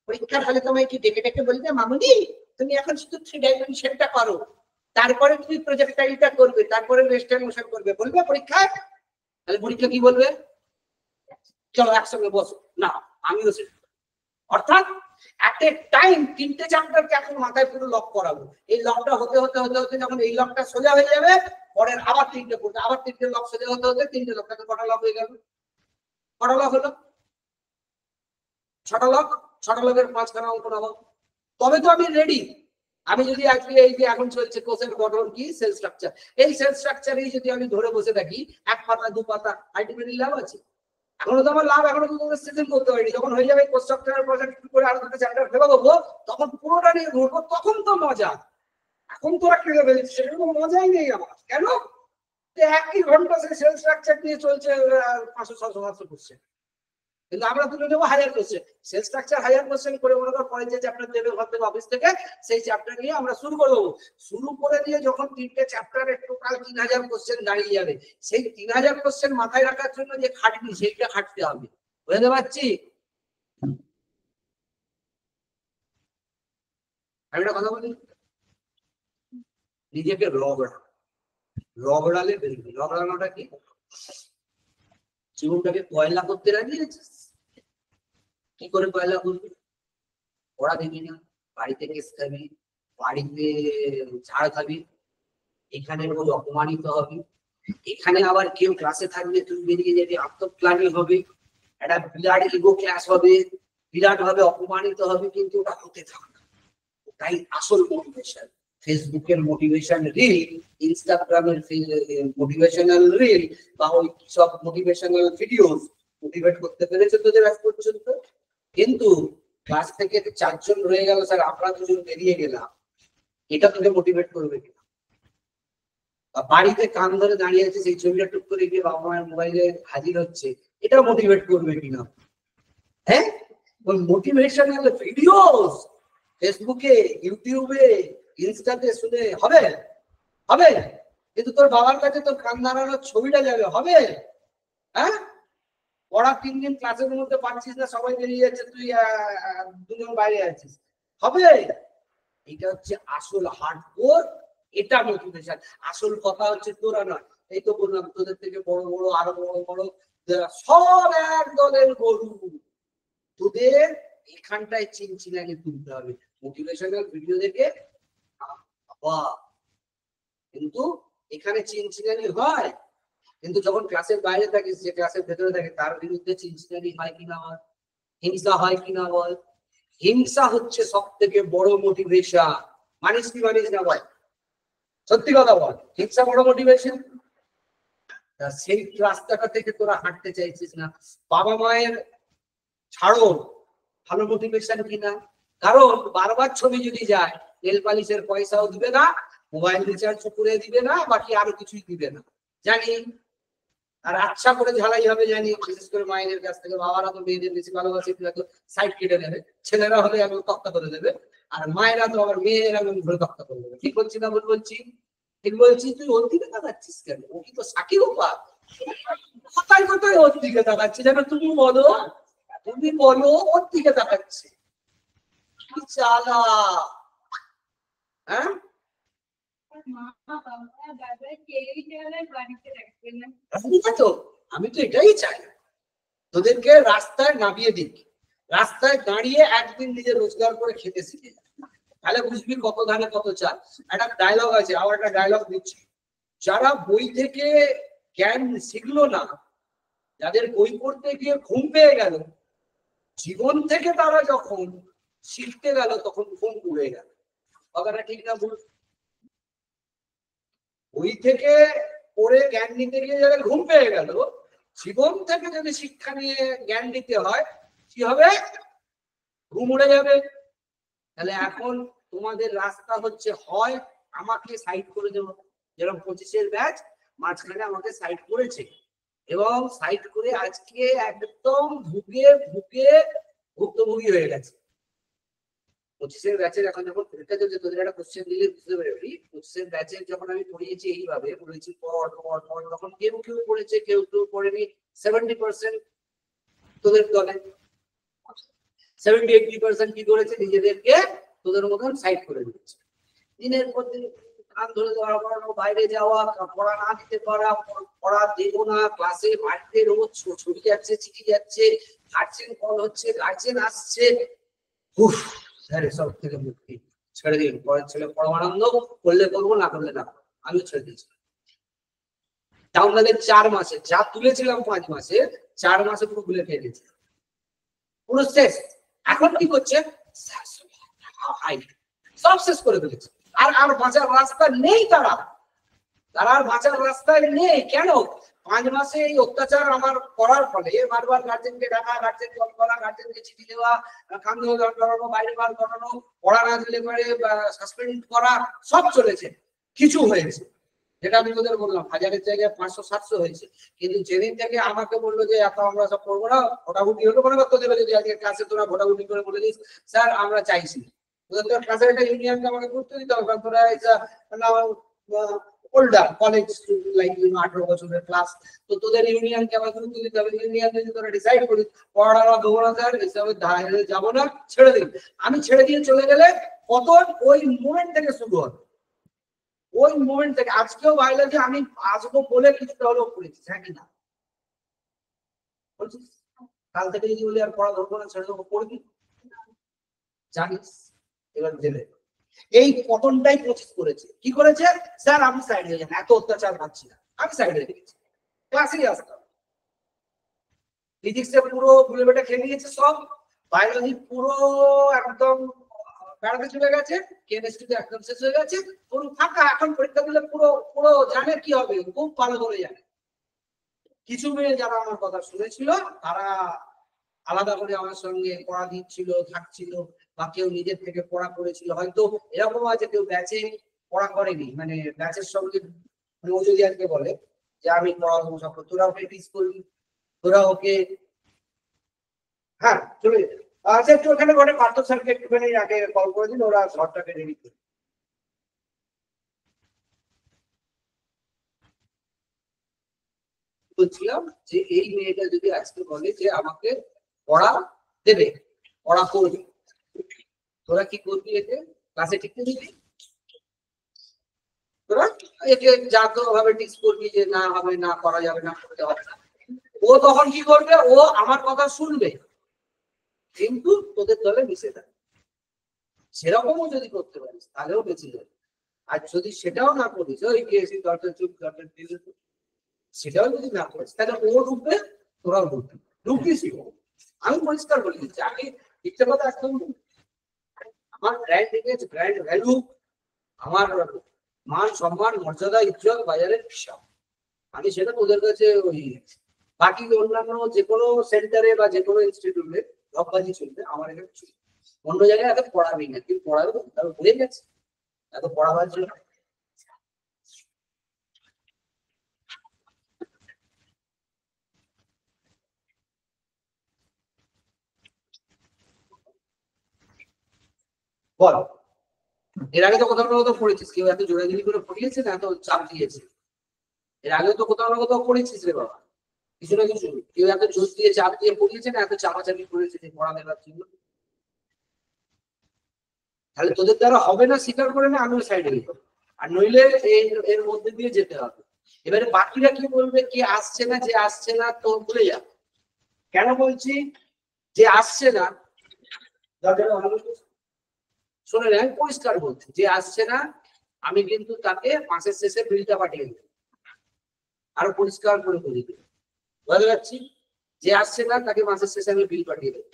পরীক্ষার হলে তোমায় কি ডেকে ডেকে বলবে মামুনি তুমি এখন শুধু 3 ডাইমেনশনটা করো, তারপরে তুমি প্রজেক্টাইলটা করবে, তারপরে ওয়েস্টার্ন মোশন করবে, বলবে পরীক্ষায়? তাহলে পরীক্ষা কি বলবে? চলো একসঙ্গে বসো না, আমিও সেটা। অর্থাৎ এট এ টাইম 3টে চ্যাপ্টারকে এখন মাথায় পুরো লক করাবো। এই লকটা হতে হতে হতে হতে যখন এই লকটা সোজা হয়ে যাবে, পরের আবার 3টে পড়বে, আবার 3টে লক সোজা হতে হতে 3টে লক, তাহলে কটা লক হয়ে গেল? কটা লক হলো? 6টা লক। 6টা লকের 5খানা অঙ্ক নেবো, তবে তো আমি রেডি। আমি যদি আজকে এই যে এখন চলছে কোষের গঠন কি, সেল স্ট্রাকচার, এই সেল স্ট্রাকচারেই যদি আমি ধরে বসে থাকি 1 পাতা 2 পাতা, আলটিমেটলি লাভ আছে? এখনো তো আমার লাভ, এখনো তো তোমাদের সিজন করতে পারিনি। যখন হয়ে যাবে কোর্স স্ট্রাকচার প্রজেক্ট করে আরো 2টা চ্যাপ্টার ফেলে দেবো, তখন পুরোটা নিয়ে ঘুরবো, তখন তো মজা। এখন তোরা খেলে ফেলেছিস, সেটা কোনো মজাই নেই আমার। কেন? একই ঘন্টা সেল স্ট্রাকচার নিয়ে চলছে 500-600 কোশ্চেন, কিন্তু আমরা তুলে নেবো 1000 কোশ্চেন। সেল স্ট্রাকচার 1000 কোশ্চেন করে মনে কর পরে যে চ্যাপ্টার দেবে ঘর থেকে অফিস থেকে, সেই চ্যাপ্টার নিয়ে আমরা শুরু করে দেবো। শুরু করে দিয়ে যখন 3টে চ্যাপ্টারে টোটাল 3000 কোশ্চেন দাঁড়িয়ে যাবে, সেই 3000 কোশ্চেন মাথায় রাখার জন্য যে খাটনি, সেইটা খাটতে হবে। বুঝতে পারছি? আমি একটা কথা বলি, নিজেকে রগড়ালে বেরোবে। রগড়ানোটা কি? জীবনটাকে পয়লা করতে রাজি আছিস? কি করে পয়লা করবি? পড়া দেখবি না, বাড়িতে কেস খাবি, বাড়িতে ঝাড় খাবি, এখানে রোজ অপমানিত হবি, এখানে আবার কেউ ক্লাসে থাকবে তুই বেরিয়ে যাবি, আত্মগ্লানি হবে, একটা বিরাট ইগো ক্লাস হবে, বিরাট ভাবে অপমানিত হবে, কিন্তু ওটা হতে থাকবে। তাই আসল মোটিভেশন ফেসবুকের মোটিভেশন রিল, ইনস্টাগ্রামের মোটিভেশনাল রিল, বা ওই সব মোটিভেশনাল ভিডিওস মোটিভেট করতে পেরেছে তোদের আজ পর্যন্ত। কিন্তু ক্লাস থেকে 4 জন রয়ে গেল, স্যার আমরা 2 জন বেরিয়ে গেলাম, এটা তোকে মোটিভেট করবে কিনা? বাড়িতে কান ধরে দাঁড়িয়ে আছে, সেই ছবিটা টুক করে গিয়ে বাবা মায়ের মোবাইলে হাজির হচ্ছে, এটা মোটিভেট করবে কিনা? হ্যাঁ, ওই মোটিভেশনাল ভিডিওস ফেসবুকে, ইউটিউবে, ইনস্টাতে শুনে হবে? হবে? কিন্তু তোর বাবার কাছে তোর কান দাঁড়ানোর ছবিটা যাবে, হবে? হ্যাঁ, পড়া 3 দিন ক্লাসের মধ্যে পাচ্ছিস না, সবাই বেরিয়ে যাচ্ছে, তুই 2 জন বাইরে আছিস, হবে? এটা হচ্ছে আসল হার্ডকোর, এটা মোটিভেশন। আসল কথা হচ্ছে তোরা নয়, এই তো বললাম তোদের থেকে বড় বড় আরো বড় বড় সব এক দলের গরু, তোদের এখানটায় চিনচিনানি তুলতে হবে মোটিভেশনাল ভিডিও দেখে। কিন্তু এখানে চিনচিনানি হয়, কিন্তু যখন ক্লাসের বাইরে থাকিস, যে ক্লাসের ভেতরে থাকে, তার বিরুদ্ধে চিনচিনানি হয় কিনা বল, হিংসা হয় কিনা বল। হিংসা হচ্ছে সব থেকে বড় মোটিভেশন। মানিস কি মানিস না বল, সত্যি কথা বল, হিংসা বড় মোটিভেশন। সেই রাস্তাটা থেকে তোরা হাঁটতে চাইছিস না। বাবা মায়ের ছাড়ো ভালো মোটিভেশন কিনা, কারণ বারবার ছবি যদি যায়, নেল পালিশের পয়সাও দিবে না, মোবাইল রিচার্জ করে দিবে না, বাকি আরো কিছুই দিবে না জানি। আর আচ্ছা করে ঝালাই হবে জানি, বিশেষ করে মায়েদের কাছ থেকে। বাবারা তো মেয়েদের বেশি ভালোবাসে, তো সাইড কেটে নেবে, ছেলেরা হলে আমি তক্তা করে দেবে, আর মায়েরা তো আবার মেয়েরা ঘুরে তক্তা করে দেবে। ঠিক বলছি না ভুল বলছি? ঠিক বলছি। তুই ওর দিকে তাকাচ্ছিস কেন? ও কি তো সাকিব ওপা? কথায় কথায় ওর দিকে তাকাচ্ছি যেন। তুমি বলো, তুমি বলো, ওর দিকে তাকাচ্ছি। কি চালা! হ্যাঁ, আমি তো এটাই চাই, তোদেরকে রাস্তায় নামিয়ে দিক, রাস্তায় দাঁড়িয়ে একদিন নিজে রোজগার করে খেতে শিখে, তাহলে বুঝবি কত ধানে কত চাল। একটা ডায়লগ আছে, আবার একটা ডায়লগ দিচ্ছি, যারা বই থেকে জ্ঞান শিখলো না, যাদের বই পড়তে গিয়ে ঘুম পেয়ে গেল, জীবন থেকে তারা যখন শিখতে গেল তখন ঘুম উড়ে গেল। কথাটা ঠিক না ভুল? বই থেকে পড়ে জ্ঞান নিতে গিয়ে যাদের ঘুম পেয়ে গেল, জীবন থেকে যদি শিক্ষা নিয়ে জ্ঞান দিতে হয় কি হবে? ঘুম উড়ে যাবে। তাহলে এখন তোমাদের রাস্তা হচ্ছে, হয় আমাকে সাইড করে দেবো, যেরকম 25-এর ব্যাচ মাঝখানে আমাকে সাইড করেছে, এবং সাইড করে আজকে একদম ভুগে ভুগে ভুক্তভোগী হয়ে গেছে। 25-এর ব্যাচের এখন যখন পরীক্ষা চলছে, তোদের একটা কোশ্চেন দিলে বুঝতে পারবি। 25-এর ব্যাচের যখন আমি পড়িয়েছি এইভাবে বলেছি পড় পড় পড়, তখন কেউ কেউ পড়েছে, কেউ কেউ পড়েনি। 70% তোদের দলে 70-80% কি করেছে? নিজেদেরকে তোদের মতন সাইড করে দিয়েছে। দিনের পর দিন কান ধরে দেওয়া, বাইরে যাওয়া, পড়া না দিতে পারা, পড়া দেবো না, ক্লাসে বাড়িতে রোজ ছুটি যাচ্ছে, চিঠি যাচ্ছে, গার্জেন কল হচ্ছে, গার্জেন আসছে, স্যার এসব থেকে মুক্তি, ছেড়ে দিন। পরের ছেলে পরমানন্দ, করলে করবো, না করলে না। আমি ছেড়ে দিয়েছি। তাহলে 4 মাসে যা তুলেছিলাম 5 মাসে, 4 মাসে পুরো ভুলে খেয়ে দিয়েছে, পুরো শেষ। এখন কি করছে? সব শেষ করে ফেলেছে। আর বাঁচার রাস্তা নেই। তারা আর বাঁচার রাস্তায় নেই। কেন? 5 মাসে এই অত্যাচার আমার করার ফলে বারবার গার্জেনকে ডাকা, গার্জেন কল করা, গার্জেনকে চিঠি দেওয়া, কান্দ করানো, বাইরে বার করানো, পড়া না দিলে পরে সাসপেন্ড করা, সব চলেছে। কিছু হয়েছে, যেটা আমি তোদের বললাম 1000-এর জায়গায় 500-700 হয়েছে। কিন্তু যেদিন থেকে আমাকে বললো যে এত আমরা সব করবো না, ভোটাভুটি হলো, কোনো তোদের যদি আজকে ক্লাসে তোরা ভোটাভুটি করে বলে দিস স্যার আমরা চাইছি, তোদের তো ক্লাসের একটা ইউনিয়নকে আমাকে গুরুত্ব দিতে হবে। কারণ তোরা ওল্ডার কলেজ লাইক 18 বছরের ক্লাস, তো তোদের ইউনিয়নকে আমার গুরুত্ব দিতে হবে। ইউনিয়ন যদি তোরা ডিসাইড করিস পড়া দেবো না স্যার, হিসাবে যাবো না, ছেড়ে দিন। আমি ছেড়ে দিয়ে চলে গেলে কতন ওই মোমেন্ট থেকে শুরু হবে। ওই মোমেন্ট থেকে আজকেও বায়োলজি আমি আসবো বলে কিছুটা হলেও পড়েছি, হ্যাঁ কিনা বলছিস? কাল থেকে যদি বলি আর পড়া ধরবো না, ছেড়ে দেবো, পড়বি জানিস। এবার দেবে এই পতনটাই 25 করেছে। কি করেছে? স্যার আমি সাইড হয়ে যান, এত অত্যাচার পাচ্ছি না, আমি সাইড হয়ে গেছি, ক্লাসেই আসতাম। ফিজিক্সে পুরো ভুলে বেটে খেয়ে নিয়েছে সব, বায়োলজি পুরো একদম বেড়াতে চলে গেছে, কেমিস্ট্রিতে একদম শেষ হয়ে গেছে, পুরো ফাঁকা। এখন পরীক্ষা দিলে পুরো পুরো জানে কি হবে, খুব ভালো করে জানে। কিছু মেয়ে যারা আমার কথা শুনেছিল তারা আলাদা করে আমার সঙ্গে পড়া দিচ্ছিল, থাকছিল, বা কেউ নিজের থেকে পড়া করেছিল। হয়তো এরকম আছে কেউ ব্যাচে পড়া করেনি, মানে ব্যাচের সঙ্গে ও যদি আজকে বলে যে আমি পড়াবো সব, তোরা ওকে টিচ করবি, তোরা ওকে হ্যাঁ চলে যেতে। আচ্ছা একটু ওখানে ঘরে পার্থ স্যারকে একটুখানি আগে কল করে দিন, ওরা ঘরটাকে রেডি করে। বলছিলাম যে এই মেয়েটা যদি আজকে বলে যে আমাকে পড়া দেবে, পড়া করবে, তোরা কি করবি? এতে ক্লাসে টিকতে দিবি? তোরা একে যা তো ভাবে টিক্স করবি যে না হবে না, করা যাবে না, করতে হবে না। ও তখন কি করবে? ও আমার কথা শুনবে, কিন্তু তোদের দলে মিশে থাকবে। সেরকমও যদি করতে পারিস তাহলেও বেঁচে যাবে। আর যদি সেটাও না করিস, ওই কেসি দরকার চুপ দরকার দিলে, সেটাও যদি না করিস তাহলে ও ঢুকবে, তোরাও ঢুকবি। ঢুকিস আমি পরিষ্কার বলে দিচ্ছি, আমি মিথ্যে কথা একদম। আমার ব্র্যান্ড ইমেজ, ব্র্যান্ড ভ্যালু, আমার মান সম্মান মর্যাদা ইজ্জত বাজারের হিসাব, আমি সেটা ওদের কাছে ওই বাকি অন্যান্য যে কোনো সেন্টারে বা যে কোনো ইনস্টিটিউটে জববাজি চলবে, আমার এখানে চলবে। অন্য জায়গায় এত পড়াবি না, কিন্তু পড়াবে তার ভুলে গেছে এত পড়াবার জন্য। বল, এর আগে তো কোথাও না কোথাও পড়েছিস, কেউ এত জোরাজুরি করে পড়িয়েছে না, এত চাপ দিয়েছে? এর আগে তো কোথাও না কোথাও পড়েছিস রে বাবা, কিছু না কিছু। কেউ এত জোর দিয়ে চাপ দিয়ে পড়িয়েছে না, এত চাপাচাপি করেছে যে পড়া দেওয়ার জন্য? তাহলে তোদের দ্বারা হবে না, স্বীকার করে না, আমিও সাইডে দিব। আর নইলে এর মধ্যে দিয়ে যেতে হবে। এবারে বাকিরা কি বলবে? কে আসছে না, যে আসছে না তো ভুলে যা। কেন বলছি যে আসছে না? শোনে না, আমি পরিষ্কার বলছি, যে আসছে না আমি কিন্তু তাকে মাসের শেষে বিলটা পাঠিয়ে দেব। আরো পরিষ্কার করে করে দেবে। বুঝতে পারছি? যে আসছে না তাকে মাসের শেষে আমি বিল পাঠিয়ে দেবো।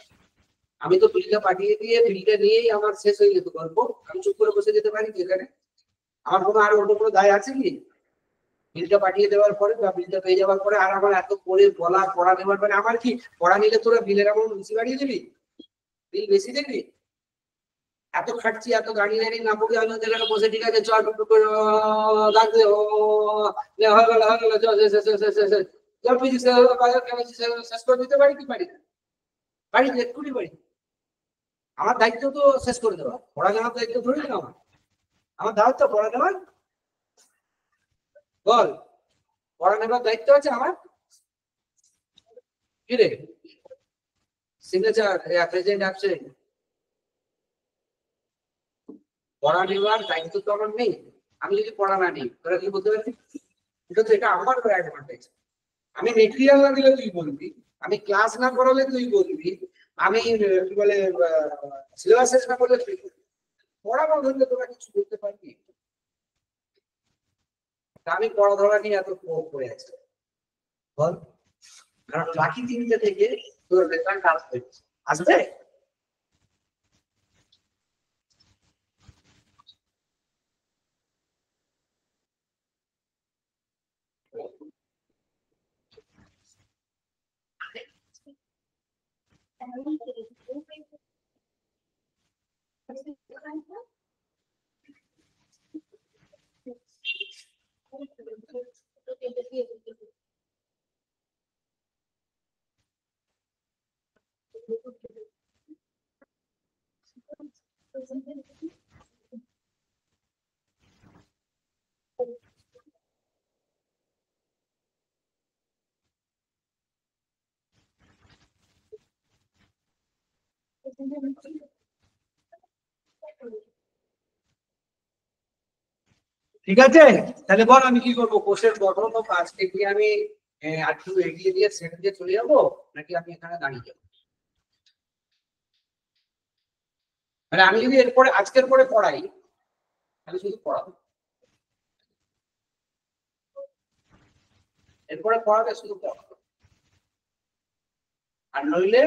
আমি তো বিলটা পাঠিয়ে দিয়ে বিলটা নিয়েই আমার শেষ হয়ে যেত গল্প। আমি চুপ করে বসে যেতে পারি এখানে? আমার কোনো আর অন্য কোনো দায় আছে কি? বিলটা পাঠিয়ে দেওয়ার পরে বা বিলটা পেয়ে যাওয়ার পরে আর আমার এত করে বলা পড়া নেওয়ার পরে আমার কি পড়া নিলে তোরা বিলের অ্যামাউন্ট বেশি বাড়িয়ে দিবি? বিল বেশি দেখবি? এত খাটছি, এত গাড়ি গাড়ি না পড়ে হলো যেখানে বসে ঠিক আছে চল লাগছে হয়ে গেল চল ফিজিক্স শেষ করে দিতে পারি কি পারি না? বাড়ি এক্ষুনি বাড়ি। আমার দায়িত্ব তো শেষ করে দেওয়া, পড়া নেওয়ার দায়িত্ব ধরে না আমার। আমার দায়িত্ব পড়া নেওয়ার, বল পড়া নেওয়ার দায়িত্ব আছে আমার। কি রে সিগনেচার প্রেজেন্ট অ্যাবসেন্ট, পড়া নেওয়ার দায়িত্ব তো আমার নেই। আমি যদি পড়া না নিই তোরা কি বলতে পারবি? এটা আমার অ্যাডভান্টেজ। আমি মেটেরিয়াল না দিলে তুই বলবি, আমি ক্লাস না করালে তুই বলবি, আমি কি বলে সিলেবাস শেষ না করলে তুই বলবি। পড়া না ধরলে তোরা কিছু করতে পারবি? আমি পড়া ধরা নিয়ে এত পড়ে আছি বল, কারণ বাকি তিনটে থেকে তোর রেজাল্ট আসবে। আসবে ঠিক আছে? তাহলে বল আমি কি করবো? কোর্সের গঠন ও আজকে কি আমি একটু এগিয়ে দিয়ে সেখান দিয়ে চলে যাবো, নাকি আমি এখানে দাঁড়িয়ে যাবো? মানে আমি যদি এরপরে আজকের পরে পড়াই তাহলে শুধু পড়াবো, এরপরে পড়াবে শুধু পড়াবো, আর নইলে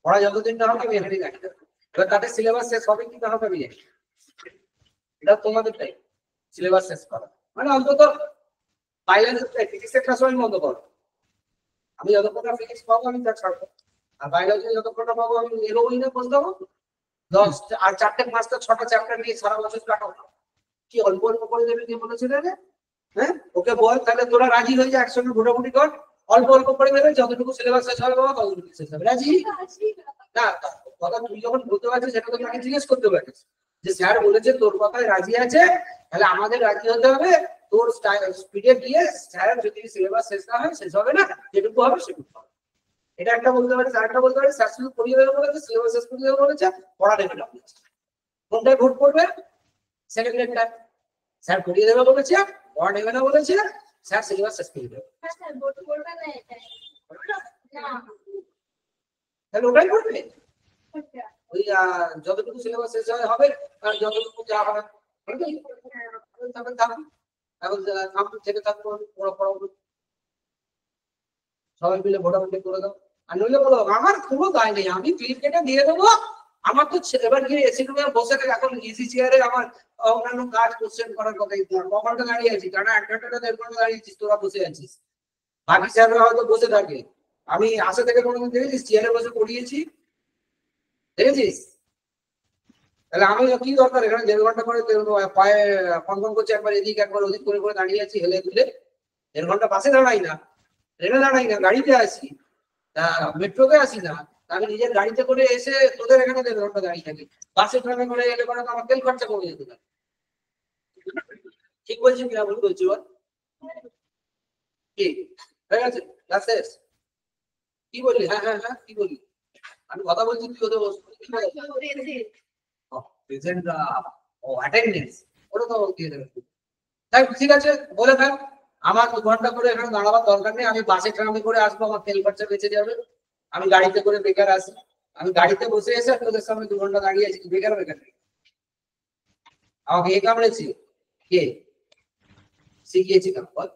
পড়া যতদিন না হবে আমি এখানেই দাঁড়িয়ে থাকবো। এবার তাদের সিলেবাস শেষ হবে কি না হবে আমি জানি, এটা তোমাদের টাইম সিলেবাস শেষ করা। মানে অন্তত ফিজিক্সের ক্লাস আমি বন্ধ করো, আমি যতক্ষণ না ফিজিক্স পাবো আমি তা ছাড়বো। আর বায়োলজি যতক্ষণ না পাবো আমি এরোই না বসে দেবো। 10 আর 4টে 5টা 6টা চ্যাপ্টার নিয়ে সারা বছর কাটাবো। কি অল্প অল্প করে দেবে কি বলেছিল রে? হ্যাঁ ওকে বল তাহলে তোরা রাজি হয়ে যা, একসঙ্গে ভোটাভুটি কর, অল্প অল্প করে দেবে, যতটুকু সিলেবাস শেষ হবে বাবা ততটুকু শেষ হবে। রাজি? না কথা তুই যখন বলতে পারছিস সেটা তোকে আগে জিজ্ঞেস করতে পারিস যে স্যার বলেছে তোর কথায় রাজি আছে, তাহলে আমাদের রাজি হতে হবে তোর স্পিডে গিয়ে স্যার যদি সিলেবাস শেষ না হয় শেষ হবে না, যেটুকু হবে সেটুকু হবে। এটা একটা বলতে পারিস। আর একটা বলতে পারিস স্যার শুধু পড়িয়ে দেবে বলেছে, সিলেবাস শেষ করে দেবে বলেছে, পড়া নেবে না বলেছে। কোনটায় ভোট করবে? সেকেন্ড লেনটা। স্যার পড়িয়ে দেবে বলেছে, পড়া নেবে না বলেছে, স্যার সিলেবাস শেষ করে দেবে। তাহলে ওটাই করবে। ওই যতটুকু সিলেবাস শেষ হবে আর যতটুকু যা হবে এখন থেকে থাকবো সবাই মিলে ভোটাভুটি করে দাও। আর নইলে বলো আমার কোনো দায় নেই, আমি ফিল্ড কেটে দিয়ে দেবো। আমার তো এবার গিয়ে এসি রুমে বসে থাকে, এখন ইসি চেয়ারে আমার অন্যান্য কাজ কোশ্চেন করার কথাই কখনটা দাঁড়িয়ে আছি, কারণ 1 ঘন্টা 1.5 ঘন্টা দাঁড়িয়েছিস তোরা বসে আছিস, বাকি স্যাররা হয়তো বসে থাকে। আমি আসা থেকে কোনোদিন দেখেছিস চেয়ারে বসে পড়িয়েছি? দেখেছিস? তাহলে আমি কি দরকার এখানে 1.5 ঘন্টা করে পায়ে কনকন করছে, একবার এদিক একবার ওদিক করে করে দাঁড়িয়ে আছি হেলে দুলে। 1.5 ঘন্টা বাসে দাঁড়াই না, ট্রেনে দাঁড়াই না, গাড়িতে আসি, মেট্রোতে আসি না, আমি নিজের গাড়িতে করে এসে তোদের এখানে 1.5 ঘন্টা দাঁড়িয়ে থাকি। বাসে ট্রেনে করে এলে পরে তো আমার তেল খরচা কমে যেতে পারে। ঠিক বলছি কিনা ভুল বলছি বল? কি হয়ে গেছে ক্লাস শেষ? কি বললি? হ্যাঁ হ্যাঁ হ্যাঁ কি বললি? আমি কথা বলছি তুই ওদের প্রেজেন্ট ও অ্যাটেন্ডেন্স ওটা তো দিয়ে দেবে। তাই ঠিক আছে বলে থাক, আমার 2 ঘন্টা করে এখানে দাঁড়াবার দরকার নেই, আমি বাসে ট্রামে করে আসবো, আমার তেল খরচা বেঁচে যাবে। আমি গাড়িতে করে বেকার আসি, আমি গাড়িতে বসে এসে তোদের সামনে 2 ঘন্টা দাঁড়িয়ে আছি, বেকার বেকার আমাকে এ কামড়েছি কে শিখিয়েছি না বল?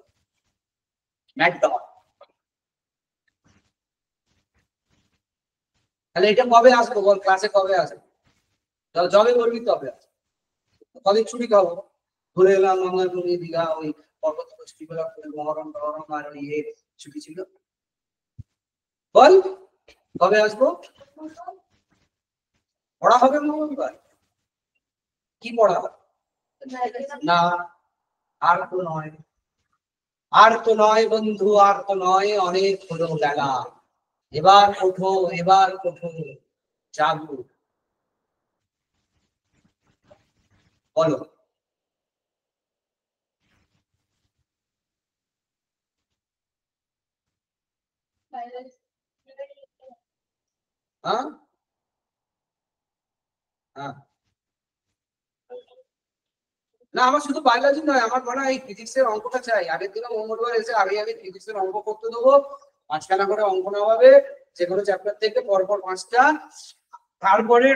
একদম। তাহলে এটা কবে আসবো বল, ক্লাসে কবে আসবো? জবে বলবি তবে আসবো। কবে ছুটি খাবো? ঘুরে এলাম মঙ্গলপুরি, দীঘা, ওই পর্বত গোষ্ঠীগুলো, মহরম টহরম আর ওই ছুটি ছিল। বল কবে আসবো? পড়া হবে মঙ্গলবার? কি পড়া হবে? না, আর তো নয়, আর তো নয় বন্ধু, আর তো নয়, অনেক হলো বেলা। এবার ওঠো, এবার ওঠো, জাগো। বলো। হ্যাঁ হ্যাঁ, না আমার শুধু বায়োলজি নয়, আমার মনে হয় ফিজিক্সের অঙ্কটা চাই। আগের দিনে মঙ্গলবার এসে আগে আগে ফিজিক্সের অঙ্ক করতে দেবো, 5খানা করে অঙ্ক নেওয়া হবে, যে কোনো চ্যাপ্টার থেকে পরপর 5টা। তারপরে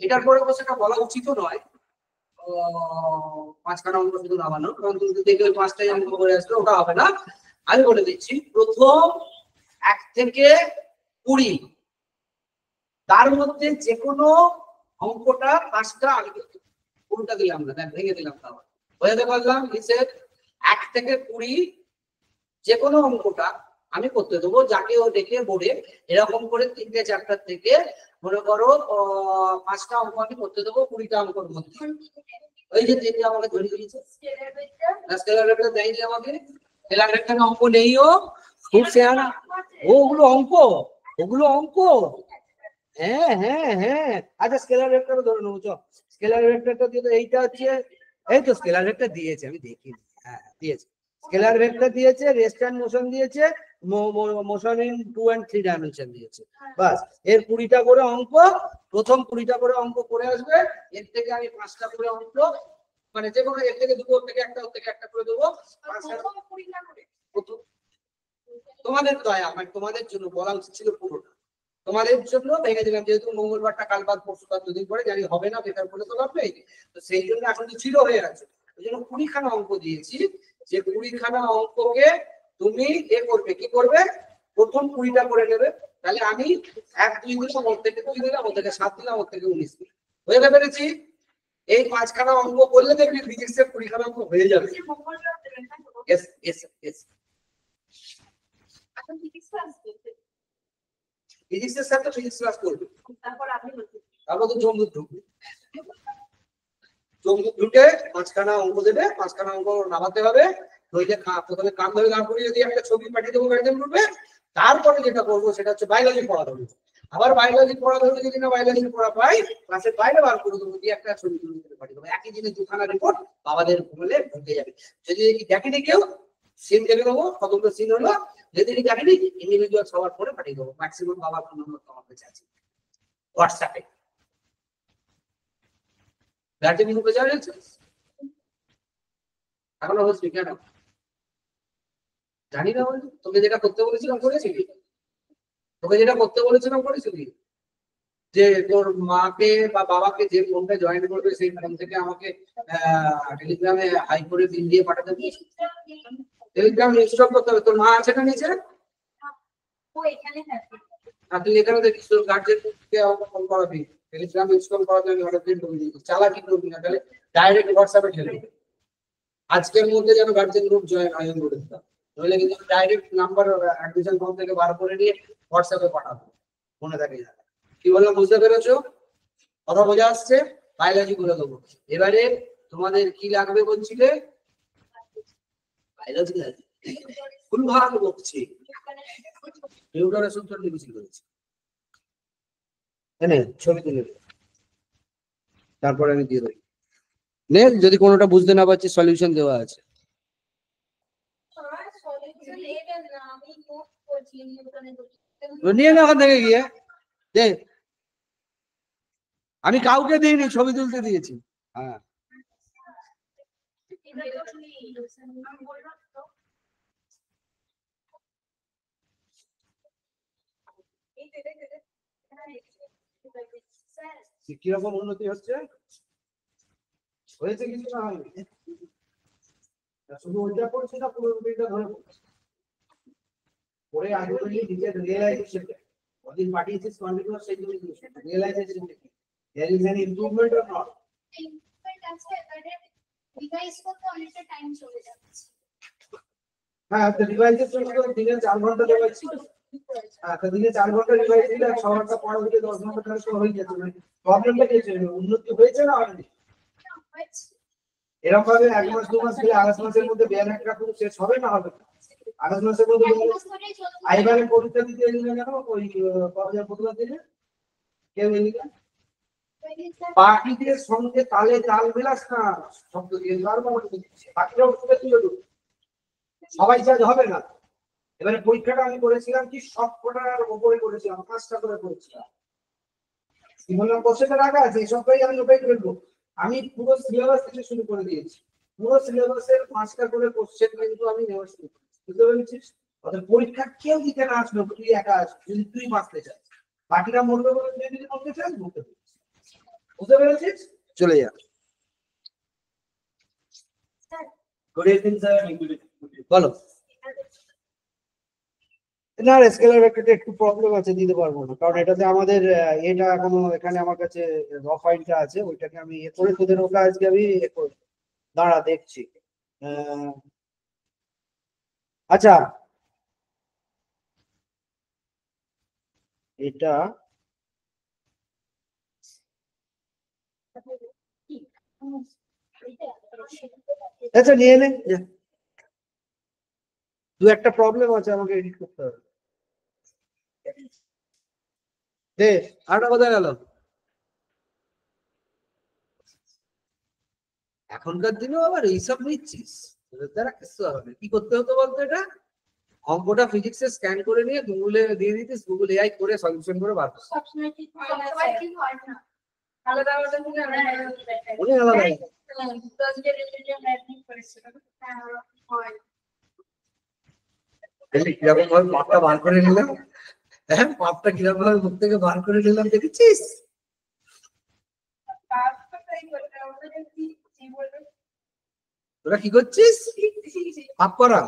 এটার পরে অবশ্য এটা বলা উচিত নয় 5খানা অঙ্ক শুধু নামানো, কারণ তুমি দেখবে 5টাই অঙ্ক করে আসবে, ওটা হবে না। আমি বলে দিচ্ছি, প্রথম 1 থেকে 20 তার মধ্যে যে কোনো অঙ্কটা 5টা আমি কোনটা দিলাম না, ভেঙে দিলাম। তাহলে বোঝাতে পারলাম? হিসেব 1 থেকে 20 যে কোনো অঙ্কটা আমি করতে দেবো, যাকে ও দেখে বোর্ডে এরকম করে 3টে চ্যাপ্টার থেকে মনে করো 5টা অঙ্ক আমি করতে দেবো 20টা অঙ্কের মধ্যে। ওই যে যেটা আমাকে ধরে দিয়েছে স্কেলার ভেক্টর দেয়নি আমাকে, স্কেলার ভেক্টরের অঙ্ক নেই, ও খুব শেয়ানা। ওগুলো অঙ্ক, ওগুলো অঙ্ক। হ্যাঁ হ্যাঁ হ্যাঁ, আচ্ছা স্কেলার ভেক্টরও ধরে নেবো। চল স্কেলার ভেক্টরটা দিয়ে, তো এইটা হচ্ছে, এই তো স্কেলার ভেক্টর দিয়েছে, আমি দেখিনি। হ্যাঁ দিয়েছে, স্কেলার ভেক্টর দিয়েছে, রেস্ট এন্ড মোশন দিয়েছে, মোশন ইন 2 and 3 ডাইমেনশন দিয়েছে। বাস, এর 20টা করে অঙ্ক, প্রথম 20টা করে অঙ্ক করে আসবে। এর থেকে আমি 5টা করে অঙ্ক, মানে যে কোনো এর থেকে দুটো, ওর থেকে একটা, ওর থেকে একটা করে দেবো। তোমাদের দয়া, আমার তোমাদের জন্য বলা উচিত ছিল পুরোটা, তোমাদের জন্য ভেঙে দিলাম, যেহেতু মঙ্গলবারটা কাল বাদ পরশু বাদ 2 দিন পরে, জানি হবে না, বেকার করে তো লাভ নেই। তো সেই জন্য এখন তো 0 হয়ে আছে, ওই জন্য 20খানা অঙ্ক দিয়েছি। যে 20খানা অঙ্ককে তুমি করবে, কি করবে? প্রথম 20টা করে নেবে। তাহলে আমি 1 2 দিলাম, ওর থেকে 2 দিলাম, ওর থেকে 7 দিলাম, ওর থেকে 19 দিলাম। বুঝতে পেরেছি? এই 5খানা অঙ্ক করলে দেখবি ফিজিক্সের 20খানা অঙ্ক হয়ে যাবে। এস এস এস ফিজিক্সের সাথে ফিজিক্স ক্লাস করবে, তারপর তো জমদূত ঢুকবে। জমদূত ঢুকে 5খানা অঙ্ক দেবে, 5খানা অঙ্ক নামাতে হবে। নইলে প্রথমে কান ধরে দাঁড় করিয়ে দিয়ে একটা ছবি পাঠিয়ে দেবো গার্জেন গ্রুপে। তারপরে যেটা করবো সেটা হচ্ছে বায়োলজি পড়া দেবো। আবার বায়োলজি পড়া ধরবে, যদি না বায়োলজি পড়া পাই, ক্লাসের বাইরে বার করে দেবো, দিয়ে একটা ছবি তুলে পাঠিয়ে দেবো। একই জিনিস 2খানা রিপোর্ট বাবাদের বলে ঢুকে যাবে। যদি দেখেনি কেউ, সিন দেখে দেবো, কতগুলো সিন হলো। যদি দেখেনি, ইন্ডিভিজুয়াল সবার পরে পাঠিয়ে দেবো। ম্যাক্সিমাম বাবার ফোন নম্বর তোমার কাছে আছে হোয়াটসঅ্যাপে। গার্জেন গ্রুপে যাওয়া যাচ্ছে এখনো হচ্ছে কেন জানি না। তোকে যেটা করতে বলেছিলাম করেছিলি? তোকে যেটা করতে বলেছিলাম করেছিলি? যে তোর মাকে বা বাবাকে যে ফোনটা জয়েন করবে, সেই ফোন থেকে আমাকে টেলিগ্রামে হাই করে বিল দিয়ে পাঠাতে হবে। টেলিগ্রাম ইনস্টল করতে হবে। তোর মা আছে না নিচে? আর তুই এখানে দেখিস তোর গার্জেনকে আমাকে ফোন করাবি, টেলিগ্রাম ইনস্টল করাতে আমি অর্ডার করে দিই। চালাকি করবি না, তাহলে ডাইরেক্ট হোয়াটসঅ্যাপে ঠেলে দেবে। আজকের মধ্যে যেন গার্জেন গ্রুপ জয়েন হয় বলে দিতাম, নইলে কিন্তু ডাইরেক্ট নাম্বার অ্যাডমিশন ফর্ম থেকে বার করে নিয়ে হোয়াটসঅ্যাপে পাঠাবো। মনে থাকে যাবে। কি বললাম বুঝতে পেরেছো? কথা বোঝা আসছে? বায়োলজি বলে দেবো। এবারে তোমাদের কি লাগবে বলছিলে? বায়োলজি লাগবে, ফুল ভাগ বকছি। নিউটনের সূত্র লিখেছি করেছি, হ্যাঁ ছবি তুলে তারপরে আমি দিয়ে দেবো। নেক্সট, যদি কোনোটা বুঝতে না পারছি সলিউশন দেওয়া আছে। নিয়ে না ওখান থেকে গিয়ে দে, আমি কাউকে দিইনি, ছবি তুলতে দিয়েছি। হ্যাঁ কিরকম উন্নতি হচ্ছে, হয়েছে কিছু না হয়নি? শুধু ওইটা করছি না, পুরো রুটিনটা ধরে করছি। পরে আলটিমেটলি নিজের রিয়েলাইজেশন ওদিন পাঠিয়েছিস কন্টিনিউয়াস সেই জন্য রিয়েলাইজেশন কি there is an improvement or not? Improvement আছে, মানে রিভাইজ করতে অনেকটা টাইম চলে যাচ্ছে। হ্যাঁ, তো রিভাইজের জন্য তো দিনে 4 ঘন্টা রিভাইজ ছিল। হ্যাঁ, তো দিনে 4 ঘন্টা রিভাইজ দিলে 6 ঘন্টা পড়া হলে 10 ঘন্টা ক্লাস হয়ে যেত। প্রবলেমটা কি হচ্ছে? উন্নতি হয়েছে না হয়নি? এরকম ভাবে 1 মাস 2 মাস গেলে আগস্ট মাসের মধ্যে 42 পুরো শেষ হবে না হবে না? আগস্ট মাসের মধ্যে আইবারে পরীক্ষা দিতে এলি না কেন? ওই কলেজের প্রতিবাদ দিলে কেউ এলি না? পাখিদের সঙ্গে তালে তাল মেলাস না, শব্দ দিয়ে পাখিরা উঠবে তুই সবাই চার্জ হবে না। এবারে পরীক্ষাটা আমি করেছিলাম কি সব কটার উপরে করেছিলাম, 5টা করে করেছিলাম। কি বললাম কোশ্চেনটা রাখা আছে, সবটাই আমি ওটাই করবো। আমি পুরো সিলেবাস থেকে শুরু করে দিয়েছি, পুরো সিলেবাসের 5টা করে কোশ্চেন কিন্তু আমি নেওয়া শুরু করেছি। বুঝতে পেরেছিস? অর্থাৎ পরীক্ষা কেউ দিতে না আসবে, তুই একা আসবি যদি তুই বাঁচতে চাস। বাকিরা মরবে বলে তুই যদি মরতে চাস মরতে পারিস। বুঝতে পেরেছিস? চলে যা। Good evening sir. বলো। না, স্কেলার ভেক্টরটা একটু প্রবলেম আছে, দিতে পারবো না, কারণ এটাতে আমাদের এটা এখনো এখানে আমার কাছে র ফাইলটা আছে, ওইটাকে আমি করে তোদের ওটা আজকে আমি দাঁড়া দেখছি। আচ্ছা, এটা আচ্ছা নিয়ে নে। দু একটা প্রবলেম আছে, আমাকে এডিট করতে হবে। দে, আরটা কোথায় গেল? এখনকার দিনেও আবার এইসব নিচ্ছিস? দ্বারা কিছু হবে। কি করতে হতো বলতো? এটা অঙ্কটা ফিজিক্সে স্ক্যান করে নিয়ে গুগলে দিয়ে দিতিস, গুগল এআই করে সলিউশন করে বার করছিস। সবসময় ঠিক হয় না, সবাই ঠিক হয় না। আলাদা আলাদা করে উনি আলাদা কিরকম ভাবে পাপটা বার করে নিলাম। হ্যাঁ, পাপটা কিরকম ভাবে মুখ থেকে বার করে নিলাম দেখেছিস? তোরা কি করছিস? পাপ করা।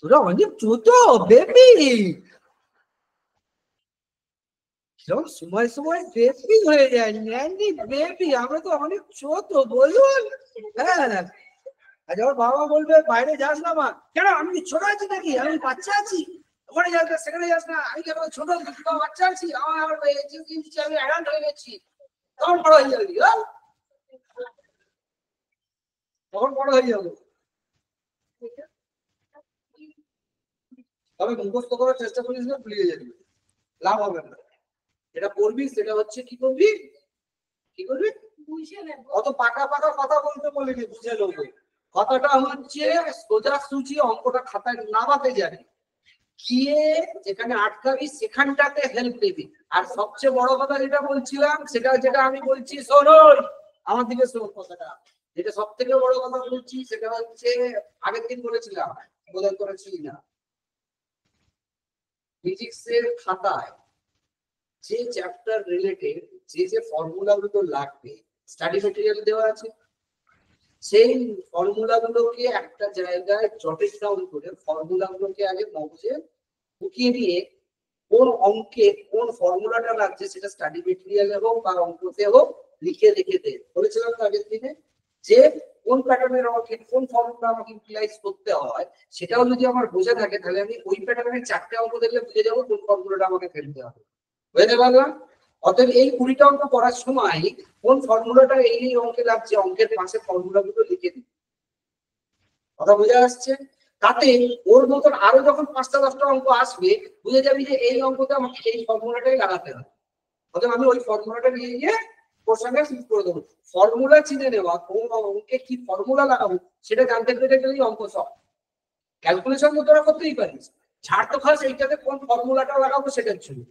তোরা অনেক ছোট বেবি, সময় সময় বেবি হয়ে যায়, ন্যানি বেবি। আমরা তো অনেক ছোট, বলুন। হ্যাঁ, আজ আমার বাবা বলবে বাইরে যাস না মা। কেন, আমি কি ছোট আছি নাকি? আমি বাচ্চা আছি, ওখানে যাস না সেখানে যাস না। আমি কেন ছোট বাচ্চা আছি? আমার আমি অ্যাডাল্ট হয়ে গেছি। তখন বড় হয়ে যাবি, তখন বড় হয়ে যাবো। তবে মুখস্থ করার চেষ্টা করিস না, ভুলিয়ে যাবি, লাভ হবে না। যেটা করবি সেটা হচ্ছে কি করবি, কি করবি? অত পাকা পাকা কথা বলতে বলিনি, বুঝে নেবো। কথাটা হচ্ছে সোজা সুজি অঙ্কটা খাতায় নামাতে যাবে, গিয়ে যেখানে আটকাবি সেখানটাতে হেল্প নেবি। আর সবচেয়ে বড় কথা যেটা বলছিলাম, সেটা যেটা আমি বলছি শোনোই, আমার দিকে শোন কথাটা। যেটা সব থেকে বড় কথা বলছি সেটা হচ্ছে, আগের দিন বলেছিলাম, বোধ করেছিলি না, ফিজিক্সের খাতায় যে চ্যাপ্টার রিলেটেড যে ফর্মুলা গুলো লাগবে স্টাডি মেটেরিয়াল দেওয়া আছে, সেই ফর্মুলা গুলোকে একটা জায়গায় জটেড ডাউন করে ফর্মুলা গুলোকে আগে মগজে ঢুকিয়ে দিয়ে কোন অঙ্কে কোন ফর্মুলাটা লাগছে সেটা স্টাডি মেটেরিয়ালে হোক বা অঙ্কতে হোক লিখে রেখে দে। বলেছিলাম তো আগের দিনে যে কোন প্যাটার্নের অঙ্কে কোন ফর্মুলা আমাকে ইউটিলাইজ করতে হয়, সেটাও যদি আমার বোঝা থাকে তাহলে আমি ওই প্যাটার্নের 4টে অঙ্ক দেখলে বুঝে যাবো কোন ফর্মুলাটা আমাকে ফেলতে হবে। বুঝতে পারলাম? অতএব এই 20টা অঙ্ক করার সময় কোন ফর্মুলাটা এই অঙ্কে লাগছে, অঙ্কের পাশে ফর্মুলা গুলো লিখে দিই। কথা বোঝা আসছে? তাতে ওর মতন আরো যখন 5টা 10টা অঙ্ক আসবে, বুঝে যাবি যে এই অঙ্কতে আমাকে এই ফর্মুলাটাই লাগাতে হবে। অতএব আমি ওই ফর্মুলাটা নিয়ে গিয়ে ওর সঙ্গে ফিট করে দেবো। ফর্মুলা চিনে নেওয়া, কোন অঙ্কে কি ফর্মুলা লাগাবো সেটা জানতে পেরে গেলেই অঙ্ক সব। ক্যালকুলেশন তো তোরা করতেই পারিস, ছাড় তো খাস এইটাতে কোন ফর্মুলাটা লাগাবো সেটার জন্য।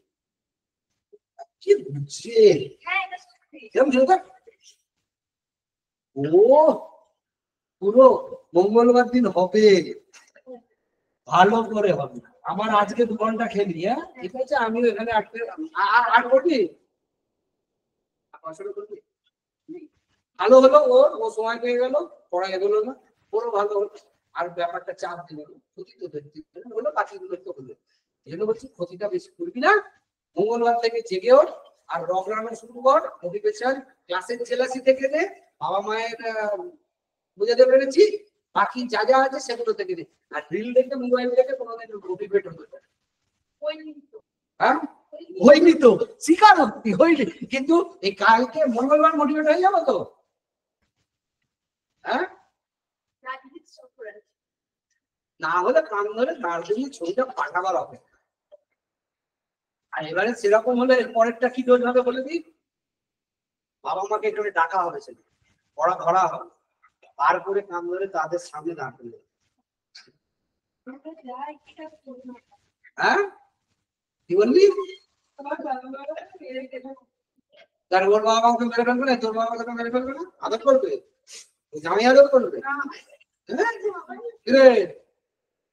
কি বুঝছে? ও পুরো মঙ্গলবার দিন হবে, ভালো করে হবে। আমার আজকে 2 ঘন্টা খেলি, হ্যাঁ ঠিক আছে, আমিও এখানে আর করবি, করবি ভালো হলো, ও সময় পেয়ে গেল, পড়া এগোলো না, ওরও ভালো হলো। আর ব্যাপারটা চাপ দিল ক্ষতি তো হলো, বাকিগুলো তো হলো। এই জন্য বলছি ক্ষতিটা বেশি করবি না। মঙ্গলবার থেকে জেগে ওঠ আর রক রান্না শুরু কর। মোটিভেশন ক্লাসের জেলাসি থেকে দে, বাবা মায়ের বুঝাতে পেরেছি, বাকি যা যা আছে সেগুলো থেকে দে। আর রিল দেখে মোবাইল দেখে কোনোদিন মোটিভেট হতে পারে। হ্যাঁ হয়নি তো, স্বীকারোক্তি হয়নি, কিন্তু এই কালকে মঙ্গলবার মোটিভেট হয়ে যাবো তো। হ্যাঁ না হলে কান ধরে দার্জিলিং ছবিটা পাঠাবার হবে। আর এবারে সেরকম হলে পরেরটা কি দোষ হবে বলে দিই, বাবা মাকে এখানে ডাকা হবে, সে পড়া ধরা হবে, তারপরে কান ধরে তাদের সামনে দাঁড় করবে। হ্যাঁ কি বললি? তার ওর বাবা মাকে মেরে ফেলবে না, তোর বাবা মাকে মেরে ফেলবে না, আদর করবে, জামি আদর করবে।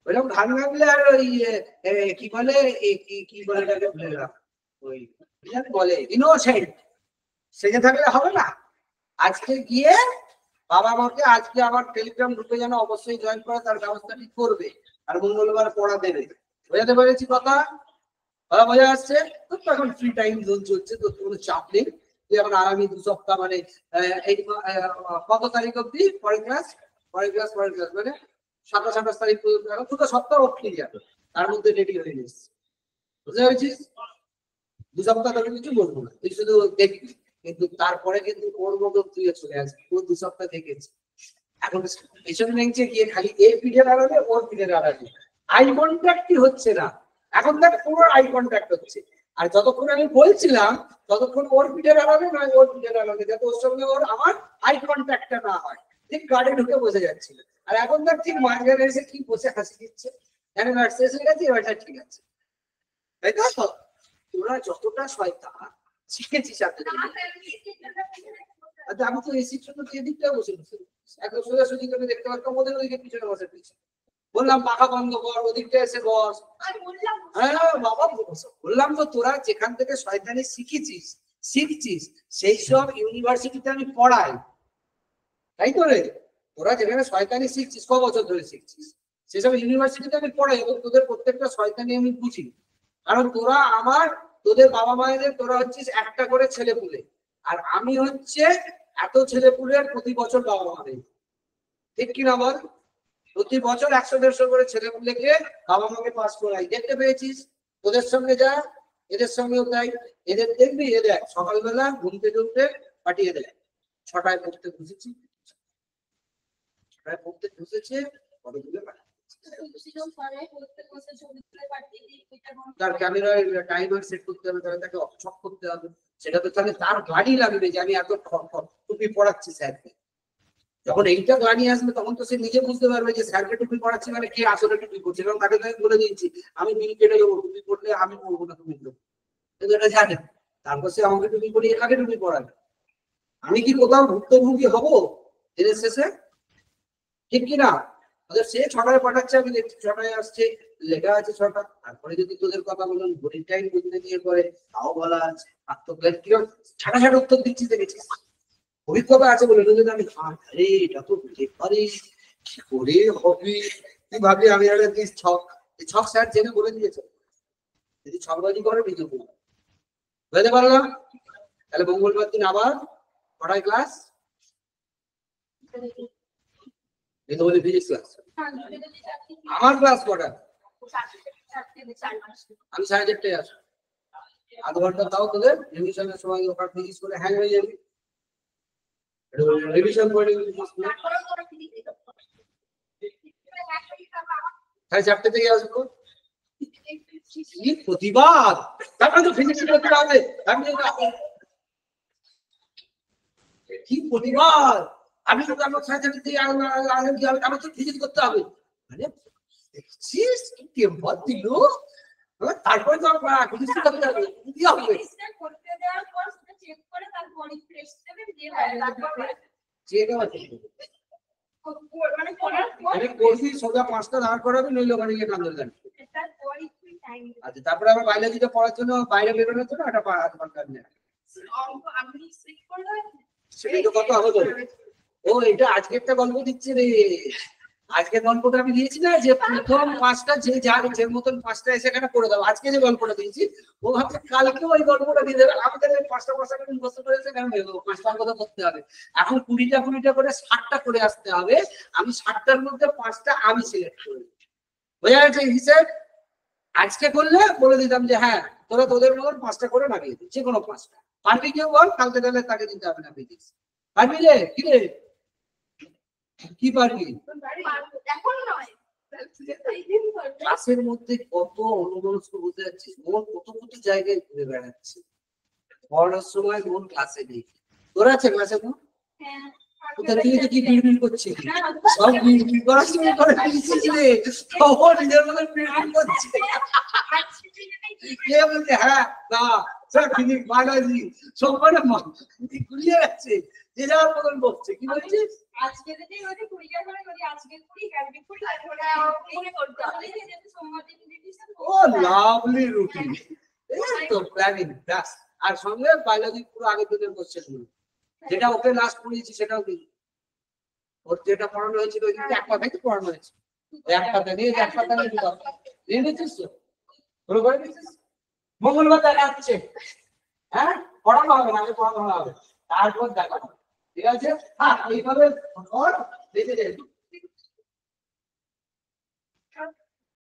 ওইরকম ঘান ভাবলে আর ওই কি বলে, কি বলে ওই বলে ইনোসেন্ট সেজে থাকলে হবে না। আজকে গিয়ে বাবা মাকে আজকে আবার টেলিগ্রাম গ্রুপে যেন অবশ্যই জয়েন করে তার ব্যবস্থাটি করবে, আর মঙ্গলবার পড়া দেবে। বোঝাতে পেরেছি কথা? বোঝা যাচ্ছে? তোর তো এখন ফ্রি টাইম জোন চলছে, তোর কোনো চাপ নেই। তুই এখন আগামী 2 সপ্তাহ মানে এই কত তারিখ অব্দি পরের ক্লাস মানে 27 তারিখ পর্যন্ত 2 সপ্তাহ ক্লিয়ার, তার মধ্যে রেডি হয়ে গেছিস। বুঝতে পেরেছিস? 2 সপ্তাহ তোকে কিছু বলবো না, তুই শুধু দেখবি, কিন্তু তারপরে কিন্তু ওর মতো তুই চলে আসবি। ও 2 সপ্তাহ দেখেছি, এখন পেছন বেঞ্চে গিয়ে খালি এর পিঠের আড়ালে ওর পিঠের আড়ালে আই কন্ট্যাক্টই হচ্ছে না। এখন দেখ পুরো আই কন্ট্যাক্ট হচ্ছে, আর যতক্ষণ আমি বলছিলাম ততক্ষণ ওর পিঠের আড়ালে নয় ওর পিঠের আড়ালে, যাতে ওর সঙ্গে ওর আমার আই কন্ট্যাক্টটা না হয়। ঠিক গাড়ি ঢুকে বসে যাচ্ছিল, আর এখন দেখ ঠিক মাঝখানে এসে কি বসে হাসি দিচ্ছে, জানি না শেষ হয়ে গেছে, এবারটা ঠিক আছে। তাই তো? তোরা যতটা শয়তান শিখেছিস আমি তো এসির জন্য এদিকটা বসে বসে একদম সোজাসুজি করে দেখতে পারতাম, ওদের ওদিকে পিছনে বসে পিছনে বললাম পাখা বন্ধ কর, ওদিকটা এসে বস। হ্যাঁ বাবা বললাম তো, তোরা যেখান থেকে শয়তানি শিখছিস সেই সব ইউনিভার্সিটিতে আমি পড়াই, তাই তো রে? তোরা যেখানে শয়তানি শিখছিস, ক বছর ধরে শিখছিস, সেসব ইউনিভার্সিটিতে আমি পড়াই এবং তোদের প্রত্যেকটা শয়তানি আমি বুঝি। কারণ তোরা তোদের বাবা মায়েদের তোরা হচ্ছিস একটা করে ছেলে পুলে, আর আমি হচ্ছে এত ছেলে পুলের প্রতি বছর বাবা মাদের, ঠিক কিনা বল? প্রতি বছর 100-150 করে ছেলে পুলেকে বাবা মাকে পাস করাই। দেখতে পেয়েছিস? তোদের সঙ্গে যা এদের সঙ্গেও তাই। এদের দেখবি, এদের সকালবেলা ঘুম থেকে উঠে পাঠিয়ে দেয়, 6টায় পড়তে বসেছি, 6টায় পড়তে বসেছে, কতগুলো পাঠায় তার ক্যামেরায় টাইমার সেট করতে হবে, তাহলে তাকে অফ করতে হবে। সেটা তো তাহলে তার গাড়ি লাগবে যে আমি এত টুপি পড়াচ্ছি স্যারকে। যখন এইটা গাড়ি আসবে তখন তো সে নিজে বুঝতে পারবে যে স্যারকে টুপি পড়াচ্ছি মানে কে আসলে টুপি পড়ছে। কারণ তাকে আমি বলে দিয়েছি আমি বিল কেটে দেবো, টুপি পড়লে আমি পড়বো না, তুমি দেবো, কিন্তু এটা জানে। তারপর সে আমাকে টুপি পড়িয়ে কাকে টুপি পড়াবে? আমি কি কোথাও ভুক্তভোগী হবো দিনের শেষে? ঠিক কিনা? সে 6টায় পাঠাচ্ছে, আমি দেখছি 6টায় আসছে, লেখা আছে 6টা। তারপরে যদি তোদের কথা বলুন ঘড়ির টাইম বুঝতে দিয়ে করে, তাও বলা আছে। আর তো কিরকম ছাটাছাট উত্তর দিচ্ছিস দেখেছিস? অভিজ্ঞতা আছে বলে যদি আমি আরে এটা তো বুঝতে পারিস কি করে হবে, তুই ভাবলি আমি একটা ছক, এই ছক স্যার জেনে বলে দিয়েছে। যদি ছকবাজি করে বিজু বুঝতে পারলাম। তাহলে মঙ্গলবার দিন আবার কটায় ক্লাস? Physics class. আমার ক্লাস কটা? আমি 4:30টায় আসি, আধ ঘন্টা তাও তোদের রিভিশনের সময় ওখানে ফিজিক্স করে হ্যাং হয়ে যাবে, রিভিশন করে 4:30 থেকে আসবো। প্রতিবাদ, তারপরে তো ফিজিক্স করতে হবে। কি প্রতিবাদ? আমি তো আমার 4:30 থেকে আমি তো ফিজিক্স করতে হবে, মানে দেখছিস কি টেম্পার দিল। তারপরে তো ফিজিক্স করতে হবে, কি হবে? সোজা 5টা দাঁড় করাবে, নইলে ওখানে গিয়ে কান্দর গান। আচ্ছা, তারপরে আবার বায়োলজিটা পড়ার জন্য বাইরে বেরোনোর জন্য একটা 8 ঘন্টা নেয়। সেটাই তো কথা হলো। ও এটা আজকে একটা গল্প দিচ্ছে রে, আজকের গল্পটা আমি দিয়েছি না যে প্রথম পাঁচটা যে যার যে মতন পাঁচটা সেখানে করে দাও, আজকে যে গল্পটা দিয়েছি ও ভাবছে কালকেও ওই গল্পটা দিয়ে দেবে, আমাদের পাঁচটা পাঁচটা করে মুখস্থ করেছে কেন দেবো, পাঁচটার কথা করতে হবে, এখন 20টা করে 60টা করে আসতে হবে, আমি 60টার মধ্যে পাঁচটা আমি সিলেক্ট করি, বোঝা গেছে হিসেব। আজকে করলে বলে দিতাম যে হ্যাঁ তোরা তোদের মতন পাঁচটা করে নামিয়ে দিই, যে কোনো পাঁচটা, পারবি কেউ বল, কালকে তাহলে তাকে দিতে হবে না দিস, পারবি রে কি রে, কি পারবি? এখন নয়, ক্লাসের মধ্যে কত অনুমনস্ক বুঝতে যাচ্ছিস, মন কত কত জায়গায় ঘুরে বেড়াচ্ছে, পড়ার সময় মন ক্লাসে নেই, তোর আছে ক্লাসে মন? কোথা থেকে কি বিড়বিড় করছিস, সব বিড়বিড় করার সময় করে ফেলছিস রে, সব নিজের মধ্যে বিড়বিড় করছে, কে বলছে হ্যাঁ না স্যার ফিজিক্স বায়োলজি সব মানে ঘুরিয়ে যাচ্ছে, যে যার মতন বলছে, কি বলছিস? আজকে যদি ওটা 20টা করে করি, আজকে 20 কালকে 20 তারপরে মনে করতে হবে যে সোমবার দিন দিয়েছিস। ও লাভলি রুটিন, এই তো প্ল্যানিং ব্যাস, আর সঙ্গে বায়োলজি পুরো আগের দিনের কোশ্চেন গুলো, যেটা ওকে লাস্ট পড়িয়েছি সেটাও দিই, ওর যেটা পড়ানো হয়েছিল ওই দিনকে এক পাতায় তো পড়ানো হয়েছে, এক পাতা নিয়ে এক পাতা নিয়ে দিয়ে নিচ্ছিস তো, পুরো করে নিচ্ছিস, মঙ্গলবার দেখা যাচ্ছে, হ্যাঁ পড়ানো হবে, আগে পড়ানো হবে, তারপর দেখা হবে, ঠিক আছে, হ্যাঁ এইভাবে দেখে